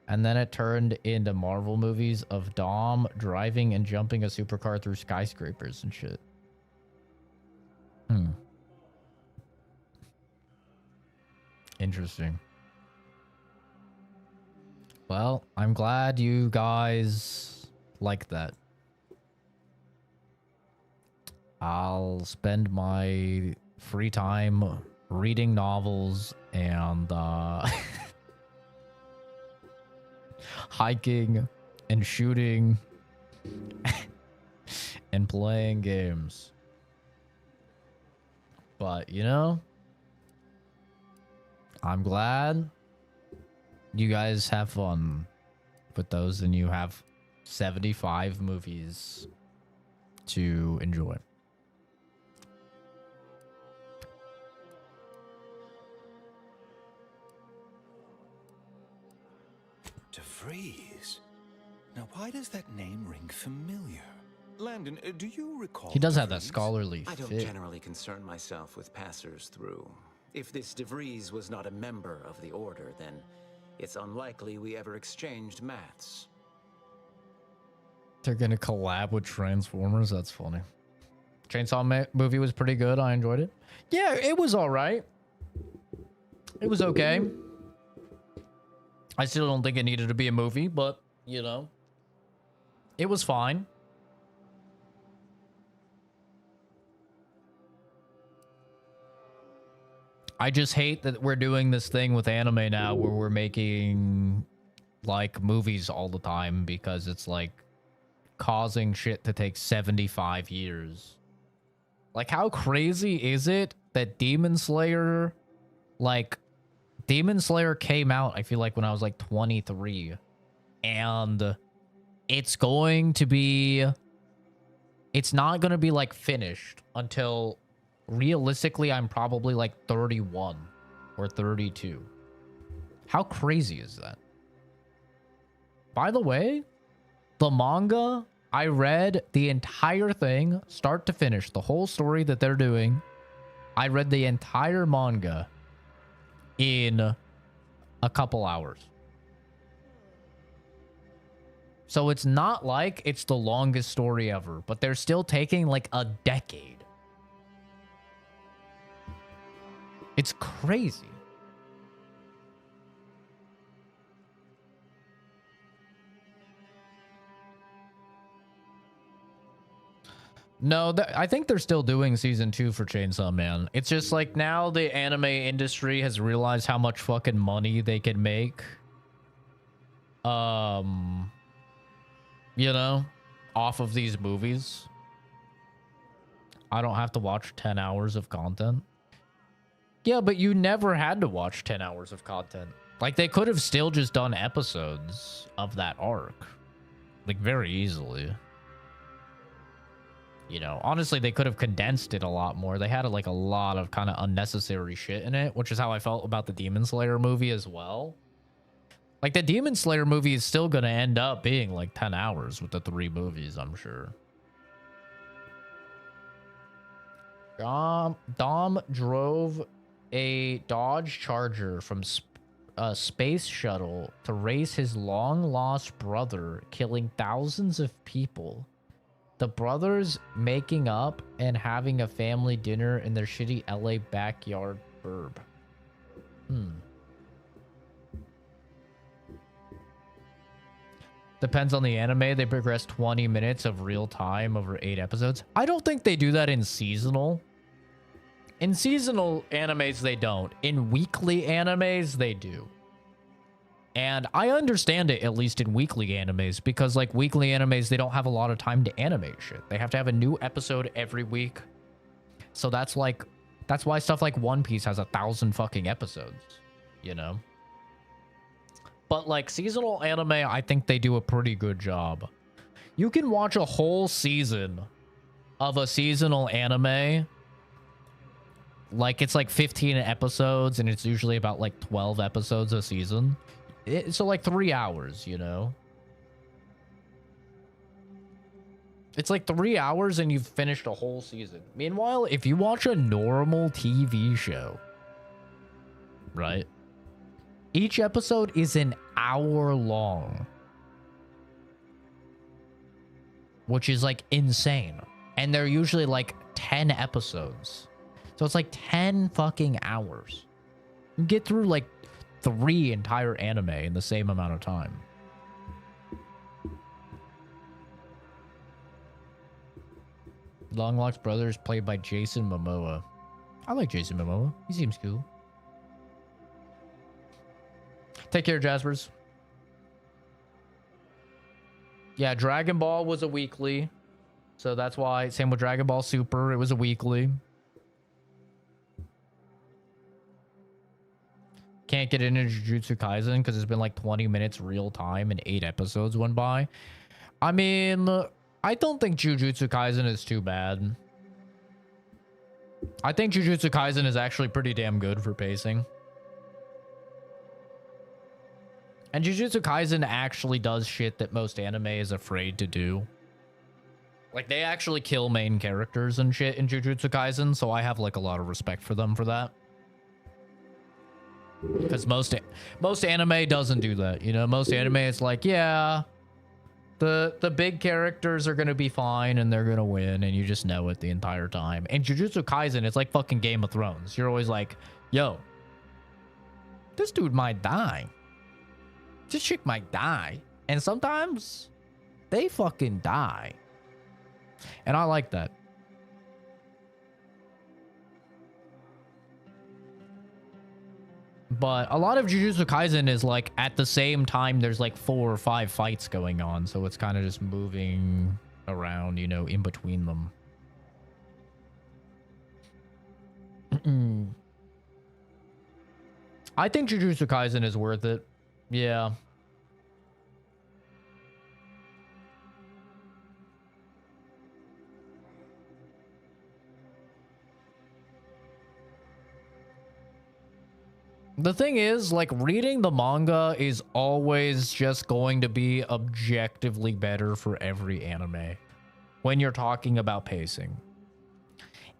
and then it turned into Marvel movies of Dom driving and jumping a supercar through skyscrapers and shit. Interesting. Well, I'm glad you guys like that. I'll spend my free time reading novels and hiking and shooting and playing games. But, you know, I'm glad you guys have fun with those and you have 75 movies to enjoy.
DeVries. Now, why does that name ring familiar? Landon, do you recall?
He does have that
DeVries?
scholarly
I don't
fit.
generally concern myself with passers through. If this DeVries was not a member of the Order, then it's unlikely we ever exchanged mats.
They're gonna collab with Transformers. That's funny. Chainsaw movie was pretty good. I enjoyed it. Yeah, it was all right. It was okay. I still don't think it needed to be a movie, but, you know, it was fine. I just hate that we're doing this thing with anime now where we're making, like, movies all the time because it's, like, causing shit to take 75 years. Like, how crazy is it that Demon Slayer, like, Demon Slayer came out, I feel like, when I was, like, 23. And it's going to be... It's not going to be, like, finished until... Realistically, I'm probably, like, 31 or 32. How crazy is that? By the way, the manga, I read the entire thing, start to finish, the whole story that they're doing. I read the entire manga in a couple hours. So it's not like it's the longest story ever, but they're still taking like a decade. It's crazy. No, I think they're still doing season 2 for Chainsaw Man. It's just like now the anime industry has realized how much fucking money they can make. You know, off of these movies. I don't have to watch 10 hours of content. Yeah, but you never had to watch 10 hours of content. Like, they could have still just done episodes of that arc. Like, very easily. You know, honestly, they could have condensed it a lot more. They had, like, a lot of kind of unnecessary shit in it, which is how I felt about the Demon Slayer movie as well. Like, the Demon Slayer movie is still going to end up being, like, 10 hours with the 3 movies, I'm sure. Dom drove a Dodge Charger from a space shuttle to raise his long-lost brother, killing thousands of people. The brothers making up and having a family dinner in their shitty LA backyard burb. Depends on the anime. They progress 20 minutes of real time over 8 episodes. I don't think they do that in seasonal. In seasonal animes, they don't. In weekly animes, they do. And I understand it, at least in weekly animes, because, like, weekly animes, they don't have a lot of time to animate shit. They have to have a new episode every week. So that's, like, that's why stuff like One Piece has 1,000 fucking episodes, you know? But, like, seasonal anime, I think they do a pretty good job. You can watch a whole season of a seasonal anime. Like, it's like 15 episodes, and it's usually about, like, 12 episodes a season. So, like, 3 hours, you know? It's like 3 hours and you've finished a whole season. Meanwhile, if you watch a normal TV show, right? Each episode is an hour long. Which is like insane. And they're usually like 10 episodes. So it's like 10 fucking hours. You get through like 3 entire anime in the same amount of time. Longlock's brother is played by Jason Momoa. I like Jason Momoa. He seems cool. Take care, Jaspers. Yeah, Dragon Ball was a weekly. So that's why, same with Dragon Ball Super, it was a weekly. Can't get into Jujutsu Kaisen because it's been like 20 minutes real time and 8 episodes went by. I mean, I don't think Jujutsu Kaisen is too bad. I think Jujutsu Kaisen is actually pretty damn good for pacing. And Jujutsu Kaisen actually does shit that most anime is afraid to do. Like, they actually kill main characters and shit in Jujutsu Kaisen, so I have like a lot of respect for them for that. Because most anime doesn't do that, you know? Most anime, it's like, yeah, the big characters are gonna be fine and they're gonna win, and you just know it the entire time. And Jujutsu Kaisen, it's like fucking Game of Thrones. You're always like, yo, this dude might die. This chick might die. And sometimes they fucking die. And I like that. But a lot of Jujutsu Kaisen is like at the same time there's like 4 or 5 fights going on, so it's kind of just moving around, you know, in between them. I think Jujutsu Kaisen is worth it. Yeah. The thing is, like, reading the manga is always just going to be objectively better for every anime when you're talking about pacing.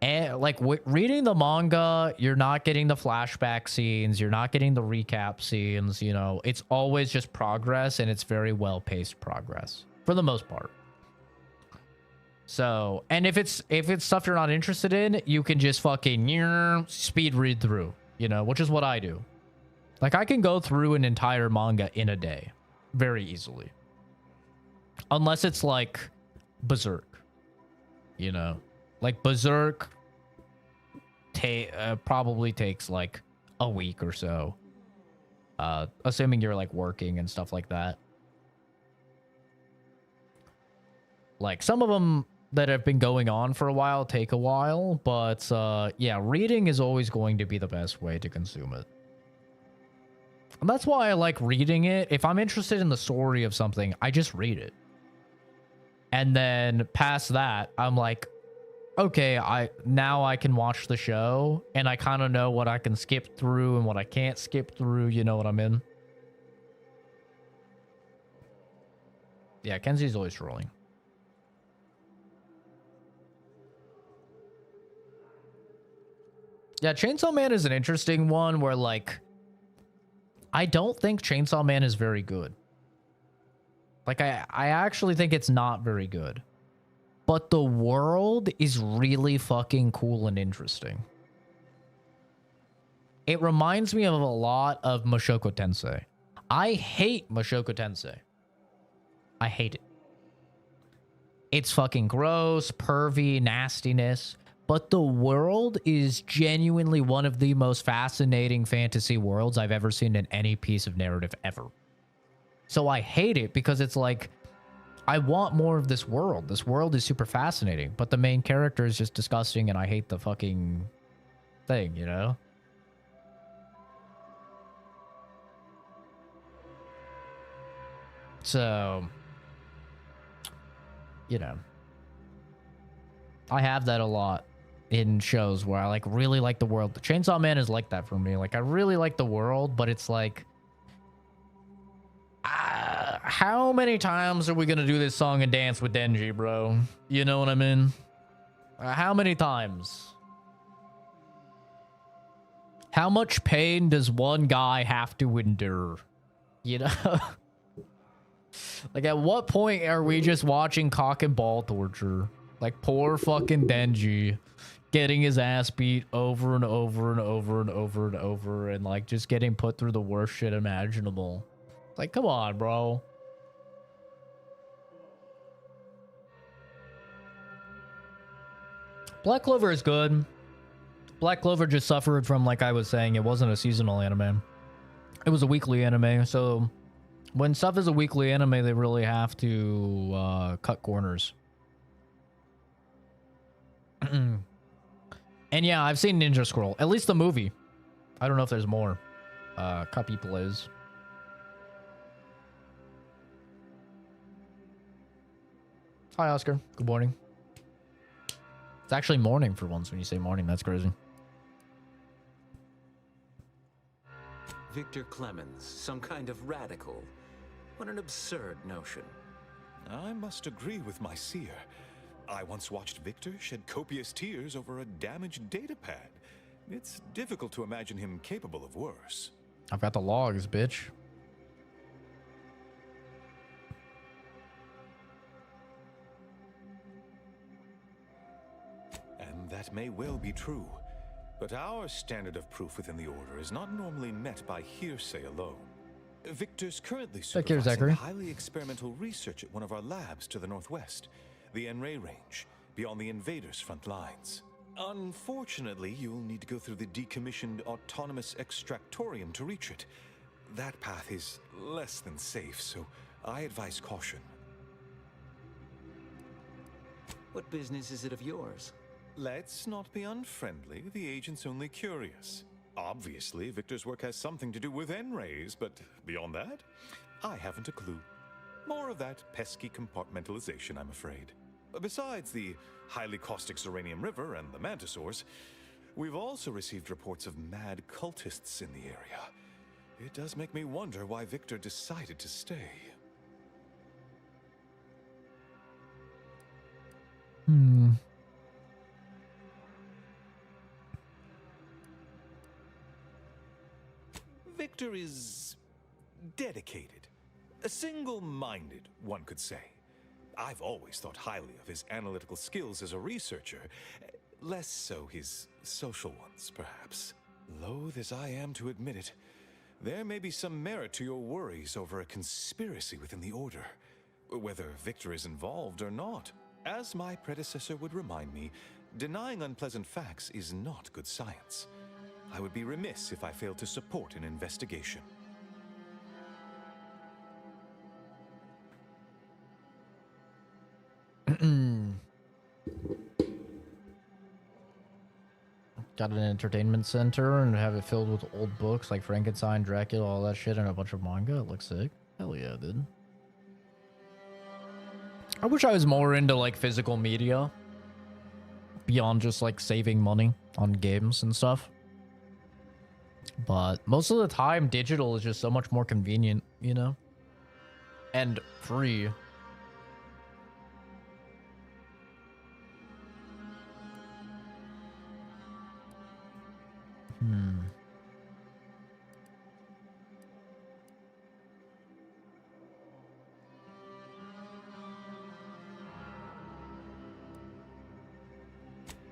And, like, reading the manga, you're not getting the flashback scenes, you're not getting the recap scenes, you know. It's always just progress, and it's very well-paced progress, for the most part. So, and if it's stuff you're not interested in, you can just fucking speed read through, you know, which is what I do. Like, I can go through an entire manga in a day very easily. Unless it's like Berserk, you know. Like, Berserk probably takes like a week or so. Assuming you're like working and stuff like that. Like, some of them that have been going on for a while take a while, but yeah, reading is always going to be the best way to consume it. And that's why I like reading it. If I'm interested in the story of something, I just read it. And then past that, I'm like, okay, now I can watch the show, and I kind of know what I can skip through and what I can't skip through, you know what I'm in? Yeah, Kenzie's always trolling. Yeah, Chainsaw Man is an interesting one where, like, I don't think Chainsaw Man is very good. Like, I actually think it's not very good. But the world is really fucking cool and interesting. It reminds me of a lot of Mushoku Tensei. I hate Mushoku Tensei. I hate it. It's fucking gross, pervy, nastiness. But the world is genuinely one of the most fascinating fantasy worlds I've ever seen in any piece of narrative ever. So I hate it because it's like, I want more of this world. This world is super fascinating, but the main character is just disgusting and I hate the fucking thing, you know? So, you know, I have that a lot in shows where I like really like the world. The Chainsaw Man is like that for me. Like, I really like the world, but it's like, I how many times are we gonna do this song and dance with Denji, bro? You know what I mean? How many times? How much pain does one guy have to endure? You know? Like, at what point are we just watching cock and ball torture? Like, poor fucking Denji getting his ass beat over and over and over and over and over, and like just getting put through the worst shit imaginable. Like, come on, bro. Black Clover is good. Black Clover just suffered from, like I was saying, it wasn't a seasonal anime. It was a weekly anime, so when stuff is a weekly anime, they really have to cut corners. And yeah, I've seen Ninja Scroll. At least the movie. I don't know if there's more. Cuppy plays. Hi, Oscar. Good morning. It's actually morning for once when you say morning. That's crazy.
Victor Clemens, some kind of radical. What an absurd notion.
I must agree with my seer. I once watched Victor shed copious tears over a damaged datapad. It's difficult to imagine him capable of worse.
I've got the logs, bitch.
And that may well be true. But our standard of proof within the Order is not normally met by hearsay alone. Victor's currently supervising highly experimental research at one of our labs to the northwest, the Enray Range, beyond the invaders' front lines. Unfortunately, you'll need to go through the decommissioned autonomous extractorium to reach it. That path is less than safe, so I advise caution.
What business is it of yours?
Let's not be unfriendly. The agent's only curious. Obviously, Victor's work has something to do with N-rays, but beyond that, I haven't a clue. More of that pesky compartmentalization, I'm afraid. Besides the highly caustic Zeranium River and the Mantisaurs, we've also received reports of mad cultists in the area. It does make me wonder why Victor decided to stay. Victor is dedicated. Single-minded, one could say. I've always thought highly of his analytical skills as a researcher, less so his social ones, perhaps. Loath as I am to admit it, there may be some merit to your worries over a conspiracy within the Order, whether Victor is involved or not. As my predecessor would remind me, denying unpleasant facts is not good science. I would be remiss if I failed to support an investigation.
Got an entertainment center and have it filled with old books like Frankenstein, Dracula, all that shit, and a bunch of manga. It looks sick. Hell yeah, dude. I wish I was more into like physical media beyond just like saving money on games and stuff. But most of the time, digital is just so much more convenient, you know? And free.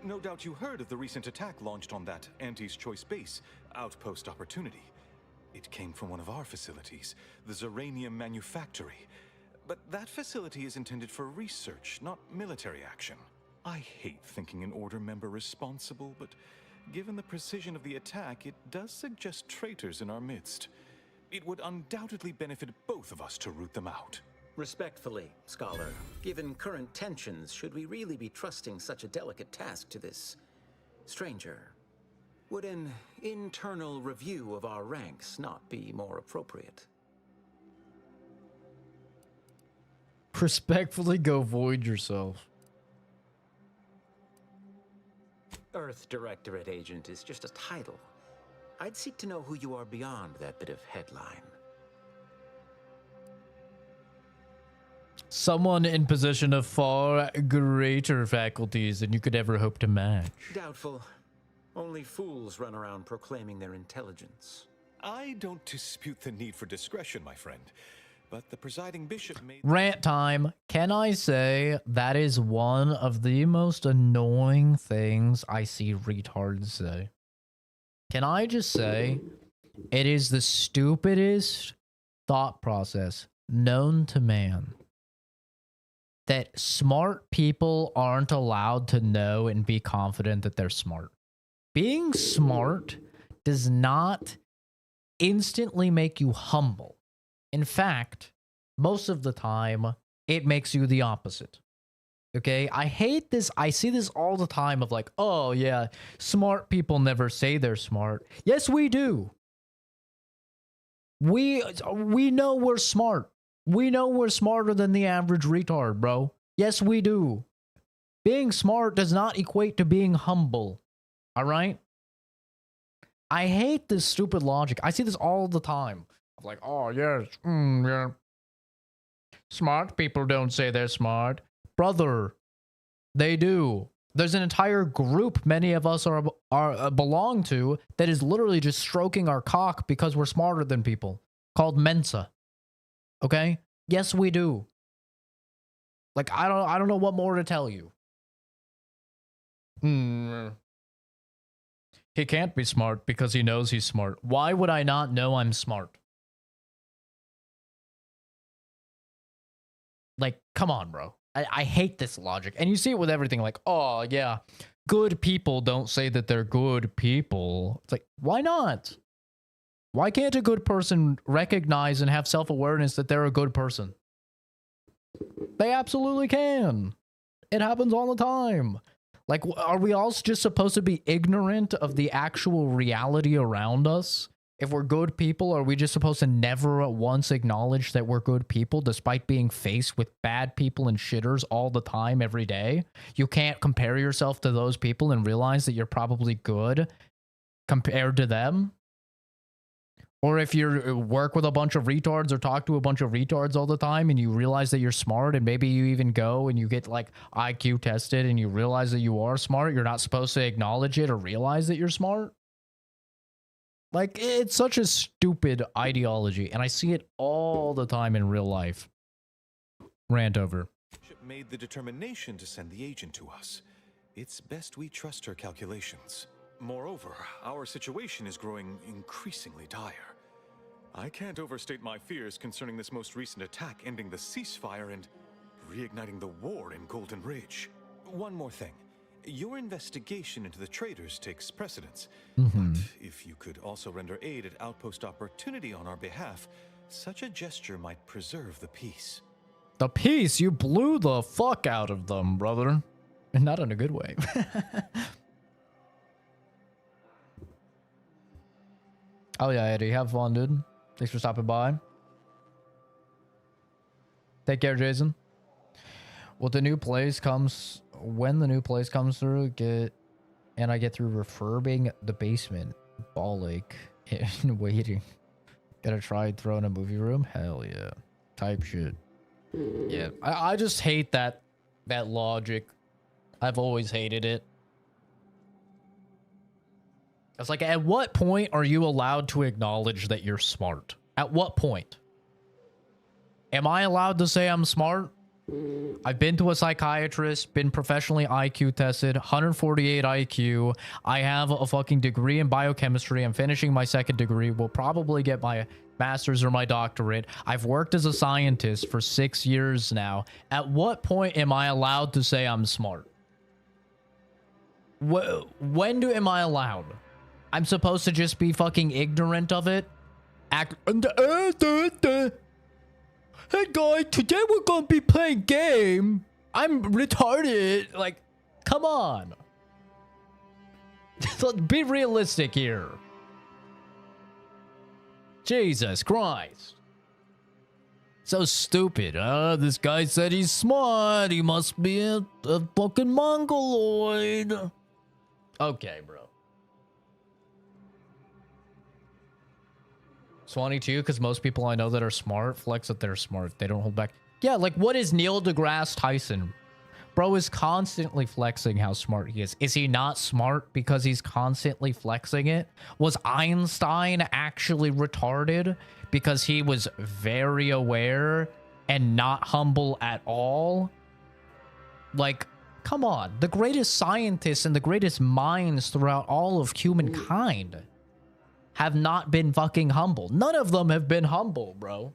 No doubt you heard of the recent attack launched on that Anti's Choice base, Outpost Opportunity. It came from one of our facilities, the Zeranium Manufactory. But that facility is intended for research, not military action. I hate thinking an Order member responsible, but given the precision of the attack, it does suggest traitors in our midst. It would undoubtedly benefit both of us to root them out.
Respectfully, Scholar, given current tensions, should we really be trusting such a delicate task to this stranger? Would an internal review of our ranks not be more appropriate?
Respectfully go void yourself.
Earth Directorate Agent is just a title. I'd seek to know who you are beyond that bit of headline.
Someone in possession of far greater faculties than you could ever hope to match.
Doubtful. Only fools run around proclaiming their intelligence.
I don't dispute the need for discretion, my friend. But the presiding bishop made...
Rant time. Can I say that is one of the most annoying things I see retards say? Can I just say it is the stupidest thought process known to man that smart people aren't allowed to know and be confident that they're smart. Being smart does not instantly make you humble. In fact, most of the time, it makes you the opposite. Okay? I hate this. I see this all the time of like, oh yeah, smart people never say they're smart. Yes, we do. We know we're smart. We know we're smarter than the average retard, bro. Yes, we do. Being smart does not equate to being humble. All right? I hate this stupid logic. I see this all the time. I'm like, oh, yes. Yeah. Smart people don't say they're smart. Brother, they do. There's an entire group many of us are belong to that is literally just stroking our cock because we're smarter than people, called Mensa. Okay? Yes, we do. Like, I don't know what more to tell you. He can't be smart because he knows he's smart. Why would I not know I'm smart? Like, come on, bro. I hate this logic. And you see it with everything. Like, oh, yeah, good people don't say that they're good people. It's like, why not? Why can't a good person recognize and have self-awareness that they're a good person? They absolutely can. It happens all the time. Like, are we all just supposed to be ignorant of the actual reality around us? If we're good people, are we just supposed to never at once acknowledge that we're good people despite being faced with bad people and shitters all the time, every day? You can't compare yourself to those people and realize that you're probably good compared to them? Or if you work with a bunch of retards or talk to a bunch of retards all the time and you realize that you're smart and maybe you even go and you get like IQ tested and you realize that you are smart, you're not supposed to acknowledge it or realize that you're smart? Like, it's such a stupid ideology, and I see it all the time in real life. Rant over.
Made the determination to send the agent to us. It's best we trust her calculations. Moreover, our situation is growing increasingly dire. I can't overstate my fears concerning this most recent attack ending the ceasefire and reigniting the war in Golden Ridge. One more thing. Your investigation into the traitors takes precedence. But if you could also render aid at Outpost Opportunity on our behalf, such a gesture might preserve the peace.
The peace? You blew the fuck out of them, brother. And not in a good way. Oh yeah, Eddie. Have fun, dude. Thanks for stopping by. Take care, Jason. When the new place comes through, I get through refurbing the basement, ball lake, and waiting. Gotta try throwing a movie room? Hell yeah. Type shit. Yeah. I just hate that logic. I've always hated it. It's like, at what point are you allowed to acknowledge that you're smart? At what point? Am I allowed to say I'm smart? I've been to a psychiatrist, been professionally IQ tested, 148 IQ. I have a fucking degree in biochemistry. I'm finishing my second degree. Will probably get my master's or my doctorate. I've worked as a scientist for 6 years now. At what point am I allowed to say I'm smart? When am I allowed? I'm supposed to just be fucking ignorant of it? Hey guys, today we're gonna be playing game. I'm retarded. Like, come on. Let's be realistic here. Jesus Christ. So stupid. This guy said he's smart. He must be a fucking mongoloid. Okay, bro. 22, because most people I know that are smart flex that they're smart. They don't hold back. Yeah, like what is Neil deGrasse Tyson? Bro is constantly flexing how smart he is. Is he not smart because he's constantly flexing it? Was Einstein actually retarded because he was very aware and not humble at all? Like, come on. The greatest scientists and the greatest minds throughout all of humankind have not been fucking humble. None of them have been humble, bro.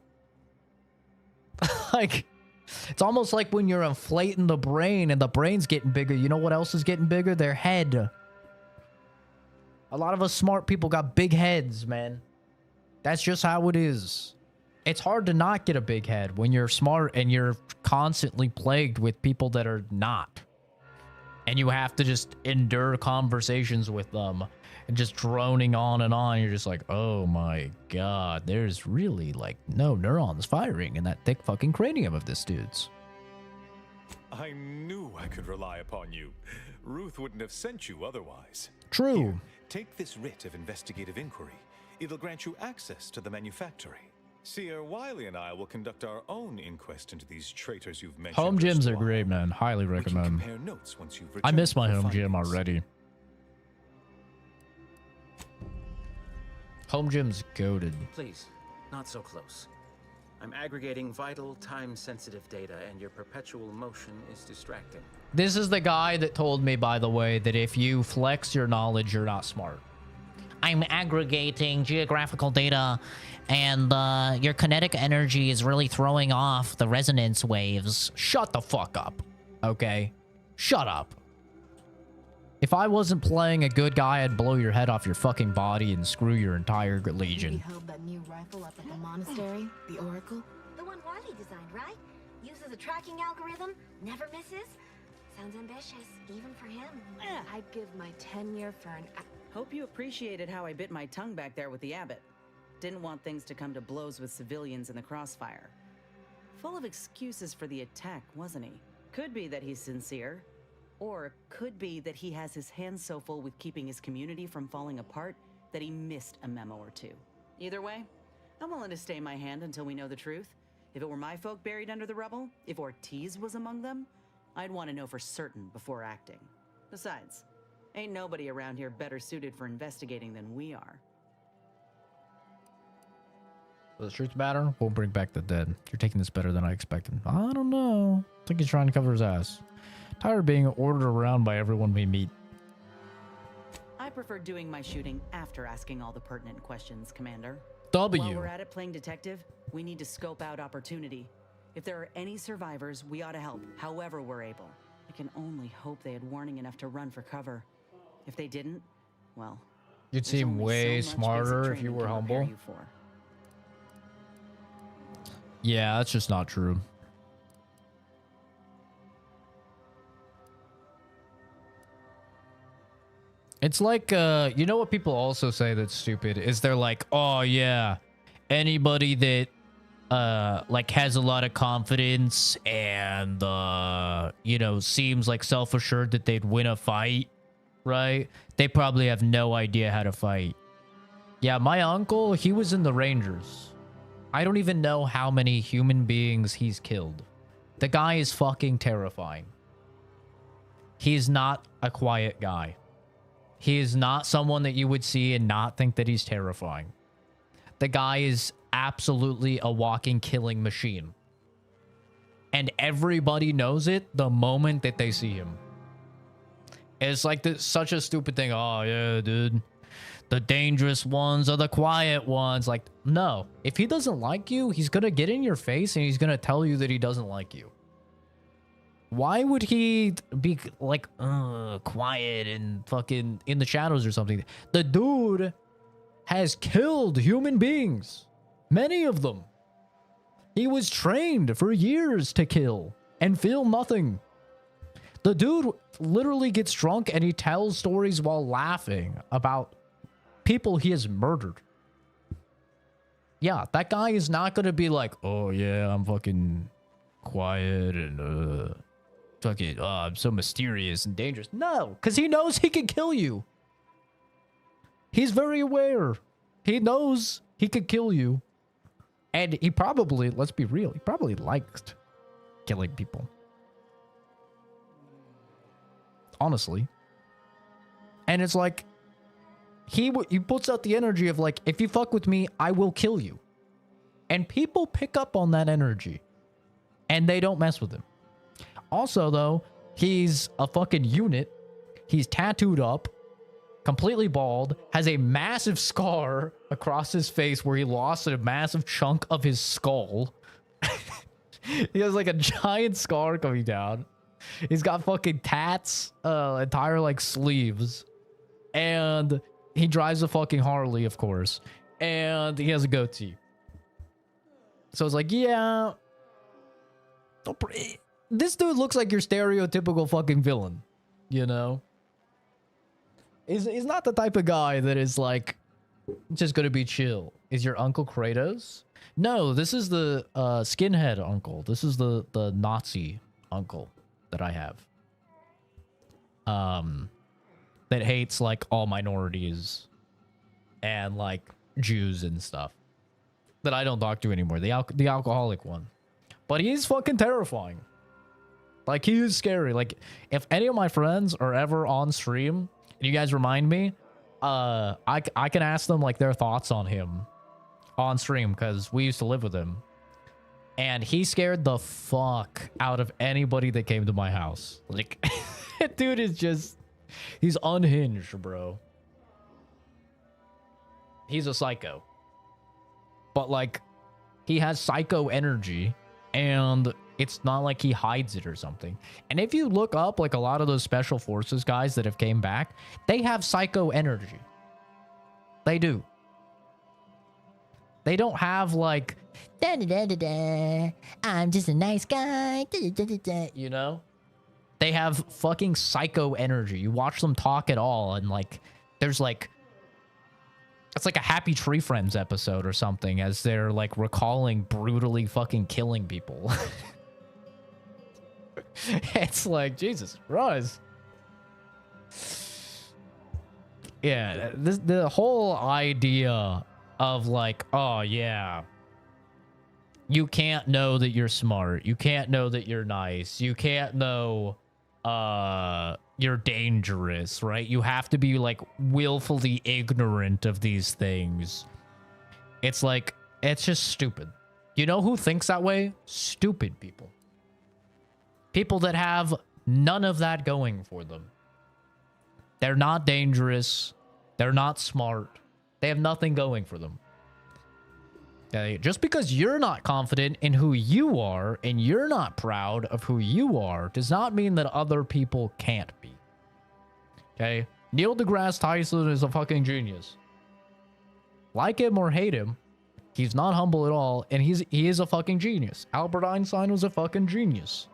Like, it's almost like when you're inflating the brain and the brain's getting bigger. You know what else is getting bigger? Their head. A lot of us smart people got big heads, man. That's just how it is. It's hard to not get a big head when you're smart and you're constantly plagued with people that are not. And you have to just endure conversations with them and just droning on and on. You're just like, oh my God, there's really like no neurons firing in that thick fucking cranium of this dude's.
I knew I could rely upon you. Ruth wouldn't have sent you otherwise.
True.
Here, take this writ of investigative inquiry. It'll grant you access to the manufactory. Seer Wiley and I will conduct our own inquest into these traitors you've mentioned.
Home gyms are great, man. Highly recommend.
Compare notes once you've
I miss my home
findings.
gym already. Home gym's goated.
Please, not so close. I'm aggregating vital, time-sensitive data, and your perpetual motion is distracting.
This is the guy that told me, by the way, that if you flex your knowledge, you're not smart. I'm aggregating geographical data, and your kinetic energy is really throwing off the resonance waves. Shut the fuck up, okay? Shut up. If I wasn't playing a good guy, I'd blow your head off your fucking body and screw your entire legion.
You held that new rifle up at the monastery, the Oracle?
The one Wiley designed, right? Uses a tracking algorithm, never misses. Sounds ambitious, even for him.
I'd give my tenure for an...
Hope you appreciated how I bit my tongue back there with the abbot. Didn't want things to come to blows with civilians in the crossfire. Full of excuses for the attack, wasn't he? Could be that he's sincere. Or could be that he has his hands so full with keeping his community from falling apart that he missed a memo or two. Either way, I'm willing to stay my hand until we know the truth. If it were my folk buried under the rubble, if Ortiz was among them, I'd want to know for certain before acting. Besides, ain't nobody around here better suited for investigating than we are.
Will the truth matter? Won't bring back the dead. You're taking this better than I expected. I don't know. I think he's trying to cover his ass. Tired of being ordered around by everyone we meet.
I prefer doing my shooting after asking all the pertinent questions, Commander.
W.
While we're at it playing detective, we need to scope out opportunity. If there are any survivors, we ought to help, however we're able. I can only hope they had warning enough to run for cover. If they didn't, well...
You'd seem way smarter if you were humble. Yeah, that's just not true. It's like, you know what people also say that's stupid? Is they're like, oh yeah, anybody that, like has a lot of confidence and, you know, seems like self-assured that they'd win a fight, right? They probably have no idea how to fight. Yeah, my uncle, he was in the Rangers. I don't even know how many human beings he's killed. The guy is fucking terrifying. He's not a quiet guy. He is not someone that you would see and not think that he's terrifying. The guy is absolutely a walking killing machine. And everybody knows it the moment that they see him. It's like this, such a stupid thing. Oh, yeah, dude. The dangerous ones are the quiet ones. Like, no. If he doesn't like you, he's going to get in your face and he's going to tell you that he doesn't like you. Why would he be like, quiet and fucking in the shadows or something? The dude has killed human beings. Many of them. He was trained for years to kill and feel nothing. The dude literally gets drunk and he tells stories while laughing about people he has murdered. Yeah, that guy is not going to be like, oh yeah, I'm fucking quiet and fucking, I'm so mysterious and dangerous. No, because he knows he can kill you. He's very aware. He knows he could kill you. And he probably, let's be real, he probably liked killing people. Honestly. And it's like, he puts out the energy of like, if you fuck with me, I will kill you. And people pick up on that energy. And they don't mess with him. Also, though, he's a fucking unit. He's tattooed up, completely bald, has a massive scar across his face where he lost a massive chunk of his skull. He has like a giant scar coming down. He's got fucking tats, entire like sleeves. And he drives a fucking Harley, of course. And he has a goatee. So it's like, yeah. This dude looks like your stereotypical fucking villain. You know? He's not the type of guy that is like just gonna be chill. Is your uncle Kratos? No, this is the skinhead uncle. This is the Nazi uncle that I have. That hates like all minorities and like Jews and stuff. That I don't talk to anymore. The alcoholic one. But he's fucking terrifying. Like, he is scary. Like, if any of my friends are ever on stream, and you guys remind me, I can ask them, like, their thoughts on him on stream, because we used to live with him. And he scared the fuck out of anybody that came to my house. Like, dude is just... He's unhinged, bro. He's a psycho. But, like, he has psycho energy, and it's not like he hides it or something. And if you look up, like, a lot of those special forces guys that have came back, they have psycho energy. They do. They don't have, like, da da da da da, I'm just a nice guy, da da da da, you know? They have fucking psycho energy. You watch them talk at all, and, like, there's, like... It's like a Happy Tree Friends episode or something, as they're, like, recalling brutally fucking killing people. It's like, Jesus Christ. Yeah, the whole idea of, like, oh, yeah, you can't know that you're smart. You can't know that you're nice. You can't know you're dangerous, right? You have to be, like, willfully ignorant of these things. It's like, it's just stupid. You know who thinks that way? Stupid people. People that have none of that going for them. They're not dangerous. They're not smart. They have nothing going for them. Okay? Just because you're not confident in who you are and you're not proud of who you are does not mean that other people can't be. Okay? Neil deGrasse Tyson is a fucking genius. Like him or hate him, he's not humble at all, and he is a fucking genius. Albert Einstein was a fucking genius.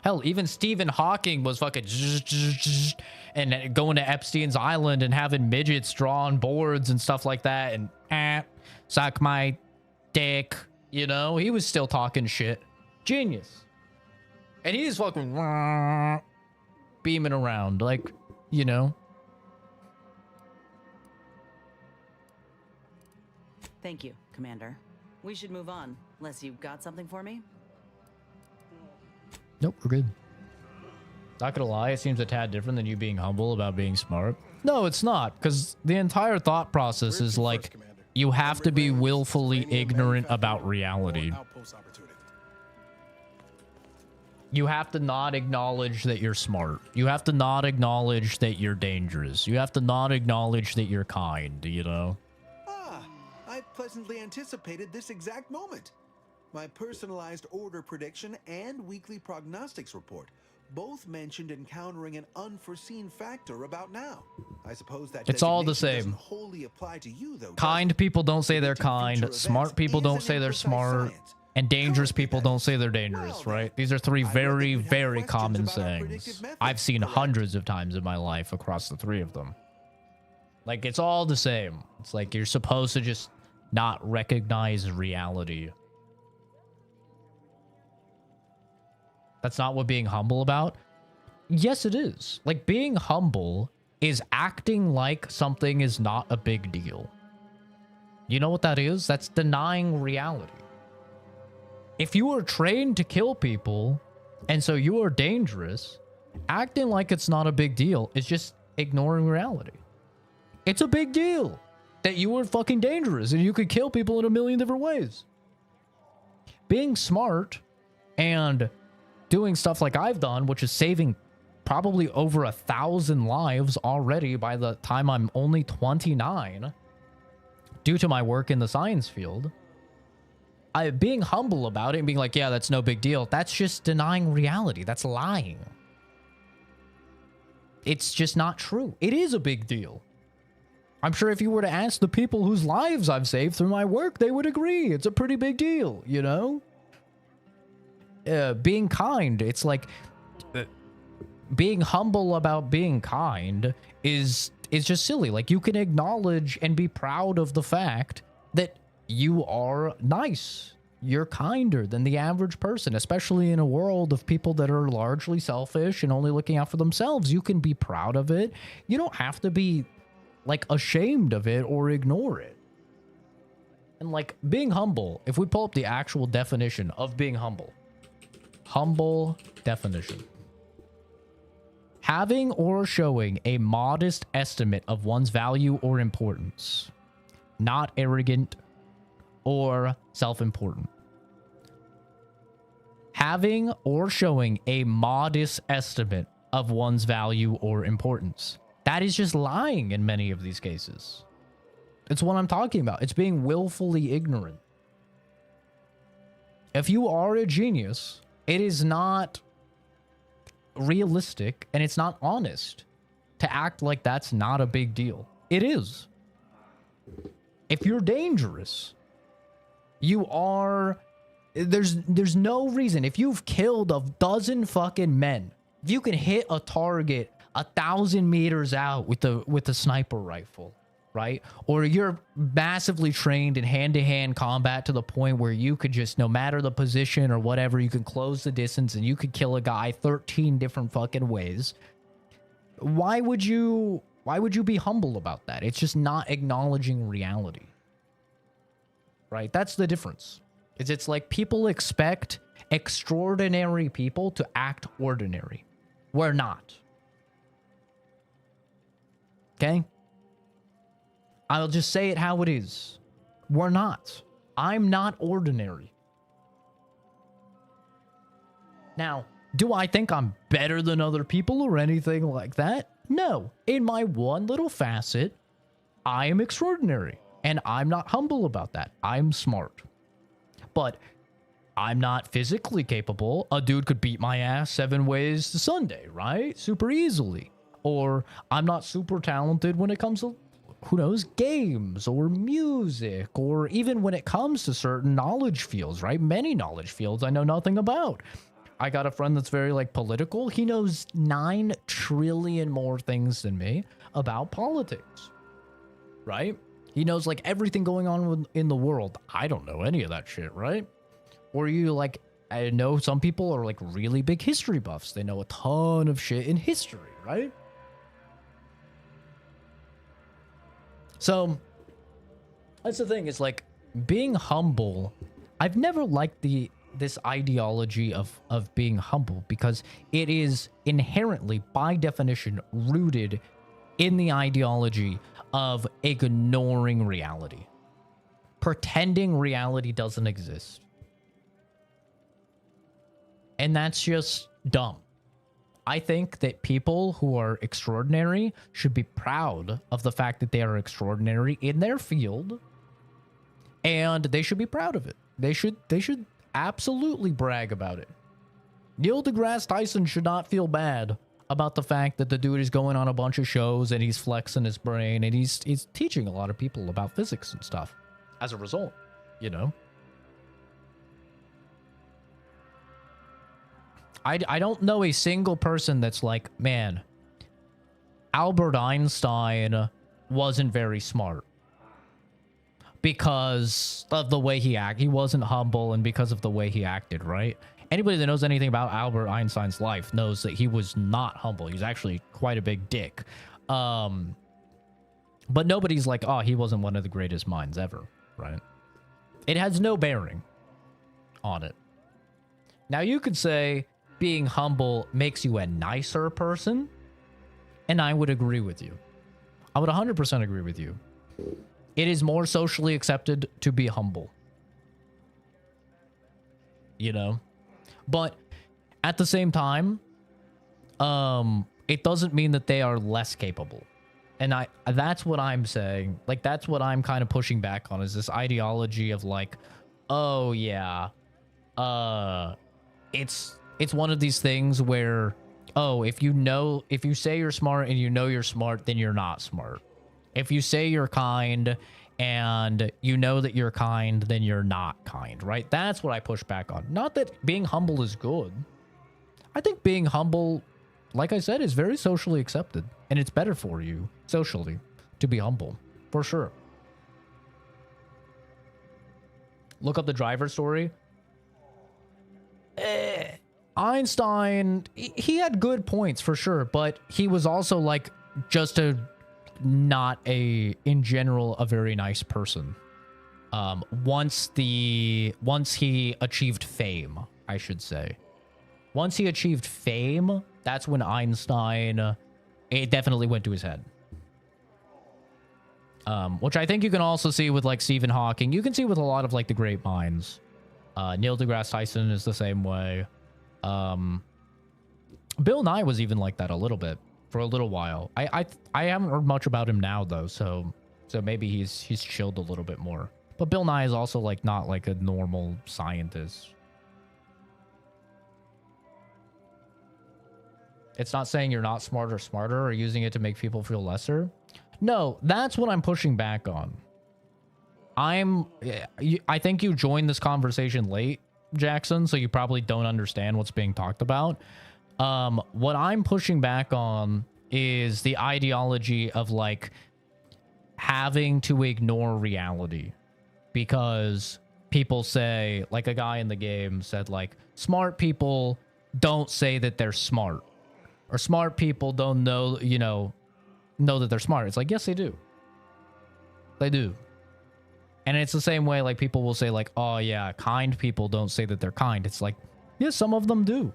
Hell, even Stephen Hawking was fucking and going to Epstein's Island and having midgets draw on boards and stuff like that, and suck my dick, you know? He was still talking shit. Genius. And he's fucking beaming around, like, you know?
Thank you, Commander. We should move on, unless you've got something for me.
Nope, we're good. Not gonna lie, it seems a tad different than you being humble about being smart. No, it's not, because the entire thought process is like, you have to be willfully ignorant about reality. You have to not acknowledge that you're smart. You have to not acknowledge that you're dangerous. You have to not acknowledge that you're kind, you know?
I pleasantly anticipated this exact moment. My personalized order prediction and weekly prognostics report both mentioned encountering an unforeseen factor about now. I suppose that
it's all the
designation
same.
doesn't wholly apply to you, though.
Kind people don't say they're kind. Smart people don't say they're smart. And dangerous people don't say they're dangerous, right? These are three very, very common sayings. I've seen hundreds of times in my life across the three of them. Like, it's all the same. It's like you're supposed to just not recognize reality. That's not what being humble about. Yes, it is. Like, being humble is acting like something is not a big deal. You know what that is? That's denying reality. If you are trained to kill people, and so you are dangerous, acting like it's not a big deal is just ignoring reality. It's a big deal that you are fucking dangerous and you could kill people in a million different ways. Being smart and doing stuff like I've done, which is saving probably over 1,000 lives already by the time I'm only 29, due to my work in the science field, being humble about it and being like, yeah, that's no big deal, that's just denying reality. That's lying. It's just not true. It is a big deal. I'm sure if you were to ask the people whose lives I've saved through my work, they would agree. It's a pretty big deal, you know? Being kind, it's like... being humble about being kind is just silly. Like, you can acknowledge and be proud of the fact that you are nice. You're kinder than the average person, especially in a world of people that are largely selfish and only looking out for themselves. You can be proud of it. You don't have to be, like, ashamed of it or ignore it. And, like, being humble, if we pull up the actual definition of being humble. Humble definition. Having or showing a modest estimate of one's value or importance. Not arrogant or self-important. Having or showing a modest estimate of one's value or importance. That is just lying in many of these cases. It's what I'm talking about. It's being willfully ignorant. If you are a genius, it is not realistic and it's not honest to act like that's not a big deal. It is. If you're dangerous, you are... There's no reason. If you've killed a dozen fucking men, if you can hit a target 1,000 meters out with a sniper rifle, right? Or you're massively trained in hand-to-hand combat to the point where you could just, no matter the position or whatever, you can close the distance and you could kill a guy 13 different fucking ways. Why would you be humble about that? It's just not acknowledging reality. Right? That's the difference. It's like people expect extraordinary people to act ordinary. We're not. Okay? I'll just say it how it is. We're not. I'm not ordinary. Now, do I think I'm better than other people or anything like that? No. In my one little facet, I am extraordinary. And I'm not humble about that. I'm smart. But I'm not physically capable. A dude could beat my ass 7 ways to Sunday, right? Super easily. Or I'm not super talented when it comes to, who knows, games or music, or even when it comes to certain knowledge fields, right? Many knowledge fields I know nothing about. I got a friend that's very, like, political. He knows 9 trillion more things than me about politics, right? He knows, like, everything going on in the world. I don't know any of that shit, right? Or you, like, I know some people are, like, really big history buffs. They know a ton of shit in history, right? So, that's the thing, is, like, being humble. I've never liked this ideology of being humble, because it is inherently, by definition, rooted in the ideology of ignoring reality. Pretending reality doesn't exist. And that's just dumb. I think that people who are extraordinary should be proud of the fact that they are extraordinary in their field, and they should be proud of it. They should absolutely brag about it. Neil deGrasse Tyson should not feel bad about the fact that the dude is going on a bunch of shows and he's flexing his brain and he's teaching a lot of people about physics and stuff as a result, you know? I don't know a single person that's like, man, Albert Einstein wasn't very smart because of the way he acted. He wasn't humble, and because of the way he acted, right? Anybody that knows anything about Albert Einstein's life knows that he was not humble. He was actually quite a big dick. But nobody's like, oh, he wasn't one of the greatest minds ever, right? It has no bearing on it. Now, you could say being humble makes you a nicer person, and I would agree with you. I would 100% agree with you. It is more socially accepted to be humble. You know? But at the same time, it doesn't mean that they are less capable. And that's what I'm saying. Like, that's what I'm kind of pushing back on, is this ideology of like, oh yeah, it's one of these things where, oh, if you say you're smart and you know you're smart, then you're not smart. If you say you're kind and you know that you're kind, then you're not kind, right? That's what I push back on. Not that being humble is good. I think being humble, like I said, is very socially accepted. And it's better for you, socially, to be humble. For sure. Look up the driver story. Einstein, he had good points, for sure. But he was also, like, just in general, a very nice person. Once he achieved fame, I should say. Once he achieved fame, that's when Einstein, it definitely went to his head. Which I think you can also see with, like, Stephen Hawking. You can see with a lot of, like, the great minds. Neil deGrasse Tyson is the same way. Bill Nye was even like that a little bit for a little while. I haven't heard much about him now, though, so maybe he's chilled a little bit more. But Bill Nye is also, like, not like a normal scientist. It's not saying you're not smart or smarter or using it to make people feel lesser. No, that's what I'm pushing back on. I think you joined this conversation late, Jackson, so you probably don't understand what's being talked about. What I'm pushing back on is the ideology of, like, having to ignore reality because people say, like a guy in the game said, like, smart people don't say that they're smart. Or smart people don't know that they're smart. It's like, yes, they do. They do. And it's the same way, like, people will say, like, oh, yeah, kind people don't say that they're kind. It's like, yeah, some of them do.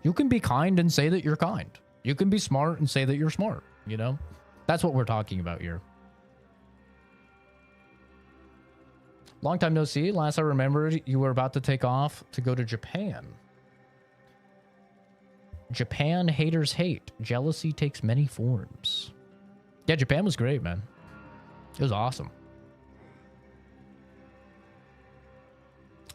You can be kind and say that you're kind. You can be smart and say that you're smart, you know? That's what we're talking about here. Long time no see. Last I remembered, you were about to take off to go to Japan. Japan haters hate. Jealousy takes many forms. Yeah, Japan was great, man. It was awesome.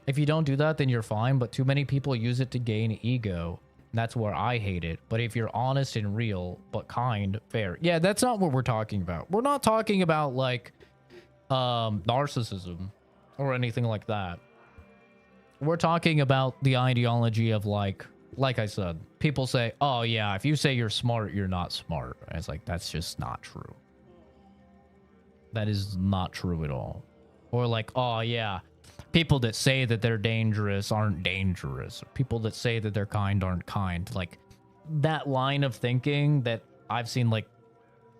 If you don't do that, then you're fine, but too many people use it to gain ego. That's where I hate it. But if you're honest and real, but kind, fair. Yeah, that's not what we're talking about. We're not talking about, like, narcissism or anything like that. We're talking about the ideology of, like I said, people say, oh, yeah, if you say you're smart, you're not smart. And it's like, that's just not true. That is not true at all. Or like, oh, yeah, people that say that they're dangerous aren't dangerous. People that say that they're kind aren't kind. Like, that line of thinking that I've seen, like,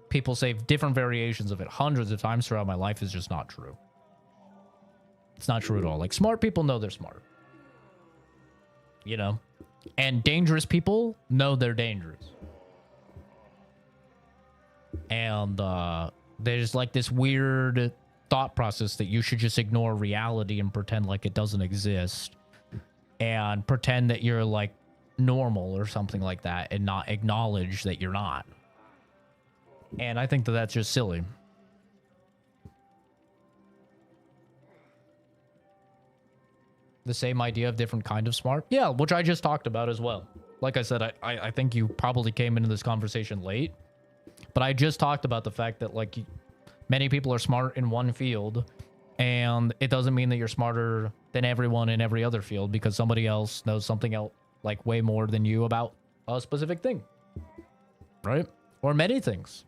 people say different variations of it hundreds of times throughout my life is just not true. It's not true at all. Like, smart people know they're smart. You know? And dangerous people know they're dangerous. And there's, like, this weird thought process that you should just ignore reality and pretend like it doesn't exist. And pretend that you're, like, normal or something like that and not acknowledge that you're not. And I think that that's just silly. The same idea of different kind of smart? Yeah, which I just talked about as well. Like I said, I think you probably came into this conversation late. But I just talked about the fact that, like, many people are smart in one field. And it doesn't mean that you're smarter than everyone in every other field because somebody else knows something else, like, way more than you about a specific thing. Right? Or many things.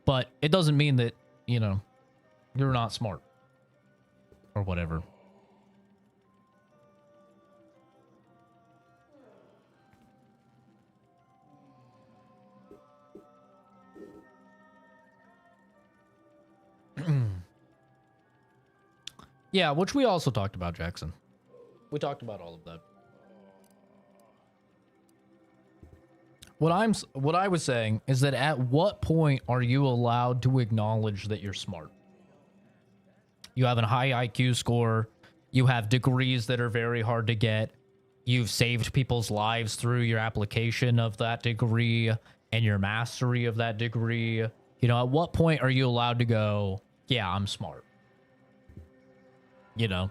But it doesn't mean that, you know, you're not smart. Or whatever. Yeah, which we also talked about, Jackson. We talked about all of that. What I was saying is that at what point are you allowed to acknowledge that you're smart? You have a high IQ score. You have degrees that are very hard to get. You've saved people's lives through your application of that degree and your mastery of that degree. You know, at what point are you allowed to go, yeah, I'm smart? You know?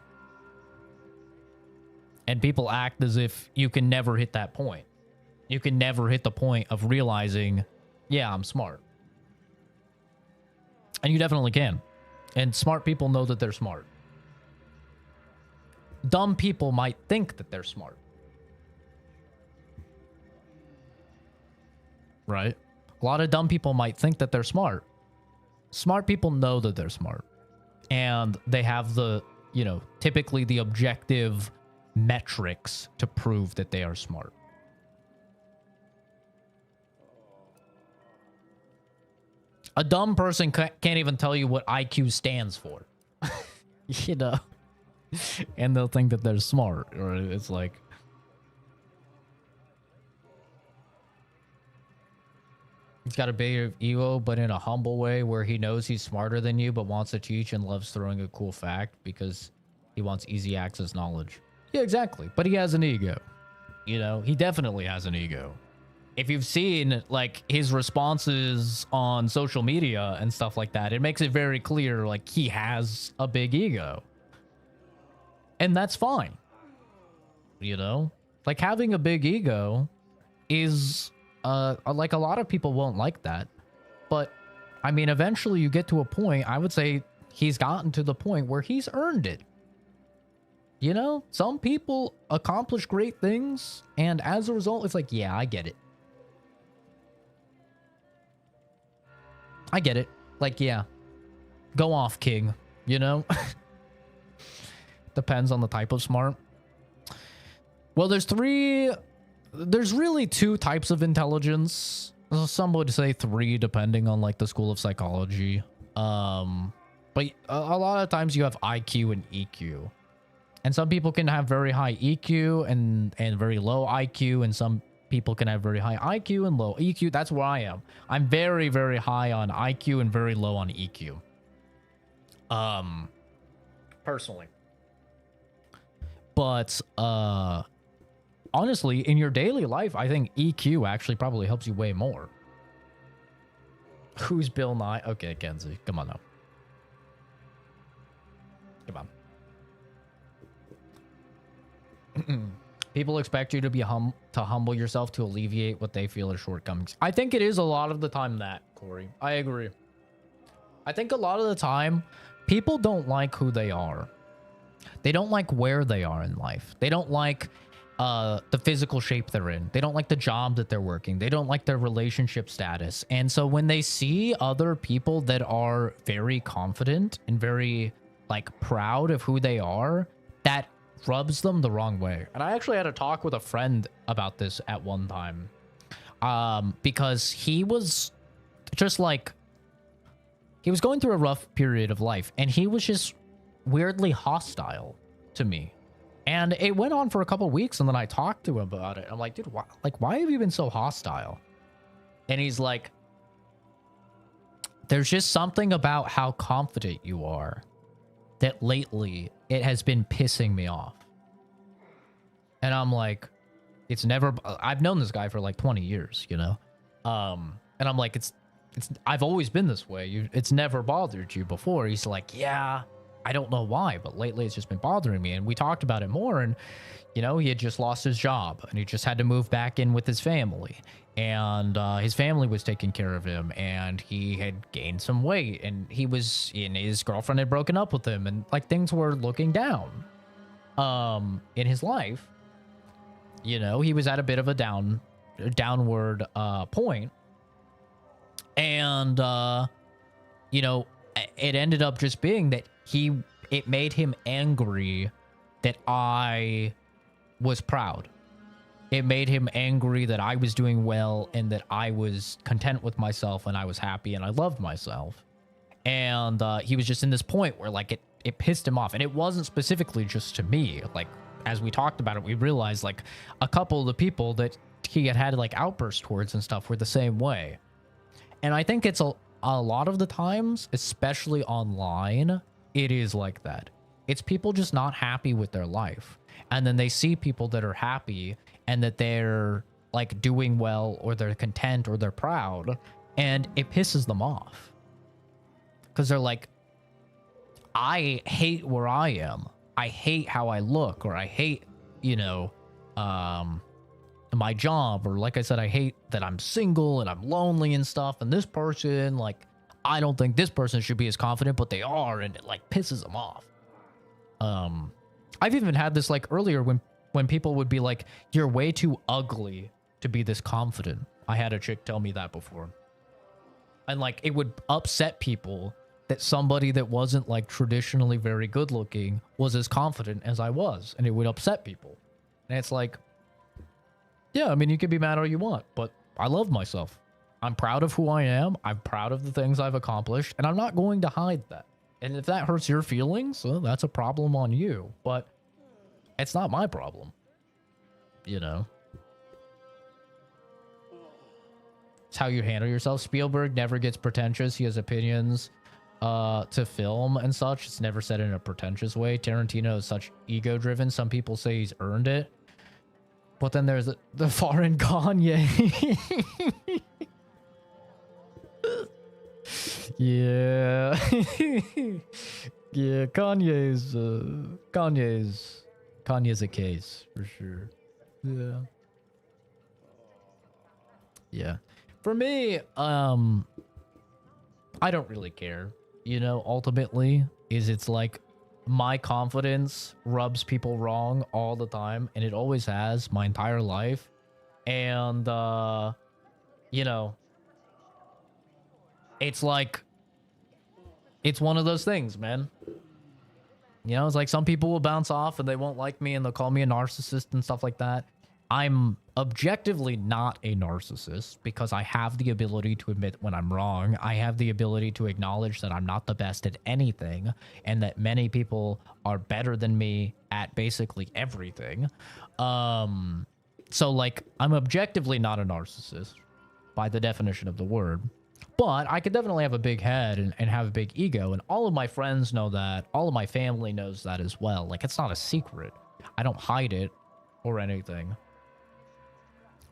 And people act as if you can never hit that point. You can never hit the point of realizing, yeah, I'm smart. And you definitely can. And smart people know that they're smart. Dumb people might think that they're smart. Right? A lot of dumb people might think that they're smart. Smart people know that they're smart. And they have the, you know, typically the objective metrics to prove that they are smart. A dumb person can't even tell you what IQ stands for. You know? And they'll think that they're smart. Or it's like... He's got a bit of ego, but in a humble way where he knows he's smarter than you, but wants to teach and loves throwing a cool fact because he wants easy access knowledge. Yeah, exactly. But he has an ego. You know? He definitely has an ego. If you've seen, like, his responses on social media and stuff like that, it makes it very clear, like, he has a big ego. And that's fine. You know? Like, having a big ego is, like, a lot of people won't like that. But, I mean, eventually you get to a point, I would say he's gotten to the point where he's earned it. You know? Some people accomplish great things, and as a result, it's like, yeah, I get it. I get it. Like, yeah. Go off, king. You know? Depends on the type of smart. Well, there's really two types of intelligence. Some would say three, depending on, like, the school of psychology. But a lot of times you have IQ and EQ. And some people can have very high EQ and very low IQ, and some people can have very high IQ and low EQ. That's where I am. I'm very, very high on IQ and very low on EQ. Personally. But, honestly, in your daily life, I think EQ actually probably helps you way more. Who's Bill Nye? Okay, Kenzie. Come on now. Come on. People expect you to be humble yourself to alleviate what they feel are shortcomings. I think it is a lot of the time that, Corey. I agree. I think a lot of the time, people don't like who they are. They don't like where they are in life. They don't like the physical shape they're in. They don't like the job that they're working. They don't like their relationship status. And so when they see other people that are very confident and very, like, proud of who they are, that rubs them the wrong way. And I actually had a talk with a friend about this at one time, because he was just like, he was going through a rough period of life, and he was just weirdly hostile to me. And it went on for a couple weeks, and then I talked to him about it. I'm like, dude, why have you been so hostile? And he's like, there's just something about how confident you are that lately it has been pissing me off. And I'm like, it's never, I've known this guy for like 20 years, you know? And I'm like, I've always been this way. It's never bothered you before. He's like, yeah, I don't know why, but lately it's just been bothering me. And we talked about it more, and, you know, he had just lost his job and he just had to move back in with his family. And his family was taking care of him, and he had gained some weight, and his girlfriend had broken up with him, and like things were looking down in his life. You know, he was at a bit of a downward point. And you know, it ended up just being that it made him angry that I was proud. It made him angry that I was doing well and that I was content with myself and I was happy and I loved myself. And he was just in this point where, like, it pissed him off. And it wasn't specifically just to me. Like, as we talked about it, we realized like a couple of the people that he had like outbursts towards and stuff were the same way. And I think it's a lot of the times, especially online, it is like that. It's people just not happy with their life. And then they see people that are happy and that they're like doing well, or they're content, or they're proud, and it pisses them off. Because they're like, I hate where I am. I hate how I look, or I hate, you know, my job, or like I said, I hate that I'm single and I'm lonely and stuff. And this person, like, I don't think this person should be as confident, but they are, and it like pisses them off. I've even had this like earlier when people would be like, you're way too ugly to be this confident. I had a chick tell me that before. And like, it would upset people that somebody that wasn't like traditionally very good looking was as confident as I was, and it would upset people. And it's like, yeah, I mean, you can be mad all you want, but I love myself. I'm proud of who I am. I'm proud of the things I've accomplished, and I'm not going to hide that. And if that hurts your feelings, well, that's a problem on you, but it's not my problem, you know? It's how you handle yourself. Spielberg never gets pretentious. He has opinions to film and such. It's never said in a pretentious way. Tarantino is such ego-driven. Some people say he's earned it. But then there's the foreign Kanye. Yeah. Yeah, Kanye's a case for sure. Yeah. Yeah. For me, I don't really care. You know, ultimately, it's like my confidence rubs people wrong all the time, and it always has my entire life. And you know, it's like, it's one of those things, man. You know, it's like some people will bounce off and they won't like me and they'll call me a narcissist and stuff like that. I'm objectively not a narcissist because I have the ability to admit when I'm wrong. I have the ability to acknowledge that I'm not the best at anything, and that many people are better than me at basically everything. So like, I'm objectively not a narcissist by the definition of the word. But I could definitely have a big head and have a big ego, and all of my friends know that. All of my family knows that as well. Like, it's not a secret. I don't hide it or anything.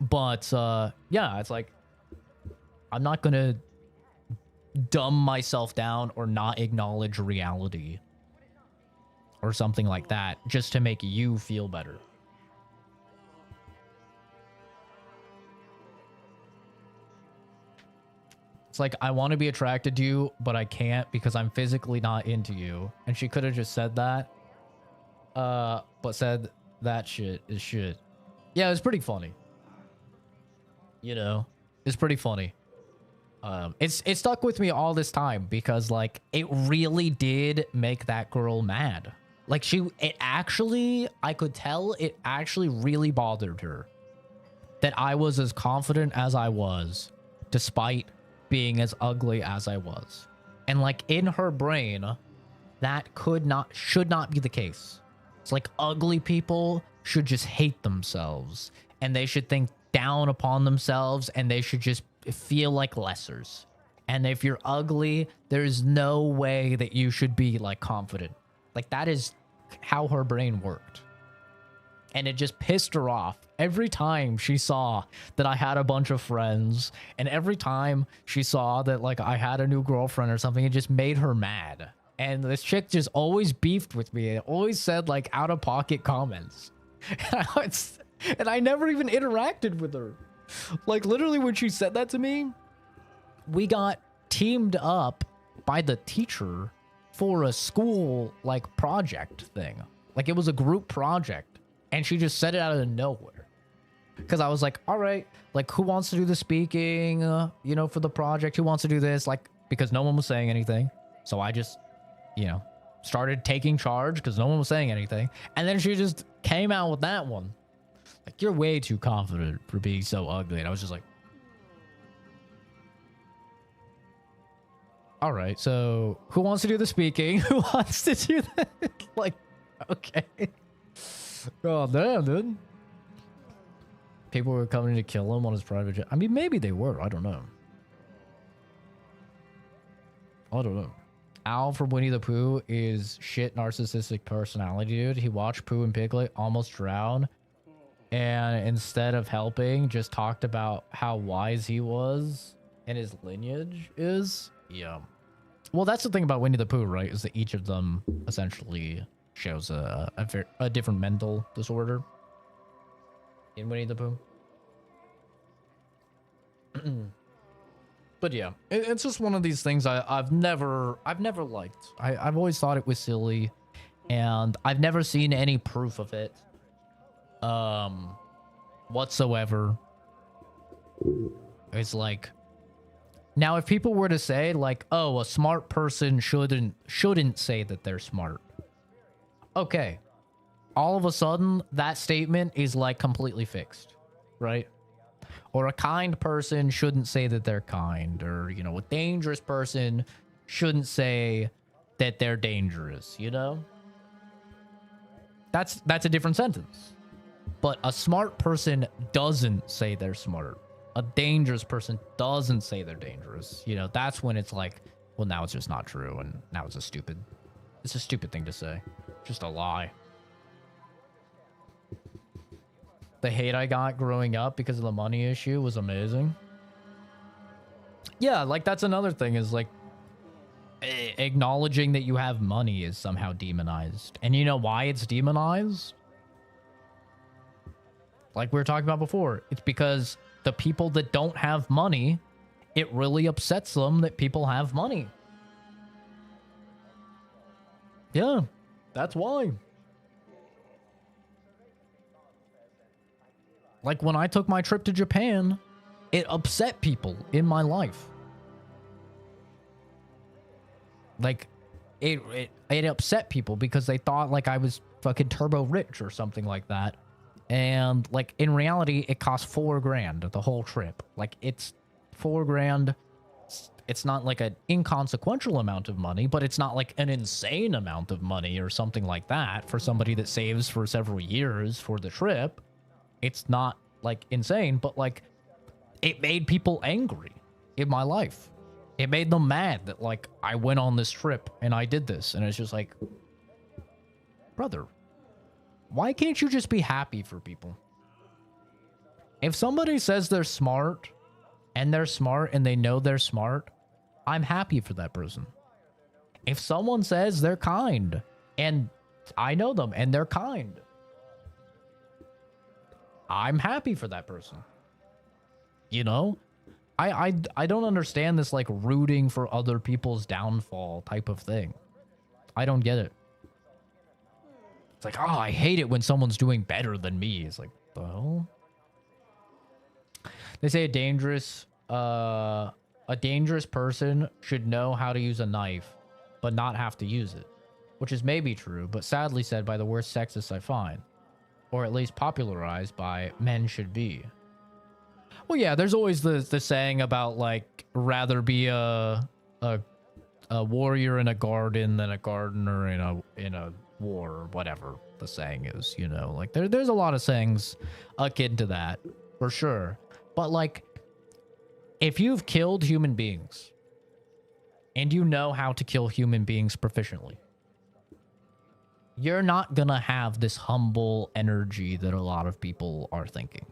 But, yeah, it's like, I'm not gonna dumb myself down or not acknowledge reality or something like that just to make you feel better. It's like, I want to be attracted to you, but I can't because I'm physically not into you. And she could have just said that. But said that shit is shit. Yeah, it's pretty funny. You know, it's pretty funny. It stuck with me all this time because, like, it really did make that girl mad. Like, I could tell it actually really bothered her that I was as confident as I was, despite being as ugly as I was. And like, in her brain, that should not be the case. It's like, ugly people should just hate themselves, and they should think down upon themselves, and they should just feel like lessers. And if you're ugly, there's no way that you should be like confident. Like, that is how her brain worked. And it just pissed her off every time she saw that I had a bunch of friends, and every time she saw that like I had a new girlfriend or something. It just made her mad. And this chick just always beefed with me. It always said like out of pocket comments. And I never even interacted with her. Like, literally, when she said that to me, we got teamed up by the teacher for a school like project thing. Like, it was a group project. And she just said it out of nowhere. Because I was like, all right, like, who wants to do the speaking, you know, for the project? Who wants to do this? Like, because no one was saying anything. So I just, you know, started taking charge because no one was saying anything. And then she just came out with that one. Like, you're way too confident for being so ugly. And I was just like, all right, so who wants to do the speaking? Who wants to do that? Like, okay. Oh damn, dude. People were coming to kill him on his private jet. I mean, maybe they were. I don't know. I don't know. Al from Winnie the Pooh is shit narcissistic personality, dude. He watched Pooh and Piglet almost drown, and instead of helping, just talked about how wise he was and his lineage is. Yeah. Well, that's the thing about Winnie the Pooh, right? Is that each of them essentially shows a different mental disorder in Winnie the Pooh. But yeah, it's just one of these things I've never liked. I've always thought it was silly, and I've never seen any proof of it whatsoever. It's like, now if people were to say like, oh, a smart person shouldn't say that they're smart, okay, all of a sudden that statement is like completely fixed, right? Or a kind person shouldn't say that they're kind, or, you know, a dangerous person shouldn't say that they're dangerous, you know? That's a different sentence. But a smart person doesn't say they're smart. A dangerous person doesn't say they're dangerous. You know, that's when it's like, well, now it's just not true, and now it's a stupid thing to say. Just a lie. The hate I got growing up because of the money issue was amazing. Yeah, like that's another thing, is like acknowledging that you have money is somehow demonized. And you know why it's demonized? Like we were talking about before, it's because the people that don't have money, it really upsets them that people have money. Yeah, that's why. Like when I took my trip to Japan, it upset people in my life. Like it upset people because they thought like I was fucking turbo rich or something like that. And like in reality, it cost $4,000 the whole trip. Like it's $4,000. It's not like an inconsequential amount of money, but it's not like an insane amount of money or something like that for somebody that saves for several years for the trip. It's not like insane, but like it made people angry in my life. It made them mad that like I went on this trip and I did this. And it's just like, brother, why can't you just be happy for people? If somebody says they're smart and they know they're smart, I'm happy for that person. If someone says they're kind and I know them and they're kind, I'm happy for that person. You know? I don't understand this like rooting for other people's downfall type of thing. I don't get it. It's like, oh, I hate it when someone's doing better than me. It's like, well, they say a dangerous person should know how to use a knife, but not have to use it, which is maybe true, but sadly said by the worst sexists I find, or at least popularized by men should be. Well, yeah, there's always the saying about like rather be a warrior in a garden than a gardener in a war, or whatever the saying is, you know. Like there's a lot of sayings akin to that, for sure. But like if you've killed human beings and you know how to kill human beings proficiently, you're not gonna have this humble energy that a lot of people are thinking.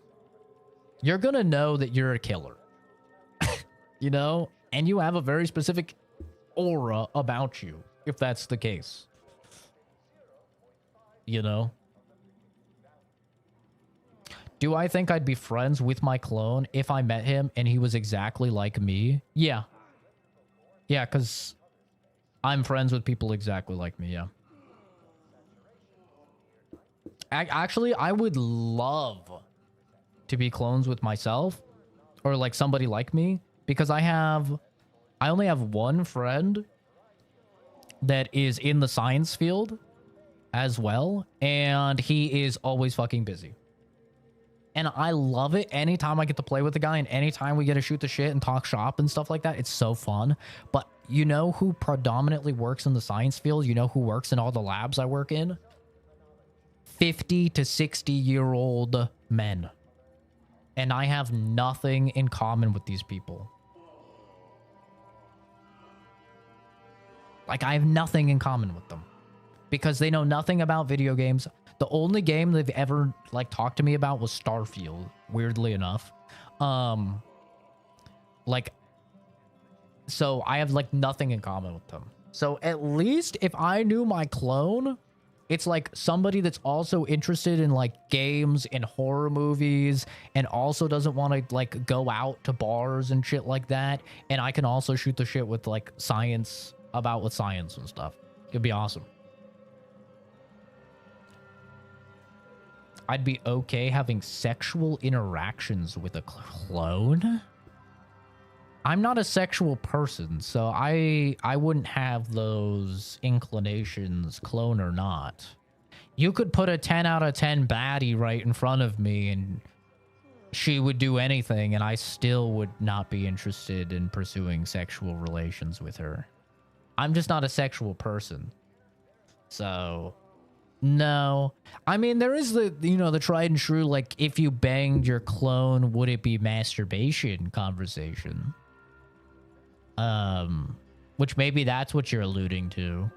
You're gonna know that you're a killer, you know, and you have a very specific aura about you, if that's the case, you know. Do I think I'd be friends with my clone if I met him and he was exactly like me? Yeah. Yeah, because I'm friends with people exactly like me, yeah. Actually, I would love to be clones with myself or like somebody like me, because I only have one friend that is in the science field as well, and he is always fucking busy. And I love it anytime I get to play with the guy and anytime we get to shoot the shit and talk shop and stuff like that. It's so fun. But you know who predominantly works in the science field? You know who works in all the labs I work in? 50 to 60-year-old men. And I have nothing in common with these people. Like, I have nothing in common with them. Because they know nothing about video games. The only game they've ever, like, talked to me about was Starfield, weirdly enough. Like, so I have, like, nothing in common with them. So at least if I knew my clone, it's like somebody that's also interested in, like, games and horror movies and also doesn't want to, like, go out to bars and shit like that. And I can also shoot the shit with, like, science, with science and stuff. It'd be awesome. I'd be okay having sexual interactions with a clone. I'm not a sexual person, so I wouldn't have those inclinations, clone or not. You could put a 10 out of 10 baddie right in front of me and she would do anything and I still would not be interested in pursuing sexual relations with her. I'm just not a sexual person. So, no. I mean, there is the, you know, the tried and true, like, if you banged your clone, would it be masturbation conversation? Which maybe that's what you're alluding to.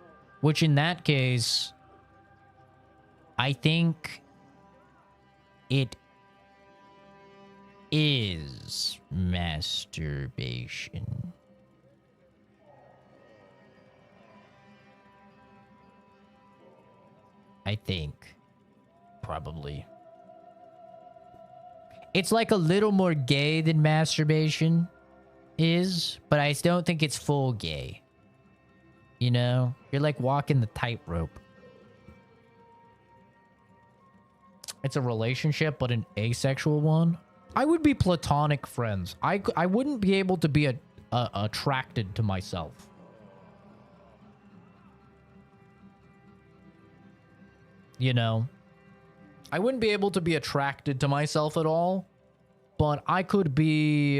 Which in that case, I think it is masturbation. I think. Probably. It's like a little more gay than masturbation is, but I don't think it's full gay. You know? You're like walking the tightrope. It's a relationship, but an asexual one. I would be platonic friends. I wouldn't be able to be attracted to myself. You know? I wouldn't be able to be attracted to myself at all, but I could be...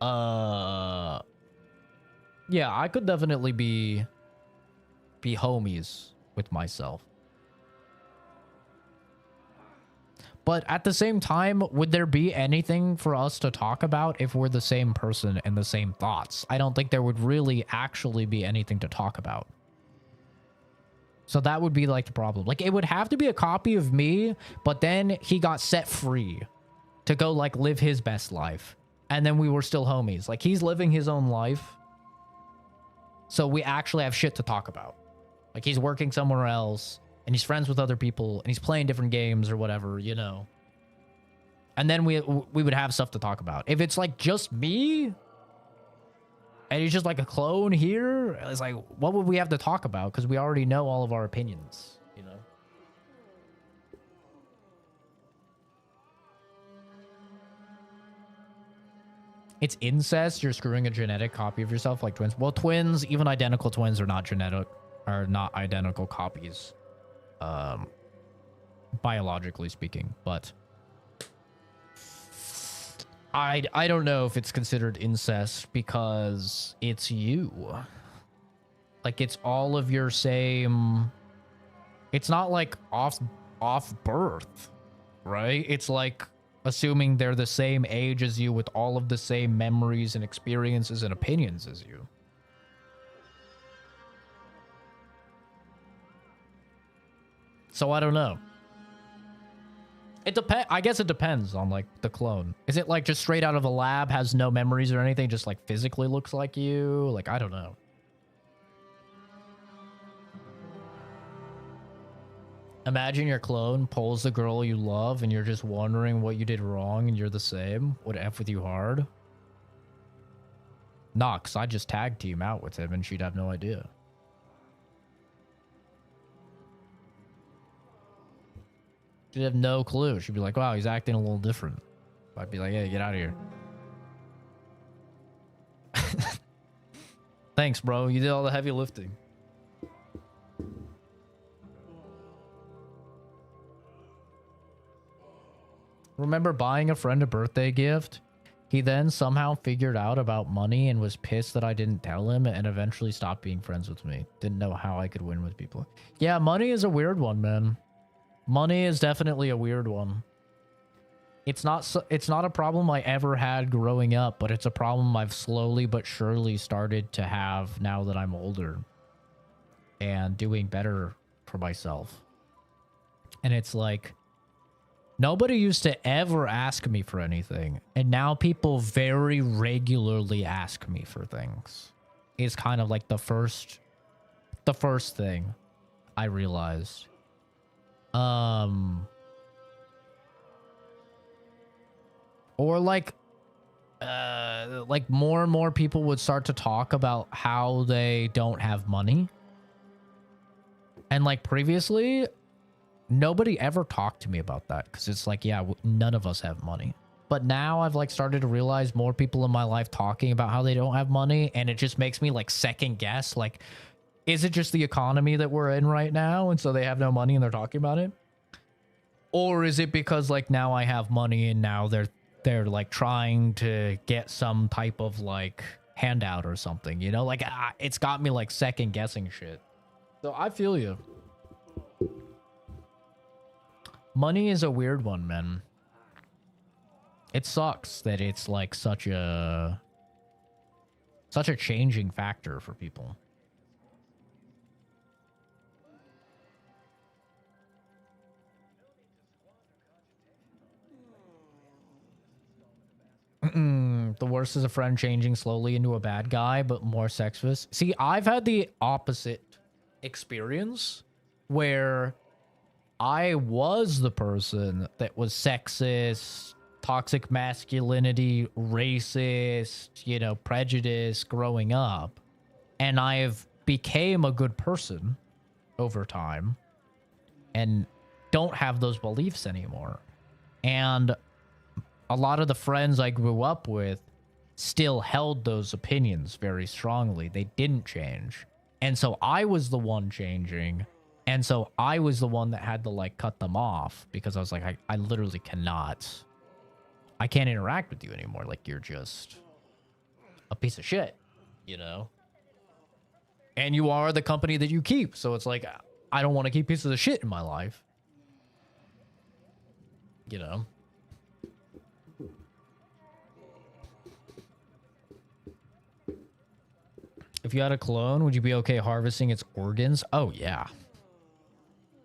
yeah, I could definitely be homies with myself. But at the same time, would there be anything for us to talk about if we're the same person and the same thoughts? I don't think there would really actually be anything to talk about. So that would be like the problem. Like, it would have to be a copy of me, but then he got set free to go, like, live his best life. And then we were still homies. Like, he's living his own life. So we actually have shit to talk about. Like, he's working somewhere else, and he's friends with other people, and he's playing different games or whatever, you know. And then we would have stuff to talk about. If it's, like, just me, and he's just, like, a clone here, it's like, what would we have to talk about? Because we already know all of our opinions, you know. It's incest. You're screwing a genetic copy of yourself like twins. Well, twins, even identical twins, are not identical copies, biologically speaking. But I don't know if it's considered incest because it's you. Like, it's all of your same. It's not like off birth, right? It's like assuming they're the same age as you with all of the same memories and experiences and opinions as you. So I don't know. It depends. I guess it depends on, like, the clone. Is it like just straight out of a lab, has no memories or anything, just like physically looks like you? Like, I don't know. Imagine your clone pulls the girl you love and you're just wondering what you did wrong and you're the same. Would F with you hard? Nah, because I'd just tag team out with him and she'd have no idea. She'd have no clue. She'd be like, wow, he's acting a little different. I'd be like, hey, get out of here. Thanks, bro. You did all the heavy lifting. Remember buying a friend a birthday gift? He then somehow figured out about money and was pissed that I didn't tell him and eventually stopped being friends with me. Didn't know how I could win with people. Yeah, money is a weird one, man. Money is definitely a weird one. It's not a problem I ever had growing up, but it's a problem I've slowly but surely started to have now that I'm older and doing better for myself. And it's like, nobody used to ever ask me for anything, and now people very regularly ask me for things. It's kind of like the first thing I realized. Or like more and more people would start to talk about how they don't have money. And like previously, nobody ever talked to me about that because it's like, yeah, none of us have money. But now I've like started to realize more people in my life talking about how they don't have money, and it just makes me like second guess, like, is it just the economy that we're in right now and so they have no money and they're talking about it? Or is it because like now I have money and now they're like trying to get some type of like handout or something, you know? Like it's got me like second guessing shit. So I feel you. Money is a weird one, man. It sucks that it's like such a changing factor for people. The worst is a friend changing slowly into a bad guy, but more sexist. See, I've had the opposite experience where I was the person that was sexist, toxic masculinity, racist, you know, prejudice growing up. And I've became a good person over time and don't have those beliefs anymore. And a lot of the friends I grew up with still held those opinions very strongly. They didn't change. And so I was the one changing. And so I was the one that had to like cut them off because I was like, I literally cannot. I can't interact with you anymore. Like, you're just a piece of shit, you know? And you are the company that you keep. So it's like, I don't want to keep pieces of shit in my life. You know? If you had a clone, would you be okay harvesting its organs? Oh, yeah.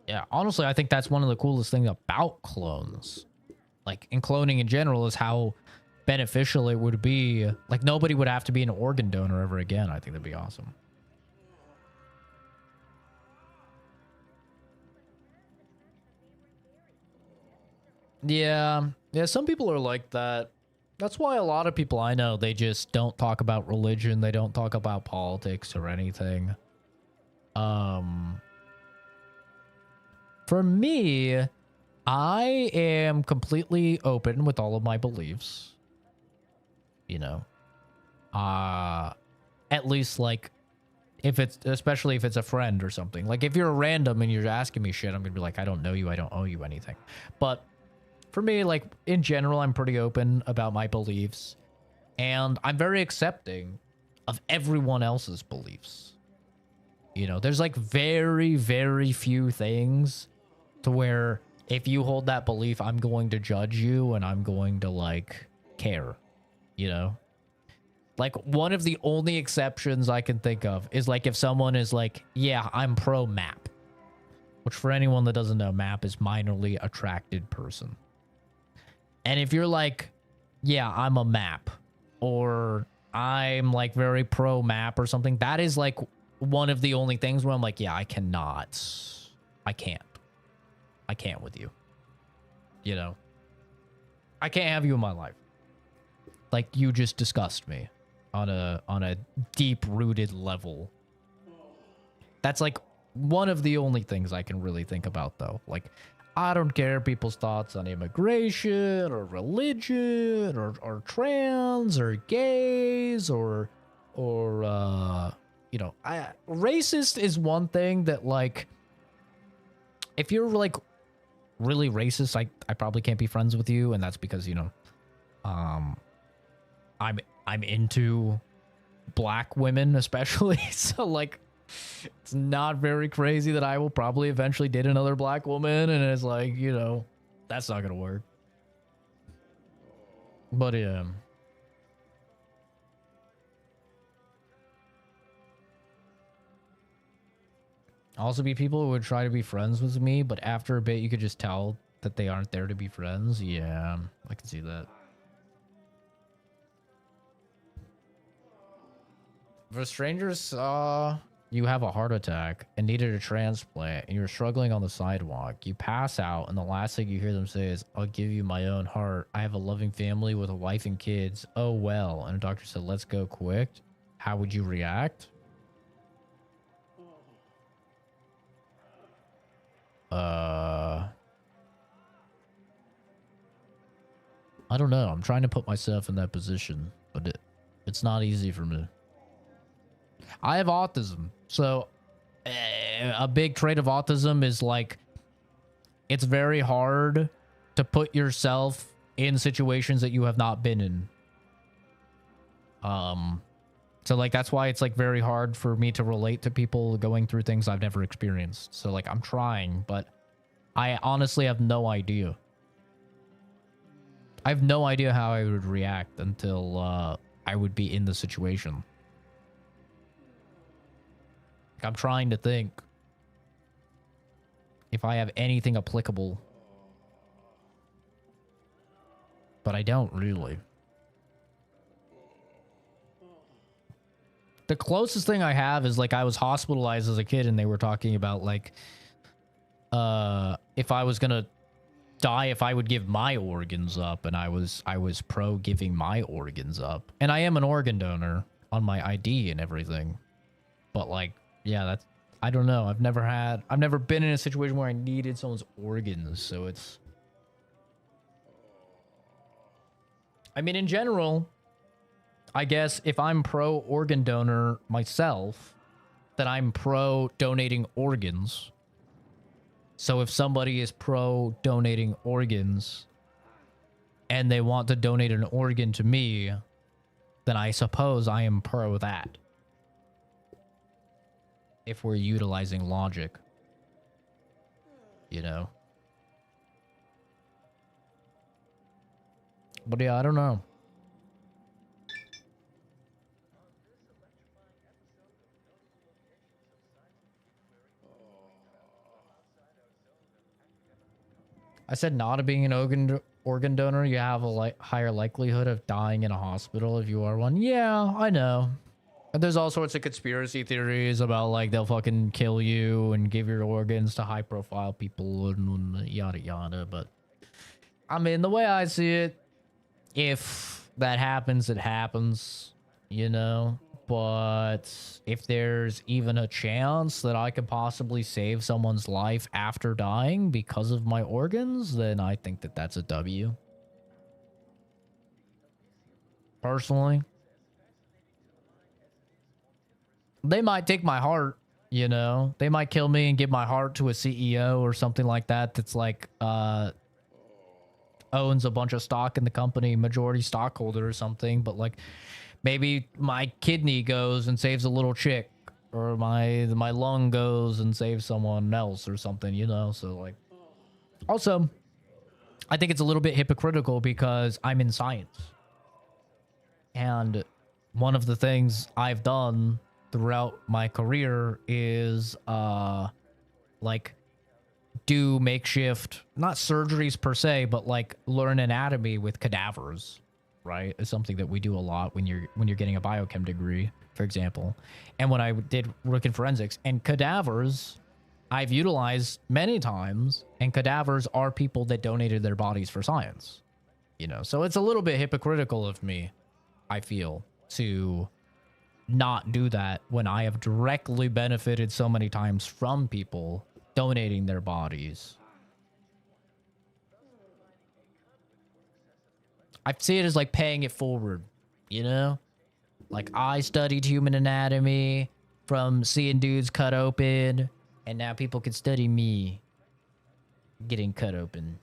Yeah, honestly, I think that's one of the coolest things about clones. Like, in cloning in general is how beneficial it would be. Like, nobody would have to be an organ donor ever again. I think that'd be awesome. Yeah. Yeah, some people are like that. That's why a lot of people I know, they just don't talk about religion. They don't talk about politics or anything. For me, I am completely open with all of my beliefs. You know, at least like if it's, especially if it's a friend or something. Like if you're a random and you're asking me shit, I'm gonna be like, I don't know you. I don't owe you anything. But for me, like in general, I'm pretty open about my beliefs, and I'm very accepting of everyone else's beliefs. You know, there's like very, very few things to where if you hold that belief, I'm going to judge you and I'm going to like care, you know? Like one of the only exceptions I can think of is like if someone is like, yeah, I'm pro map, which for anyone that doesn't know, map is minorly attracted person. And if you're like, yeah, I'm a map, or I'm like very pro map or something, that is like one of the only things where I'm like, yeah, I can't with you. You know? I can't have you in my life. Like, you just disgust me on a deep-rooted level. That's like one of the only things I can really think about, though. Like, I don't care people's thoughts on immigration or religion or trans or gays or you know, racist is one thing that, like, if you're like really racist, I probably can't be friends with you, and that's because, you know, I'm into black women especially. So like It's not very crazy that I will probably eventually date another black woman, and it's like, you know, that's not gonna work. But yeah. Also be people who would try to be friends with me, but after a bit you could just tell that they aren't there to be friends. Yeah, I can see that. If a stranger saw you have a heart attack and needed a transplant and you're struggling on the sidewalk, you pass out and the last thing you hear them say is, "I'll give you my own heart. I have a loving family with a wife and kids. Oh well." And a doctor said, "Let's go quick." How would you react? I don't know. I'm trying to put myself in that position, but it's not easy for me. I have autism, so a big trait of autism is like it's very hard to put yourself in situations that you have not been in. So like that's why it's like very hard for me to relate to people going through things I've never experienced. So like I'm trying, but I honestly have no idea. I have no idea how I would react until I would be in the situation. I'm trying to think if I have anything applicable, but I don't really. The closest thing I have is like I was hospitalized as a kid and they were talking about like if I was gonna die if I would give my organs up, and I was pro giving my organs up, and I am an organ donor on my ID and everything, but like yeah, that's I don't know, I've never been in a situation where I needed someone's organs, so it's I mean in general I guess if I'm pro organ donor myself, then I'm pro donating organs. So if somebody is pro donating organs and they want to donate an organ to me, then I suppose I am pro that. If we're utilizing logic, you know. But yeah, I don't know. I said not being an organ donor, you have a higher likelihood of dying in a hospital if you are one. Yeah, I know. And there's all sorts of conspiracy theories about like they'll fucking kill you and give your organs to high profile people and yada yada. But I mean, the way I see it, if that happens, it happens, you know. But if there's even a chance that I could possibly save someone's life after dying because of my organs, then I think that that's a W. Personally. They might take my heart, you know. They might kill me and give my heart to a CEO or something like that that's like, owns a bunch of stock in the company, majority stockholder or something, but like maybe my kidney goes and saves a little chick, or my lung goes and saves someone else or something, you know. So like also I think it's a little bit hypocritical because I'm in science, and one of the things I've done throughout my career is like do makeshift, not surgeries per se, but like learn anatomy with cadavers, right? It's something that we do a lot when you're getting a biochem degree, for example. And when I did work in forensics, and cadavers I've utilized many times, and cadavers are people that donated their bodies for science, you know. So it's a little bit hypocritical of me, I feel, to not do that when I have directly benefited so many times from people donating their bodies. I see it as like paying it forward, you know? Like I studied human anatomy from seeing dudes cut open, and now people can study me getting cut open.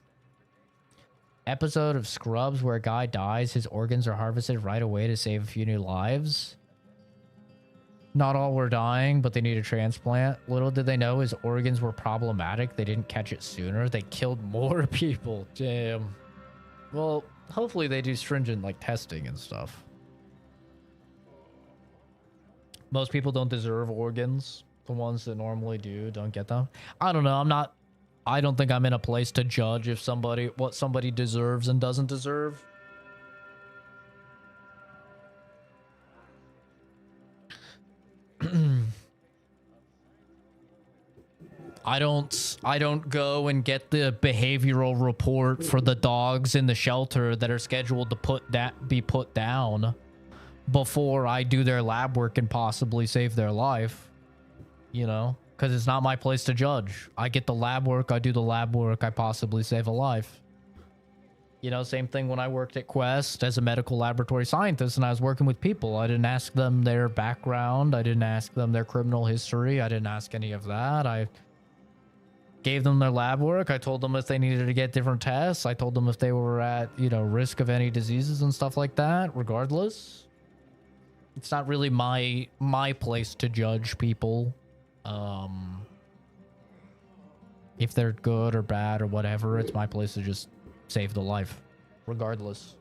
Episode of Scrubs where a guy dies, his organs are harvested right away to save a few new lives. Not all were dying, but they need a transplant. Little did they know his organs were problematic. They didn't catch it sooner. They killed more people. Damn. Well, hopefully they do stringent like testing and stuff. Most people don't deserve organs. The ones that normally do don't get them. I don't know. I don't think I'm in a place to judge if what somebody deserves and doesn't deserve. I don't go and get the behavioral report for the dogs in the shelter that are scheduled to be put down before I do their lab work and possibly save their life. You know, because it's not my place to judge. I get the lab work, I do the lab work, I possibly save a life. You know, same thing when I worked at Quest as a medical laboratory scientist and I was working with people. I didn't ask them their background. I didn't ask them their criminal history. I didn't ask any of that. I gave them their lab work. I told them if they needed to get different tests. I told them if they were at, you know, risk of any diseases and stuff like that, regardless. It's not really my place to judge people. If they're good or bad or whatever, it's my place to just save the life, regardless.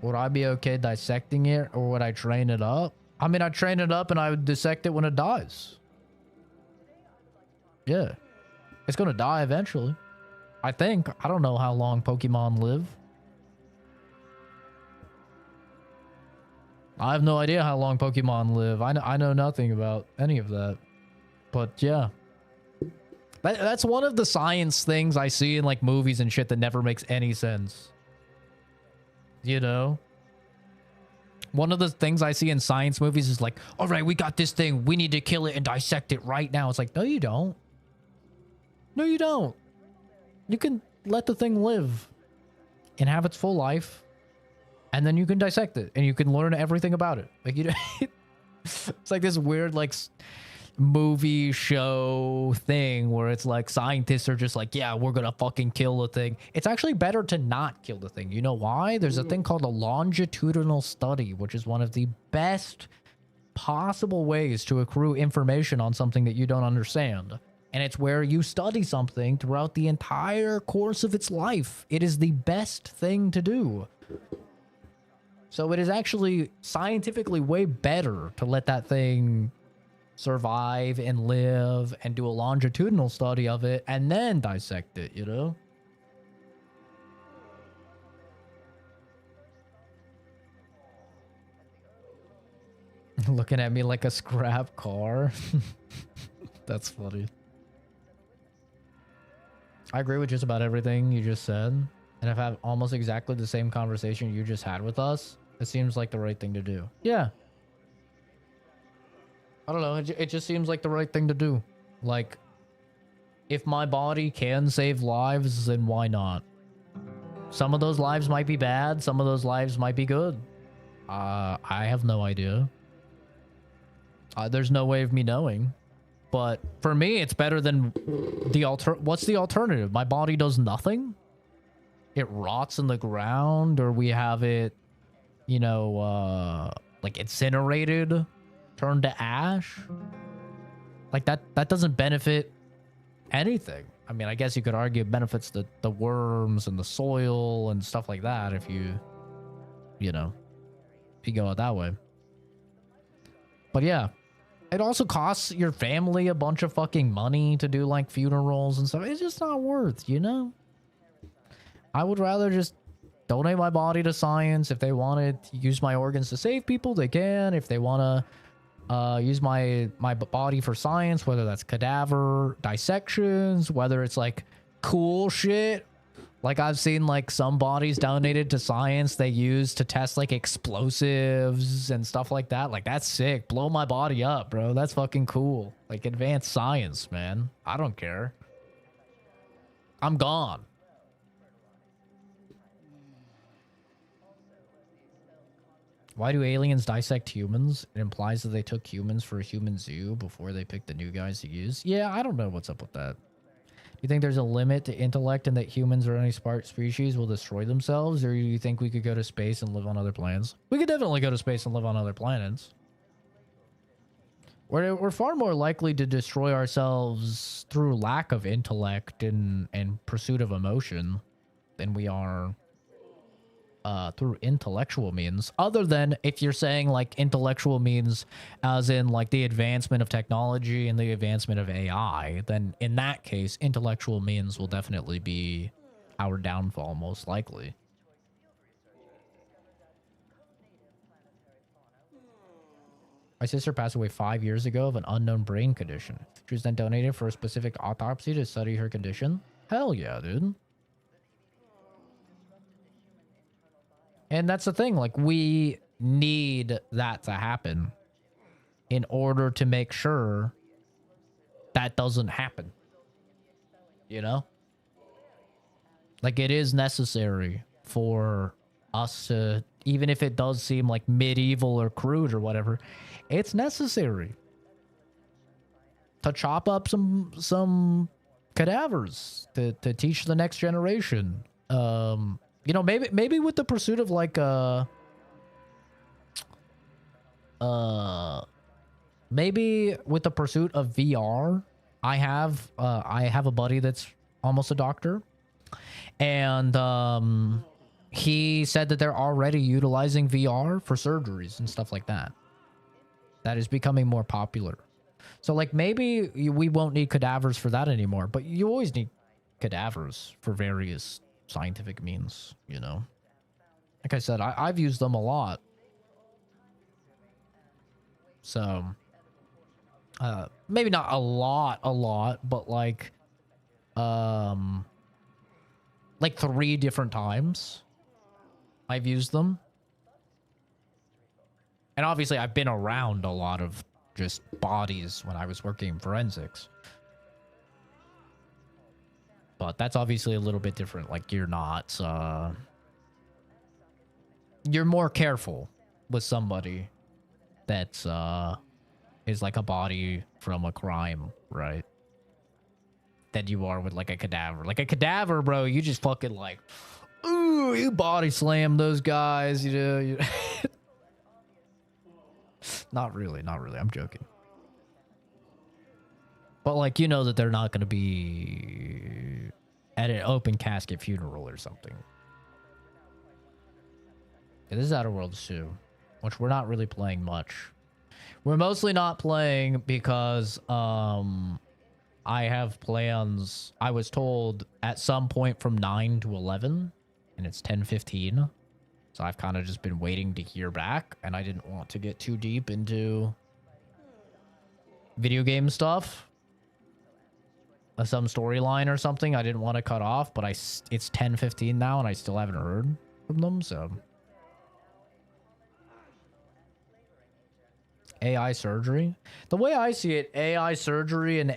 Would I be okay dissecting it, or would I train it up? I mean, I'd train it up and I would dissect it when it dies. Yeah. It's gonna die eventually. I think. I don't know how long Pokemon live. I have no idea how long Pokemon live. I know nothing about any of that. But yeah. That's one of the science things I see in like movies and shit that never makes any sense. You know? One of the things I see in science movies is like, all right, we got this thing. We need to kill it and dissect it right now. It's like, no, you don't. No, you don't. You can let the thing live and have its full life. And then you can dissect it and you can learn everything about it. Like, you know, it's like this weird, like, movie show thing where it's like scientists are just like, yeah, we're gonna fucking kill the thing. It's actually better to not kill the thing. You know why? There's a thing called a longitudinal study, which is one of the best possible ways to accrue information on something that you don't understand. And it's where you study something throughout the entire course of its life. It is the best thing to do. So it is actually scientifically way better to let that thing survive and live and do a longitudinal study of it and then dissect it, you know? Looking at me like a scrap car. That's funny. I agree with just about everything you just said. And I've had almost exactly the same conversation you just had with us. It seems like the right thing to do. Yeah. I don't know. It just seems like the right thing to do. Like, if my body can save lives, then why not? Some of those lives might be bad. Some of those lives might be good. I have no idea. There's no way of me knowing. But for me, it's better than the what's the alternative? My body does nothing? It rots in the ground, or we have it, you know, like incinerated, turned to ash. Like that doesn't benefit anything. I mean, I guess you could argue it benefits the worms and the soil and stuff like that if you know, if you go it that way. But yeah, it also costs your family a bunch of fucking money to do like funerals and stuff. It's just not worth, you know? I would rather just donate my body to science. If they wanted to use my organs to save people, they can. If they want to use my body for science, whether that's cadaver dissections, whether it's like cool shit. Like I've seen like some bodies donated to science they use to test like explosives and stuff like that. Like that's sick. Blow my body up, bro. That's fucking cool. Like advanced science, man. I don't care. I'm gone. Why do aliens dissect humans? It implies that they took humans for a human zoo before they picked the new guys to use. Yeah, I don't know what's up with that. You think there's a limit to intellect and that humans or any spark species will destroy themselves? Or you think we could go to space and live on other planets? We could definitely go to space and live on other planets. We're far more likely to destroy ourselves through lack of intellect and pursuit of emotion than we are through intellectual means. Other than if you're saying like intellectual means as in like the advancement of technology and the advancement of AI, then in that case, intellectual means will definitely be our downfall, most likely. My sister passed away 5 years ago of an unknown brain condition. She was then donated for a specific autopsy to study her condition. Hell yeah, dude. And that's the thing, like, we need that to happen in order to make sure that doesn't happen. You know? Like, it is necessary for us to, even if it does seem like medieval or crude or whatever, it's necessary to chop up some cadavers to teach the next generation. You know, maybe with the pursuit of like maybe with the pursuit of VR, I have a buddy that's almost a doctor, and he said that they're already utilizing VR for surgeries and stuff like that. That is becoming more popular. So like maybe we won't need cadavers for that anymore, but you always need cadavers for various scientific means, you know. Like I said, I've used them a lot. So maybe not a lot, but like 3 different times I've used them. And obviously I've been around a lot of just bodies when I was working in forensics. But that's obviously a little bit different. Like, you're not, you're more careful with somebody that's, is like a body from a crime, right? Than you are with like a cadaver. Like a cadaver, bro, you just fucking like, ooh, you body slam those guys, you know. Not really. I'm joking. But like, you know that they're not going to be at an open casket funeral or something. Yeah, this is Outer Worlds 2, which we're not really playing much. We're mostly not playing because I have plans. I was told at some point from 9 to 11, and it's 10:15. So I've kind of just been waiting to hear back, and I didn't want to get too deep into video game stuff. Some storyline or something I didn't want to cut off, but it's 10:15 now, and I still haven't heard from them, so. AI surgery? The way I see it, AI surgery and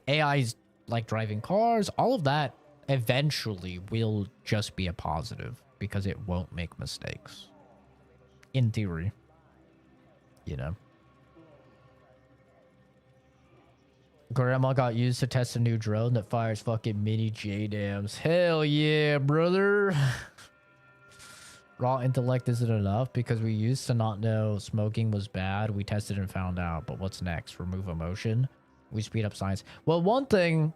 AI's like driving cars, all of that eventually will just be a positive because it won't make mistakes. In theory. You know. Grandma got used to test a new drone that fires fucking mini J-dams. Hell yeah, brother. Raw intellect isn't enough because we used to not know smoking was bad. We tested and found out. But what's next? Remove emotion? We speed up science. Well, one thing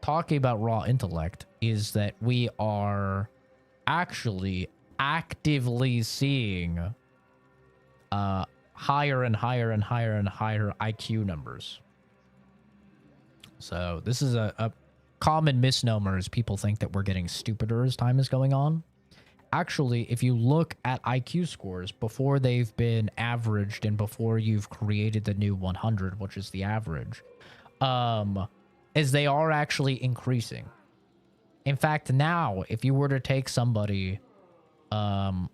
talking about raw intellect is that we are actually actively seeing higher and higher and higher and higher IQ numbers. So this is a common misnomer is people think that we're getting stupider as time is going on. Actually, if you look at IQ scores before they've been averaged and before you've created the new 100, which is the average, is they are actually increasing. In fact, now, if you were to take somebody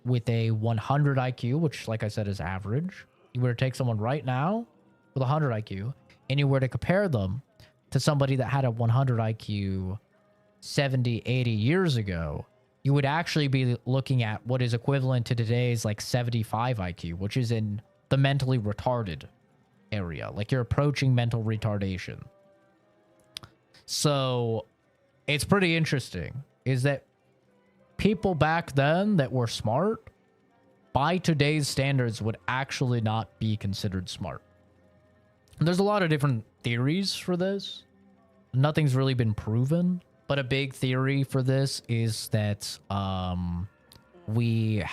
with a 100 IQ, which, like I said, is average, you were to take someone right now with 100 IQ, and you were to compare them to somebody that had a 100 IQ 70, 80 years ago, you would actually be looking at what is equivalent to today's like 75 IQ, which is in the mentally retarded area. Like you're approaching mental retardation. So it's pretty interesting is that people back then that were smart by today's standards would actually not be considered smart. And there's a lot of different theories for this. Nothing's really been proven, but a big theory for this is that we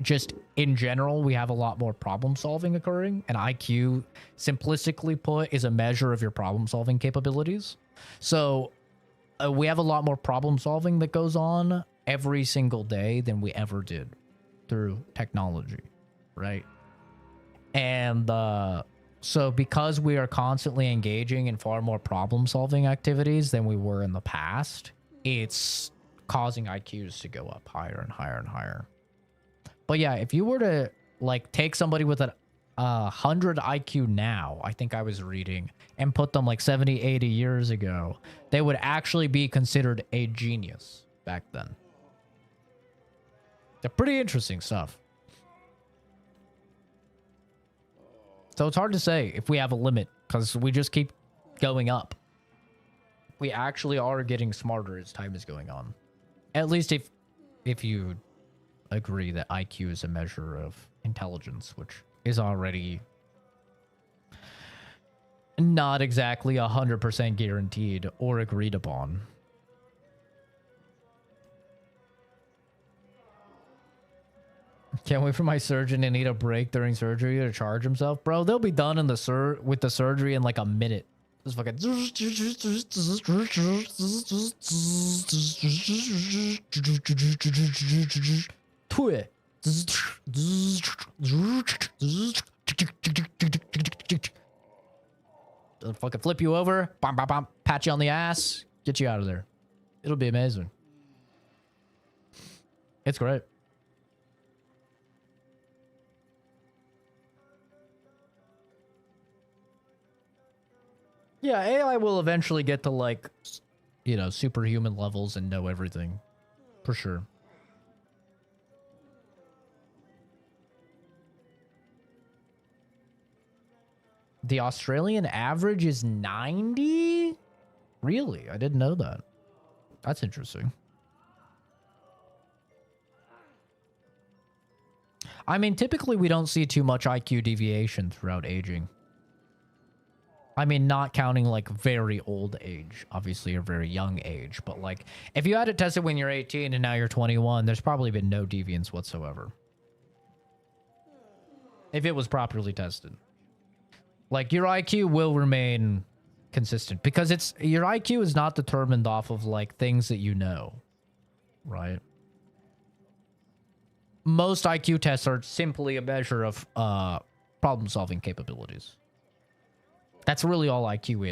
just in general, we have a lot more problem solving occurring, and IQ, simplistically put, is a measure of your problem solving capabilities. So we have a lot more problem solving that goes on every single day than we ever did through technology, right? And so because we are constantly engaging in far more problem solving activities than we were in the past, it's causing IQs to go up higher and higher and higher. But yeah, if you were to like take somebody with a 100 IQ now, I think I was reading, and put them like 70, 80 years ago, they would actually be considered a genius back then. They're pretty interesting stuff. So it's hard to say if we have a limit, because we just keep going up. We actually are getting smarter as time is going on. At least if you agree that IQ is a measure of intelligence, which is already not exactly 100% guaranteed or agreed upon. Can't wait for my surgeon to need a break during surgery to charge himself. Bro, they'll be done in with the surgery in like a minute. Just fucking... They'll fucking flip you over, bam, bam, bam, pat you on the ass, get you out of there. It'll be amazing. It's great. Yeah, AI will eventually get to like, you know, superhuman levels and know everything. For sure. The Australian average is 90? Really? I didn't know that. That's interesting. I mean, typically we don't see too much IQ deviation throughout aging. I mean, not counting like very old age, obviously, or very young age. But like, if you had it tested when you're 18 and now you're 21, there's probably been no deviance whatsoever. If it was properly tested. Like, your IQ will remain consistent because your IQ is not determined off of like things that you know, right? Most IQ tests are simply a measure of problem solving capabilities. That's really all IQ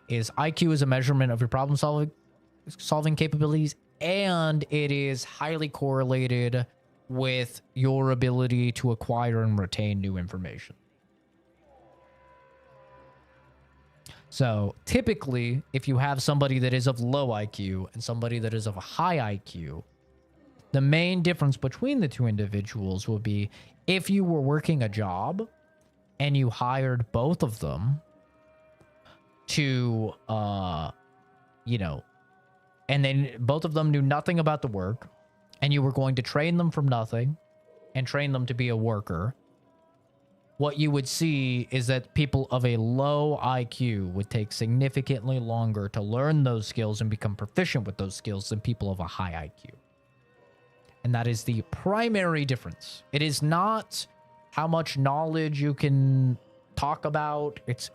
is IQ is a measurement of your problem solving capabilities, and it is highly correlated with your ability to acquire and retain new information. So typically, if you have somebody that is of low IQ and somebody that is of a high IQ, the main difference between the two individuals will be if you were working a job and you hired both of them to, you know, and then both of them knew nothing about the work, and you were going to train them from nothing and train them to be a worker, what you would see is that people of a low IQ would take significantly longer to learn those skills and become proficient with those skills than people of a high IQ. And that is the primary difference. It is not how much knowledge you can talk about. It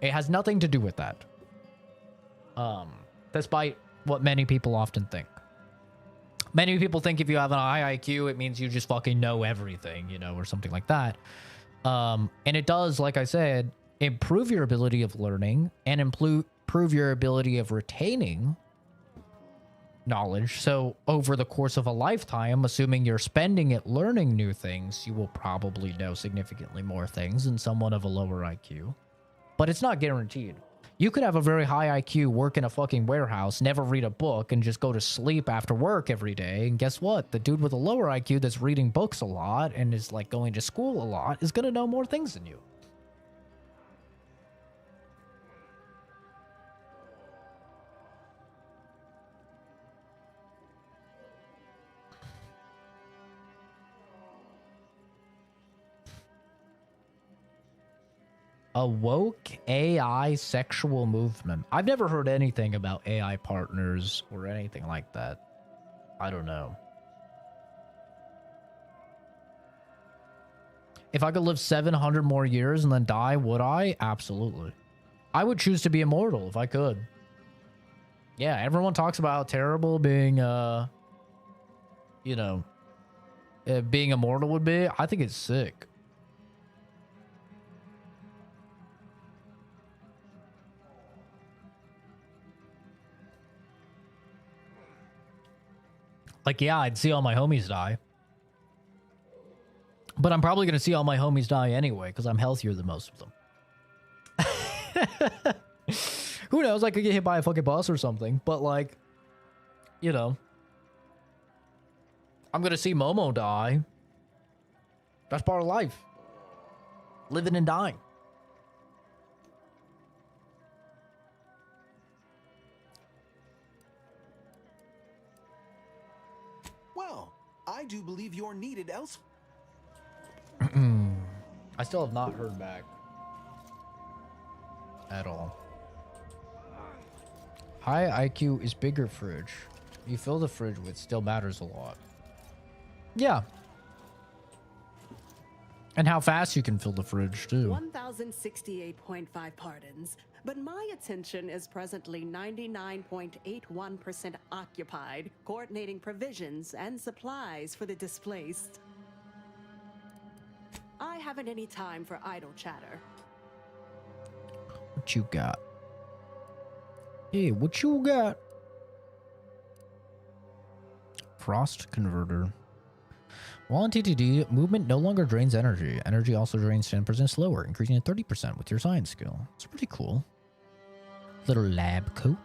has nothing to do with that. Despite what many people often think. Many people think if you have a high IQ, it means you just fucking know everything, you know, or something like that. And it does, like I said, improve your ability of learning and improve your ability of retaining knowledge. So over the course of a lifetime, assuming you're spending it learning new things, you will probably know significantly more things than someone of a lower IQ. But it's not guaranteed. You could have a very high IQ, work in a fucking warehouse, never read a book, and just go to sleep after work every day. And guess what? The dude with a lower IQ that's reading books a lot and is like going to school a lot is going to know more things than you. A woke AI sexual movement. I've never heard anything about AI partners or anything like that. I don't know. If I could live 700 more years and then die, would I? Absolutely. I would choose to be immortal if I could. Yeah, everyone talks about how terrible being, you know, being immortal would be. I think it's sick. Like, yeah, I'd see all my homies die. But I'm probably going to see all my homies die anyway, because I'm healthier than most of them. Who knows? I could get hit by a fucking bus or something. But, like, you know. I'm going to see Momo die. That's part of life. Living and dying.
Well, I do believe you're needed elsewhere.
I still have not heard back. At all. High IQ is bigger fridge. You fill the fridge with still matters a lot. Yeah. And how fast you can fill the fridge, too.
1,068.5 pardons, but my attention is presently 99.81% occupied, coordinating provisions and supplies for the displaced. I haven't any time for idle chatter.
What you got? Hey, what you got? Frost converter. While in TTD, movement no longer drains energy. Energy also drains 10% slower, increasing to 30% with your science skill. It's pretty cool. Little lab coat.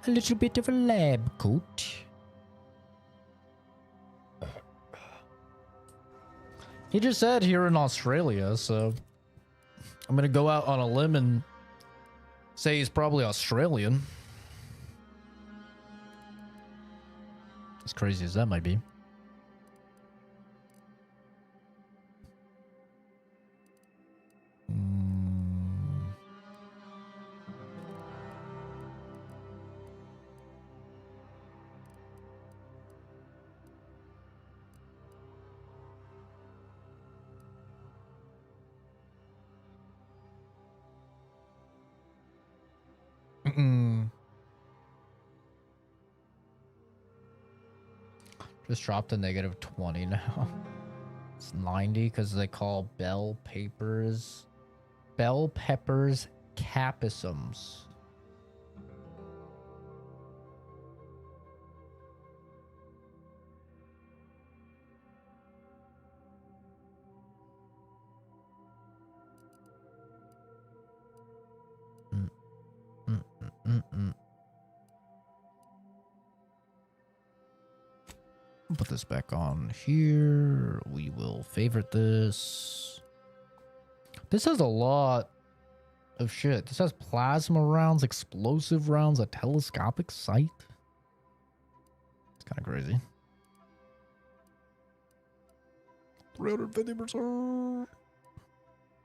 A little bit of a lab coat. He just said here in Australia, so I'm gonna go out on a limb and say he's probably Australian. As crazy as that might be. Just dropped to -20 now. It's 90 because they call bell peppers capsicums. Put this back on here. We will favorite this. This has a lot of shit. This has plasma rounds, explosive rounds, a telescopic sight. It's kind of crazy. 350%.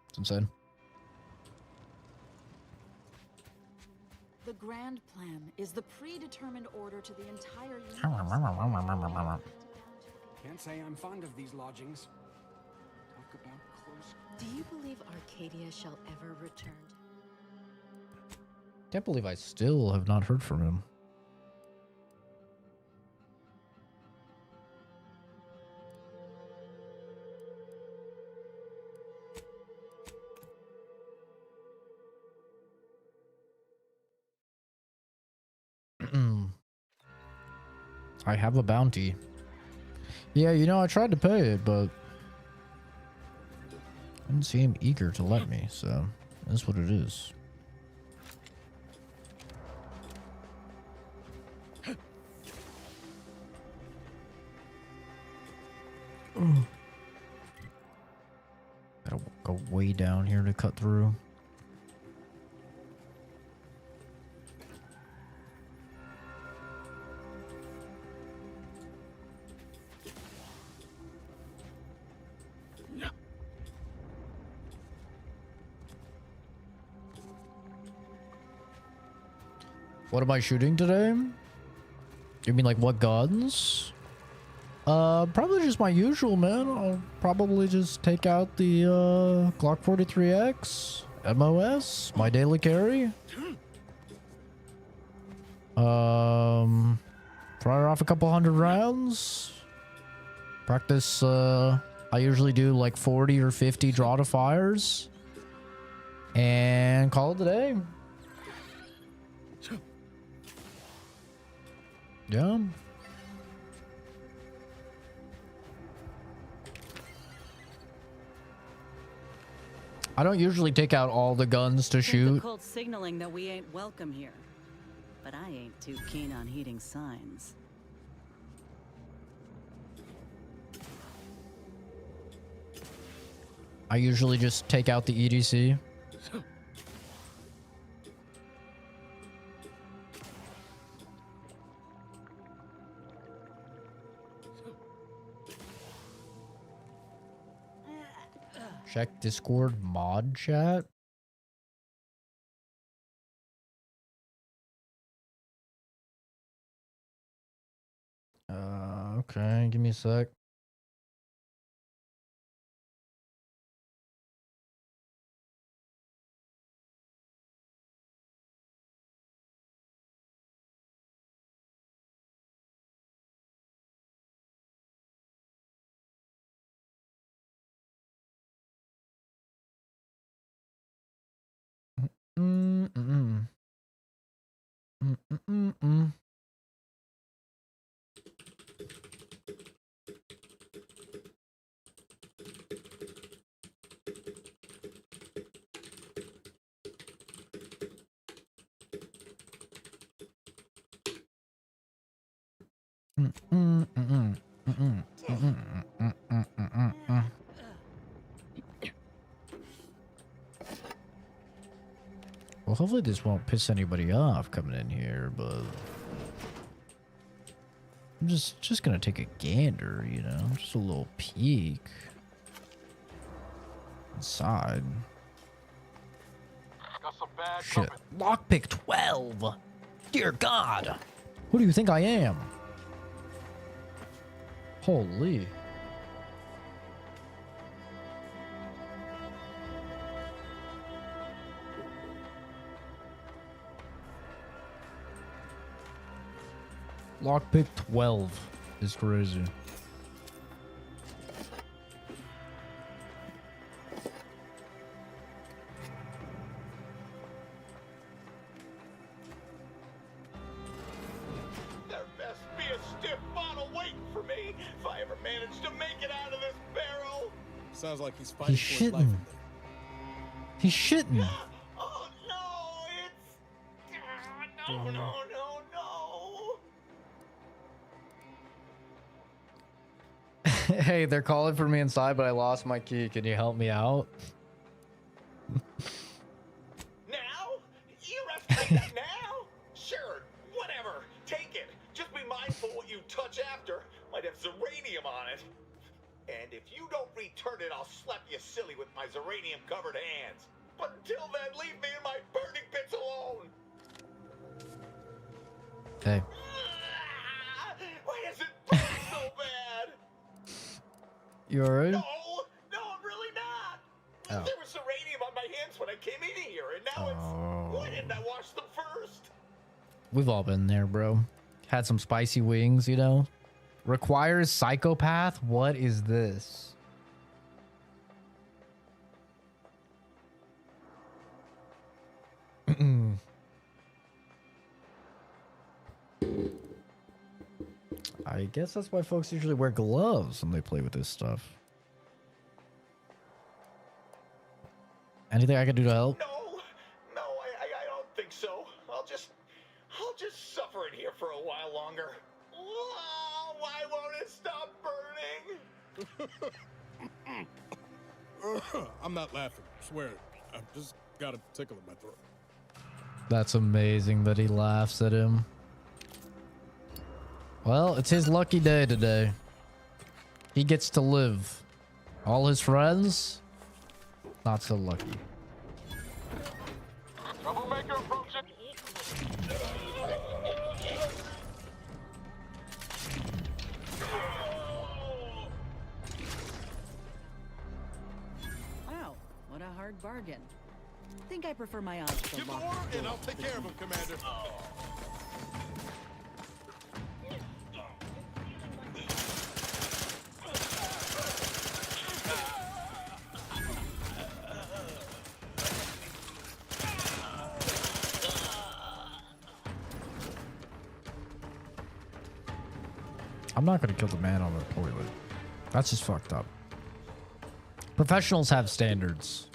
It's insane.
The grand plan is the predetermined order to the entire universe.
Can't say I'm fond of these lodgings. Talk about close.
Do you believe Arcadia shall ever return?
Can't believe I still have not heard from him. I have a bounty. Yeah, you know, I tried to pay it, but I didn't seem eager to let me, so that's what it is. Gotta go way down here to cut through. What am I shooting today? You mean like what guns? Probably just my usual, man. I'll probably just take out the Glock 43X, MOS, my daily carry. Fire off a couple hundred rounds. Practice, I usually do like 40 or 50 draw to fires. And call it a day. Yeah. I don't usually take out all the guns to shoot.
The cult signaling that we ain't welcome here. But I ain't too keen on heeding signs.
I usually just take out the EDC. Check Discord mod chat. Okay, give me a sec. Well, hopefully this won't piss anybody off coming in here, but I'm just gonna take a gander, you know, just a little peek inside. Shit, lockpick 12. Dear God, who do you think I am? Holy. Lockpick 12 is crazy.
There best be a stiff bottle waiting for me if I ever manage to make it out of this barrel.
Sounds like he's fighting
He's
for his life.
shitting. He's shitting.
Oh no, it's no, no, no, no.
Hey, they're calling for me inside, but I lost my key. Can you help me out?
Now? You have to take that now? Sure, whatever. Take it. Just be mindful what you touch after. Might have zeranium on it. And if you don't return it, I'll slap you silly with my zeranium-covered hands. But until then, leave me in my burning bits alone.
Hey.
Why does it burn so bad?
You alright?
No, I'm really not.
Oh.
There was uranium on my hands when I came in here, and now it's... Why didn't I wash them first?
We've all been there, bro. Had some spicy wings, you know? Requires psychopath? What is this? I guess that's why folks usually wear gloves when they play with this stuff. Anything I can do to help?
No, I don't think so. I'll just suffer in here for a while longer. Oh, why won't it stop burning?
I'm not laughing, I swear. I've just got a tickle in my throat.
That's amazing that he laughs at him. Well, it's his lucky day today. He gets to live. All his friends, not so lucky.
Troublemaker approaching.
bargain. Think I prefer my odds to
Give the
lock
order,
the
and
door
I'll take
between
care of him, Commander.
I'm not gonna kill the man on the toilet. That's just fucked up. Professionals have standards.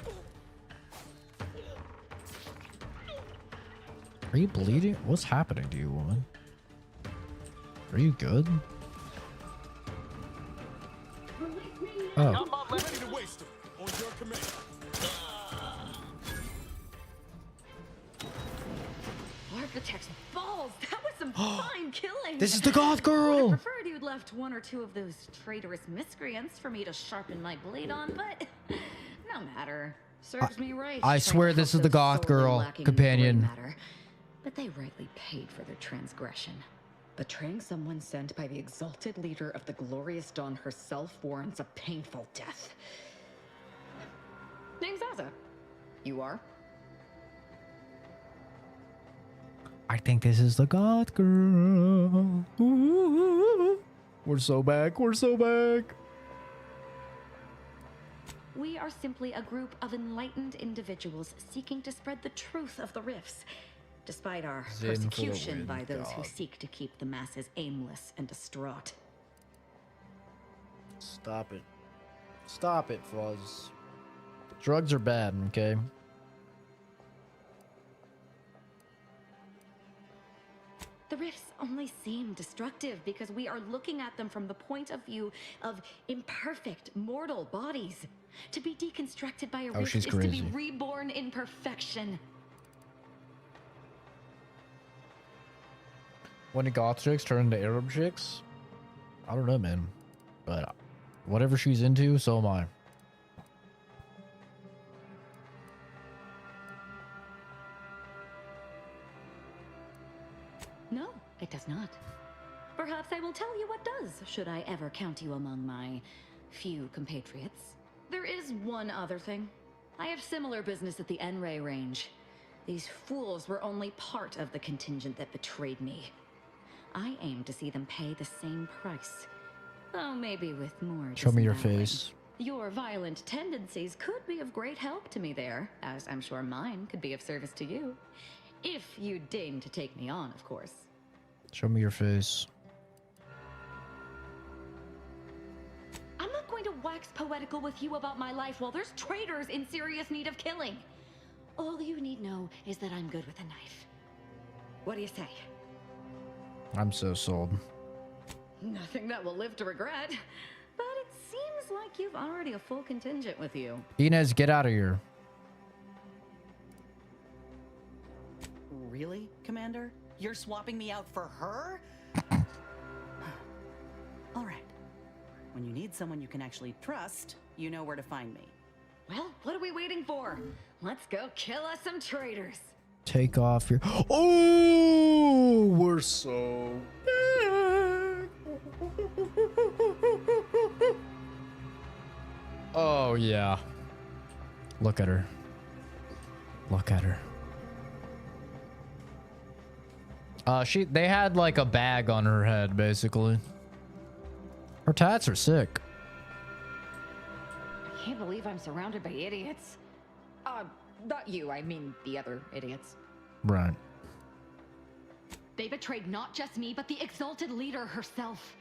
Are you bleeding? What's happening to you, woman? Are you good? Oh.
I'm ready to waste him. On your command.
Architect's balls! That was some fine killing!
This is the goth girl!
I preferred you'd left one or two of those traitorous miscreants for me to sharpen my blade on, but no matter. Serves me right.
I swear this is the goth girl companion.
But they rightly paid for their transgression.
Betraying someone sent by the exalted leader of the glorious dawn herself warrants a painful death. Name's Asa. You are?
I think this is the goth girl. Ooh, we're so back. We're so back.
We are simply a group of enlightened individuals seeking to spread the truth of the rifts, despite our persecution by those who seek to keep the masses aimless and distraught.
Stop it. Stop it, Fuzz. Drugs are bad, okay?
The rifts only seem destructive because we are looking at them from the point of view of imperfect, mortal bodies. To be deconstructed by a rift is to be reborn in perfection.
When the goth chicks turn into Arab chicks? I don't know, man. But whatever she's into, so am I.
No, it does not. Perhaps I will tell you what does, should I ever count you among my few compatriots. There is one other thing. I have similar business at the N-Ray range. These fools were only part of the contingent that betrayed me. I aim to see them pay the same price, though maybe with more.
Show me your face.
Your violent tendencies could be of great help to me there, as I'm sure mine could be of service to you. If you deign to take me on, of course.
Show me your face.
I'm not going to wax poetical with you about my life while there's traitors in serious need of killing. All you need know is that I'm good with a knife. What do you say?
I'm so sold.
Nothing that will live to regret. But it seems like you've already a full contingent with you.
Inez, get out of here.
Really, Commander? You're swapping me out for her? All right. When you need someone you can actually trust, you know where to find me.
Well, what are we waiting for? Let's go kill us some traitors.
Take off your... Oh, we're so... Oh, yeah. Look at her. Look at her. They had like a bag on her head, basically. Her tats are sick.
I can't believe I'm surrounded by idiots. Not you, I mean the other idiots.
Right.
They betrayed not just me, but the exalted leader herself.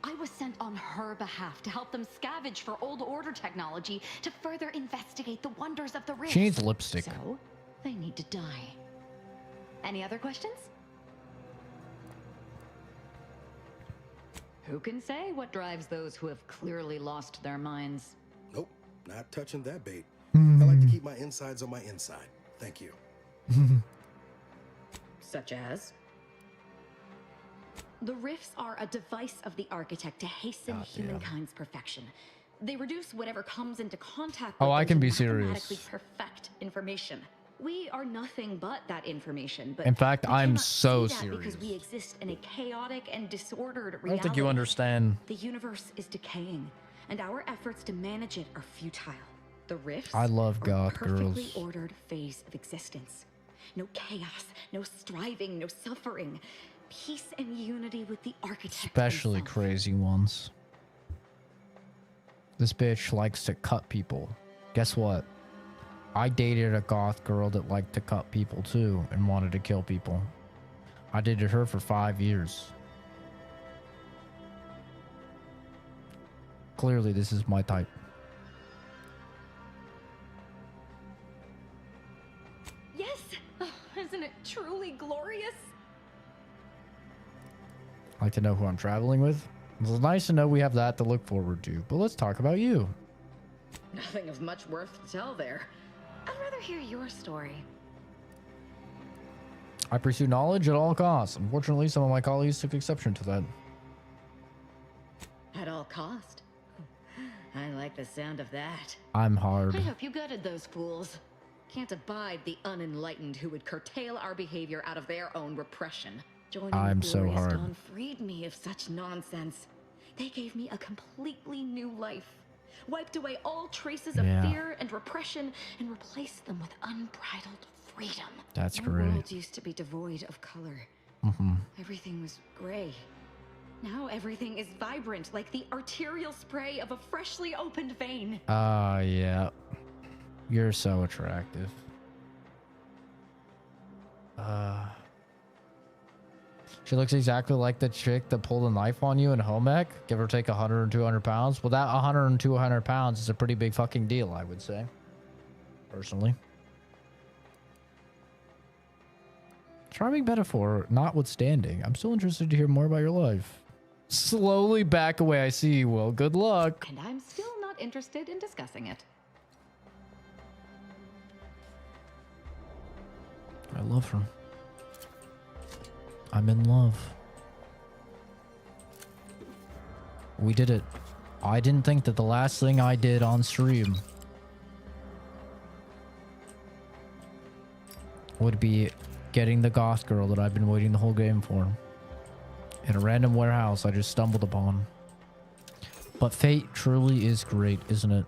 I was sent on her behalf to help them scavenge for old order technology to further investigate the wonders of the rift.
She needs lipstick.
So, they need to die. Any other questions? Who can say what drives those who have clearly lost their minds?
Nope, not touching that bait. I like to keep my insides on my inside. Thank you.
Such as?
The rifts are a device of the architect to hasten humankind's perfection. They reduce whatever comes into contact with
I can be
and
serious.
mathematically perfect information. We are nothing but that information, but
In fact,
we
I'm
cannot
so
see that
serious.
because we exist in a chaotic and disordered reality.
I don't think you understand.
The universe is decaying, and our efforts to manage it are futile.
The rifts
I love
are
goth
perfectly
girls.
ordered phase of existence. No chaos, no striving, no suffering. Peace and unity with the architect
Especially
himself.
crazy ones. This bitch likes to cut people. Guess what? I dated a goth girl that liked to cut people too and wanted to kill people. I dated her for 5 years. Clearly, this is my type.
Yes! Oh, isn't it truly glorious?
Like to know who I'm traveling with? It's nice to know we have that to look forward to, but let's talk about you.
Nothing of much worth to tell there. I'd rather hear your story.
I pursue knowledge at all costs. Unfortunately, some of my colleagues took exception to that.
At all cost. I like the sound of that.
I'm hard.
I hope you gutted those fools. Can't abide the unenlightened who would curtail our behavior out of their own repression. Joining
I'm
the
so
Glorious
hard.
Dawn freed me of such nonsense. They gave me a completely new life. Wiped away all traces of
Yeah.
fear and repression and replaced them with unbridled freedom.
That's
My
great.
world used to be devoid of color.
Mm-hmm.
Everything was gray. Now everything is vibrant, like the arterial spray of a freshly opened vein.
Yeah. You're so attractive. She looks exactly like the chick that pulled a knife on you in home ec. Give or take 100 or 200 pounds. Well, that 100 and 200 pounds is a pretty big fucking deal, I would say. Personally. Charming metaphor notwithstanding, I'm still interested to hear more about your life. Slowly back away. I see you, Will. Good luck.
And I'm still not interested in discussing it.
I love her. I'm in love. We did it. I didn't think that the last thing I did on stream would be getting the goth girl that I've been waiting the whole game for. In a random warehouse I just stumbled upon. But fate truly is great, isn't it?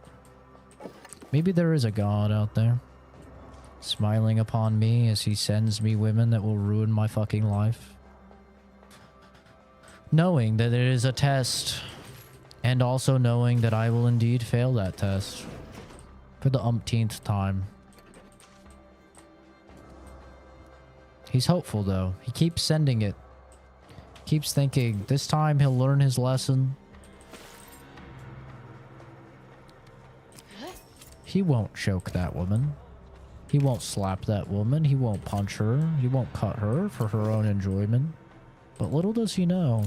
Maybe there is a god out there, smiling upon me as he sends me women that will ruin my fucking life. Knowing that it is a test, and also knowing that I will indeed fail that test for the umpteenth time. He's hopeful though. He keeps sending it. Keeps thinking this time he'll learn his lesson. He won't choke that woman. He won't slap that woman. He won't punch her. He won't cut her for her own enjoyment. But little does he know,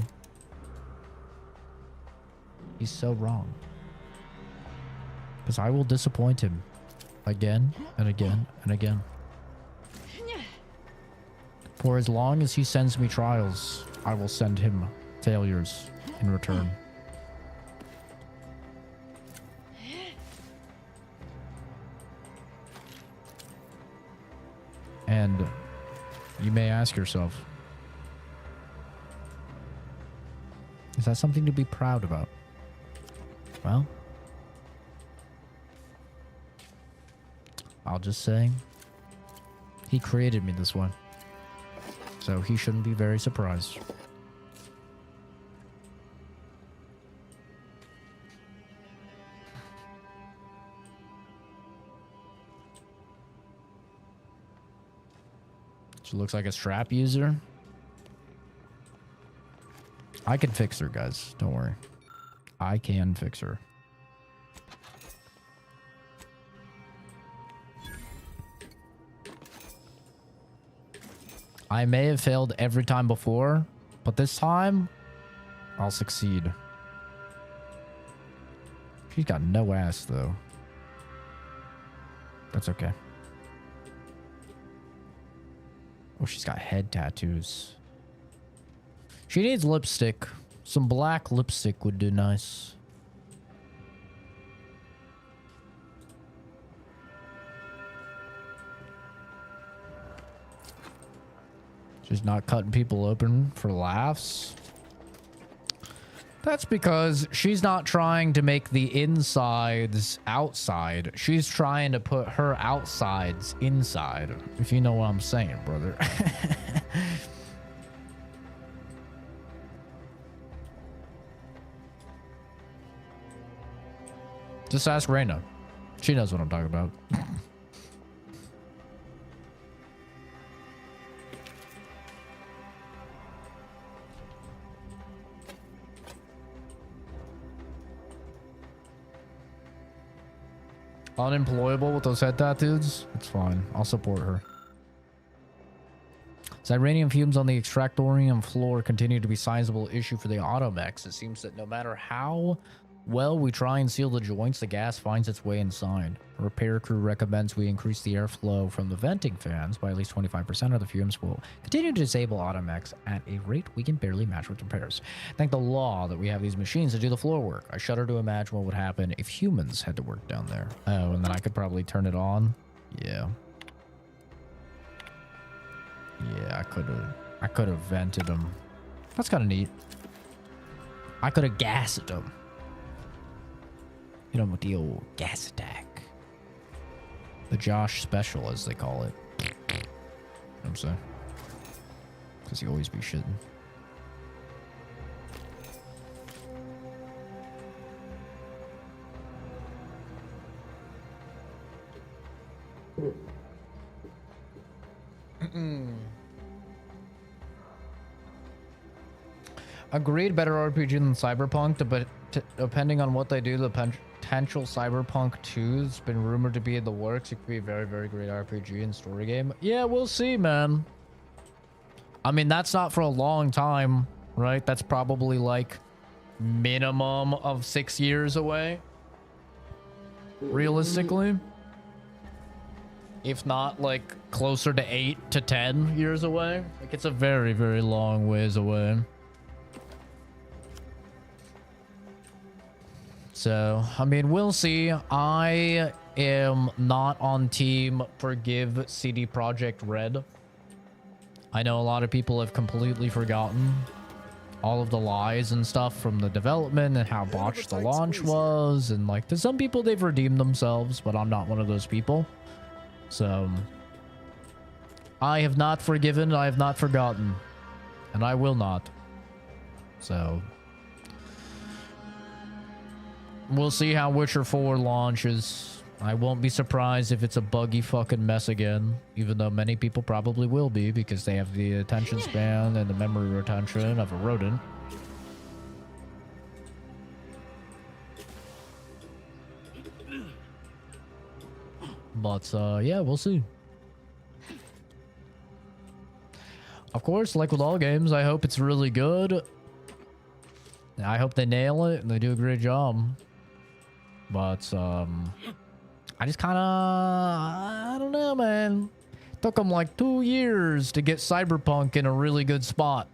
he's so wrong. Because I will disappoint him again and again and again. For as long as he sends me trials, I will send him failures in return. And you may ask yourself, is that something to be proud about? Well, I'll just say, he created me this way. So he shouldn't be very surprised. She looks like a strap user. I can fix her, guys. Don't worry. I can fix her. I may have failed every time before, but this time, I'll succeed. She's got no ass, though. That's okay. Oh, she's got head tattoos. She needs lipstick. Some black lipstick would do nice. She's not cutting people open for laughs. That's because she's not trying to make the insides outside. She's trying to put her outsides inside. If you know what I'm saying, brother. Just ask Reyna. She knows what I'm talking about. Unemployable with those head tattoos? It's fine. I'll support her. Ziranium fumes on the extractorium floor continue to be a sizable issue for the automechs. It seems that no matter how well we try and seal the joints, the gas finds its way inside. A repair crew recommends we increase the airflow from the venting fans by at least 25%, or the fumes will continue to disable automechs at a rate we can barely match with repairs. Thank the law that we have these machines to do the floor work. I shudder to imagine what would happen if humans had to work down there. Oh, and then I could probably turn it on. Yeah. Yeah, I could have vented them. That's kind of neat. I could have gassed them. You know, with the old gas attack. The Josh special, as they call it. You know what I'm saying? Because he always be shitting. Agreed, better RPG than Cyberpunk, but depending on what they do, the potential Cyberpunk 2 has been rumored to be in the works. It could be a very, very great RPG and story game. Yeah, we'll see, man. I mean, that's not for a long time, right? That's probably like minimum of 6 years away. Realistically. If not, like, closer to 8 to 10 years away. Like, it's a very, very long ways away. So, I mean, we'll see. I am not on team forgive CD Projekt Red. I know a lot of people have completely forgotten all of the lies and stuff from the development and how botched the launch was. And, like, to some people, they've redeemed themselves, but I'm not one of those people. So, I have not forgiven, I have not forgotten, and I will not. So, we'll see how Witcher 4 launches. I won't be surprised if it's a buggy fucking mess again, even though many people probably will be because they have the attention span and the memory retention of a rodent. But, yeah, we'll see. Of course, like with all games, I hope it's really good. I hope they nail it and they do a great job. But, I just kind of, I don't know, man. Took them like 2 years to get Cyberpunk in a really good spot.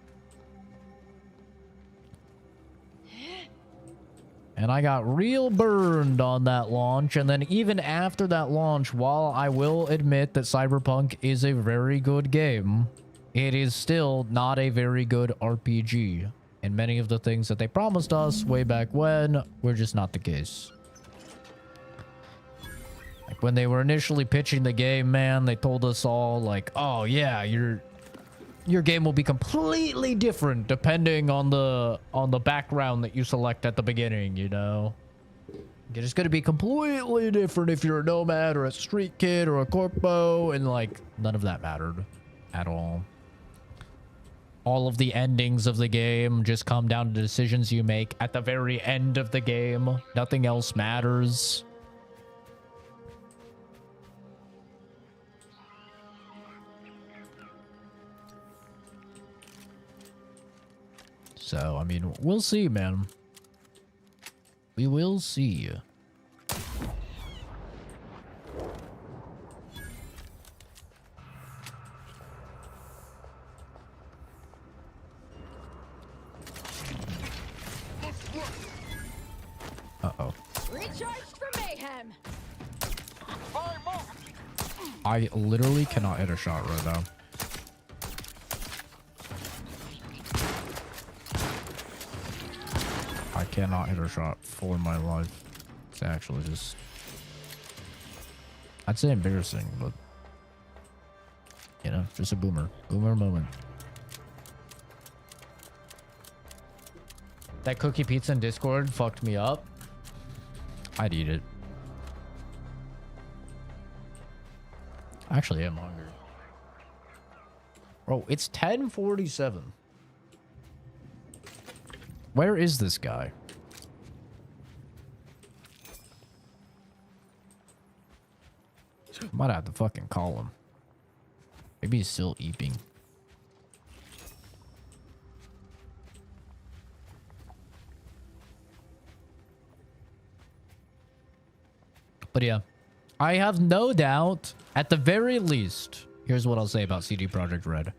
And I got real burned on that launch. And then even after that launch, while I will admit that Cyberpunk is a very good game, it is still not a very good RPG. And many of the things that they promised us way back when were just not the case. Like when they were initially pitching the game, man, they told us all like, oh yeah, your game will be completely different depending on the background that you select at the beginning, you know? It's going to be completely different if you're a nomad or a street kid or a corpo, and like none of that mattered at all. All of the endings of the game just come down to decisions you make at the very end of the game. Nothing else matters. So, I mean, we'll see, man. We will see. Uh-oh.
Recharged for mayhem.
I literally cannot hit a shot right now. cannot hit a shot for my life. It's actually just... I'd say embarrassing, but... You know, just a boomer. Boomer moment. That cookie pizza in Discord fucked me up. I'd eat it. Actually, I'm hungry. Bro, it's 10:47. Where is this guy? Might have to fucking call him. Maybe he's still eating. But yeah, I have no doubt, at the very least, here's what I'll say about CD Projekt Red.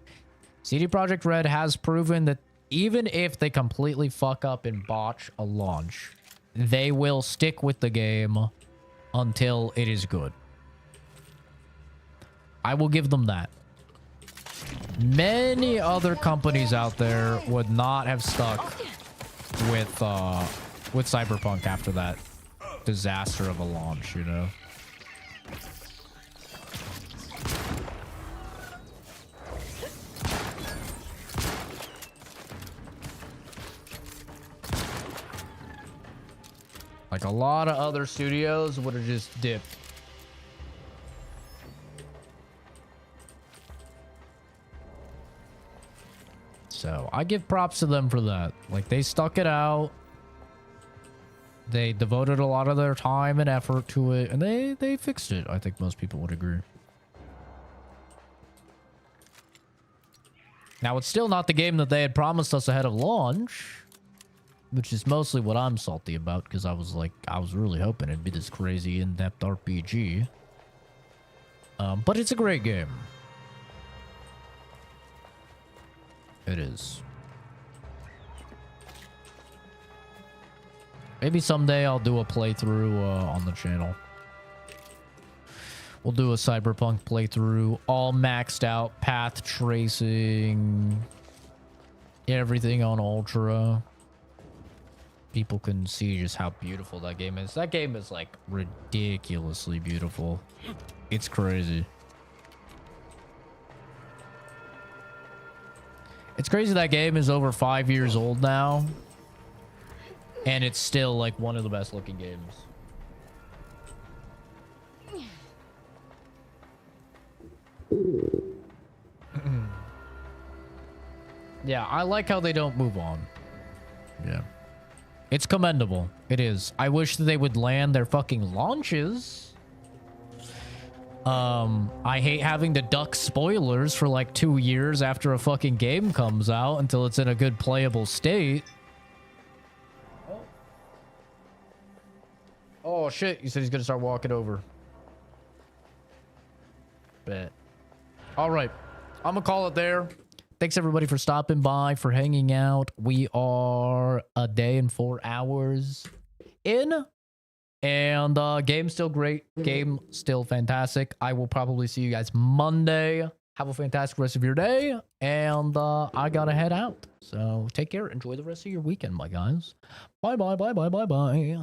CD Projekt Red has proven that even if they completely fuck up and botch a launch, they will stick with the game until it is good. I will give them that. Many other companies out there would not have stuck with Cyberpunk after that disaster of a launch, you know? Like a lot of other studios would have just dipped. So I give props to them for that. Like they stuck it out. They devoted a lot of their time and effort to it, and they fixed it. I think most people would agree. Now, it's still not the game that they had promised us ahead of launch, which is mostly what I'm salty about, because I was really hoping it'd be this crazy in-depth RPG. But it's a great game. It is. Maybe someday I'll do a playthrough on the channel. We'll do a Cyberpunk playthrough, all maxed out, path tracing, everything on Ultra. People can see just how beautiful that game is. That game is like ridiculously beautiful. It's crazy. It's crazy that game is over 5 years old now. And it's still like one of the best looking games. Yeah, I like how they don't move on. Yeah. It's commendable. It is. I wish that they would land their fucking launches. I hate having to duck spoilers for like 2 years after a fucking game comes out until it's in a good playable state. Oh shit, he said he's gonna start walking over. Bet. Alright, I'm gonna call it there. Thanks everybody for stopping by, for hanging out. We are a day and 4 hours in. And game's still great. Game still fantastic. I will probably see you guys Monday. Have a fantastic rest of your day. And I gotta head out. So take care. Enjoy the rest of your weekend, my guys. Bye, bye, bye, bye, bye, bye.